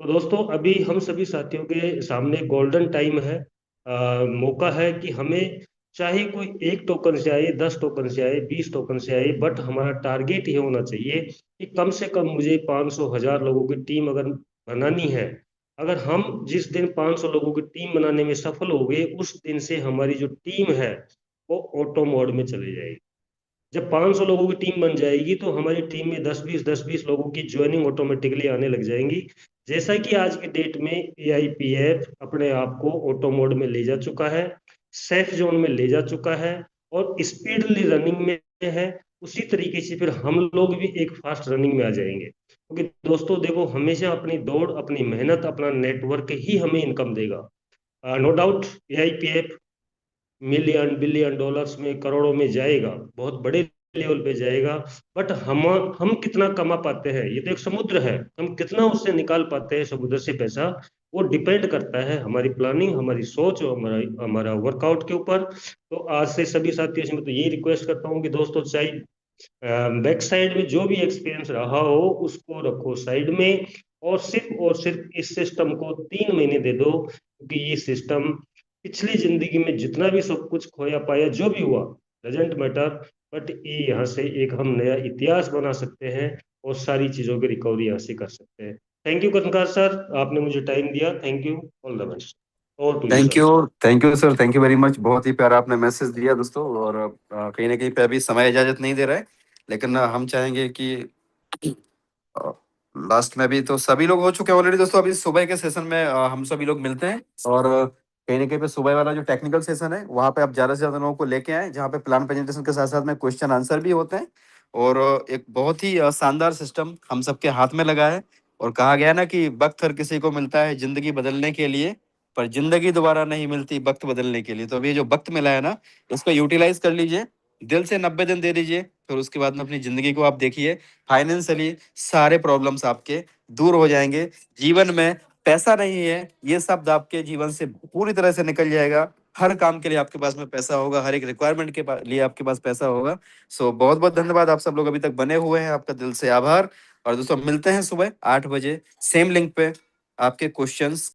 तो दोस्तों, अभी हम सभी साथियों के सामने गोल्डन टाइम है, मौका है कि हमें चाहे कोई 1 टोकन से आए, 10 टोकन से आए, 20 टोकन से आए, बट हमारा टारगेट ये होना चाहिए कि कम से कम मुझे 500-1000 लोगों की टीम अगर बनानी है। अगर हम जिस दिन 500 लोगों की टीम बनाने में सफल हो गए, उस दिन से हमारी जो टीम है वो ऑटो मोड में चली जाएगी। जब 500 लोगों की टीम बन जाएगी तो हमारी टीम में 10-20 लोगों की ज्वाइनिंग ऑटोमेटिकली आने लग जाएंगी। जैसा कि आज के डेट में AIPF अपने आप को ऑटो मोड में ले जा चुका है, सेफ जोन में ले जा चुका है और स्पीडली रनिंग में है, उसी तरीके से फिर हम लोग भी एक फास्ट रनिंग में आ जाएंगे। क्योंकि दोस्तों देखो, हमेशा अपनी दौड़, अपनी मेहनत, अपना नेटवर्क ही हमें इनकम देगा। No doubt AIPF million billion dollars में, करोड़ों में जाएगा, बहुत बड़े लेवल पे जाएगा, बट हम कितना कमा पाते हैं, ये तो एक समुद्र है, हम कितना उससे निकाल पाते हैं समुद्र से पैसा, वो डिपेंड करता है हमारी प्लानिंग, हमारी सोच और हमारा वर्कआउट के ऊपर। तो आज से सभी साथियों से मैं तो यही रिक्वेस्ट करता हूँ कि दोस्तों, चाहे बैक साइड में जो भी एक्सपीरियंस रहा हो उसको रखो साइड में, और सिर्फ इस सिस्टम को 3 महीने दे दो, क्योंकि ये सिस्टम पिछली जिंदगी में जितना भी सब कुछ खोया पाया, जो भी हुआ, डजेंट मैटर, बट ये यहाँ से एक हम नया इतिहास बना सकते हैं और सारी चीजों की रिकवरी यहाँ से कर सकते हैं। थैंक यू कर्णकार सर, आपने मुझे टाइम दिया, thank you, all the best. और thank you sir, thank you very much. बहुत ही प्यारा आपने मैसेज दिया दोस्तों, और कहीं ना कहीं पे अभी समय इजाजत नहीं दे रहा है, लेकिन हम चाहेंगे कि लास्ट में भी तो सभी लोग हो चुके हैं ऑलरेडी दोस्तों। अभी सुबह के सेशन में हम सभी लोग मिलते हैं, और कहीं ना कहीं पे सुबह वाला जो टेक्निकल सेशन है वहाँ पे आप ज्यादा से ज्यादा लोगों को लेके आए, जहाँ पे प्लान प्रेजेंटेशन के साथ साथ में क्वेश्चन आंसर भी होते हैं, और एक बहुत ही शानदार सिस्टम हम सबके हाथ में लगा है। और कहा गया ना कि वक्त हर किसी को मिलता है जिंदगी बदलने के लिए, पर जिंदगी दोबारा नहीं मिलती वक्त बदलने के लिए। तो अभी जो वक्त मिला है ना, उसको यूटिलाइज कर लीजिए, दिल से 90 दिन दे दीजिए, फिर उसके बाद में अपनी जिंदगी को आप देखिए, फाइनेंशियली सारे प्रॉब्लम्स आपके दूर हो जाएंगे। जीवन में पैसा नहीं है ये शब्द आपके जीवन से पूरी तरह से निकल जाएगा। हर काम के लिए आपके पास में पैसा होगा, हर एक रिक्वायरमेंट के लिए आपके पास पैसा होगा। सो बहुत बहुत धन्यवाद, आप सब लोग अभी तक बने हुए हैं, आपका दिल से आभार। और दोस्तों मिलते हैं सुबह 8 बजे सेम लिंक पे आपके क्वेश्चंस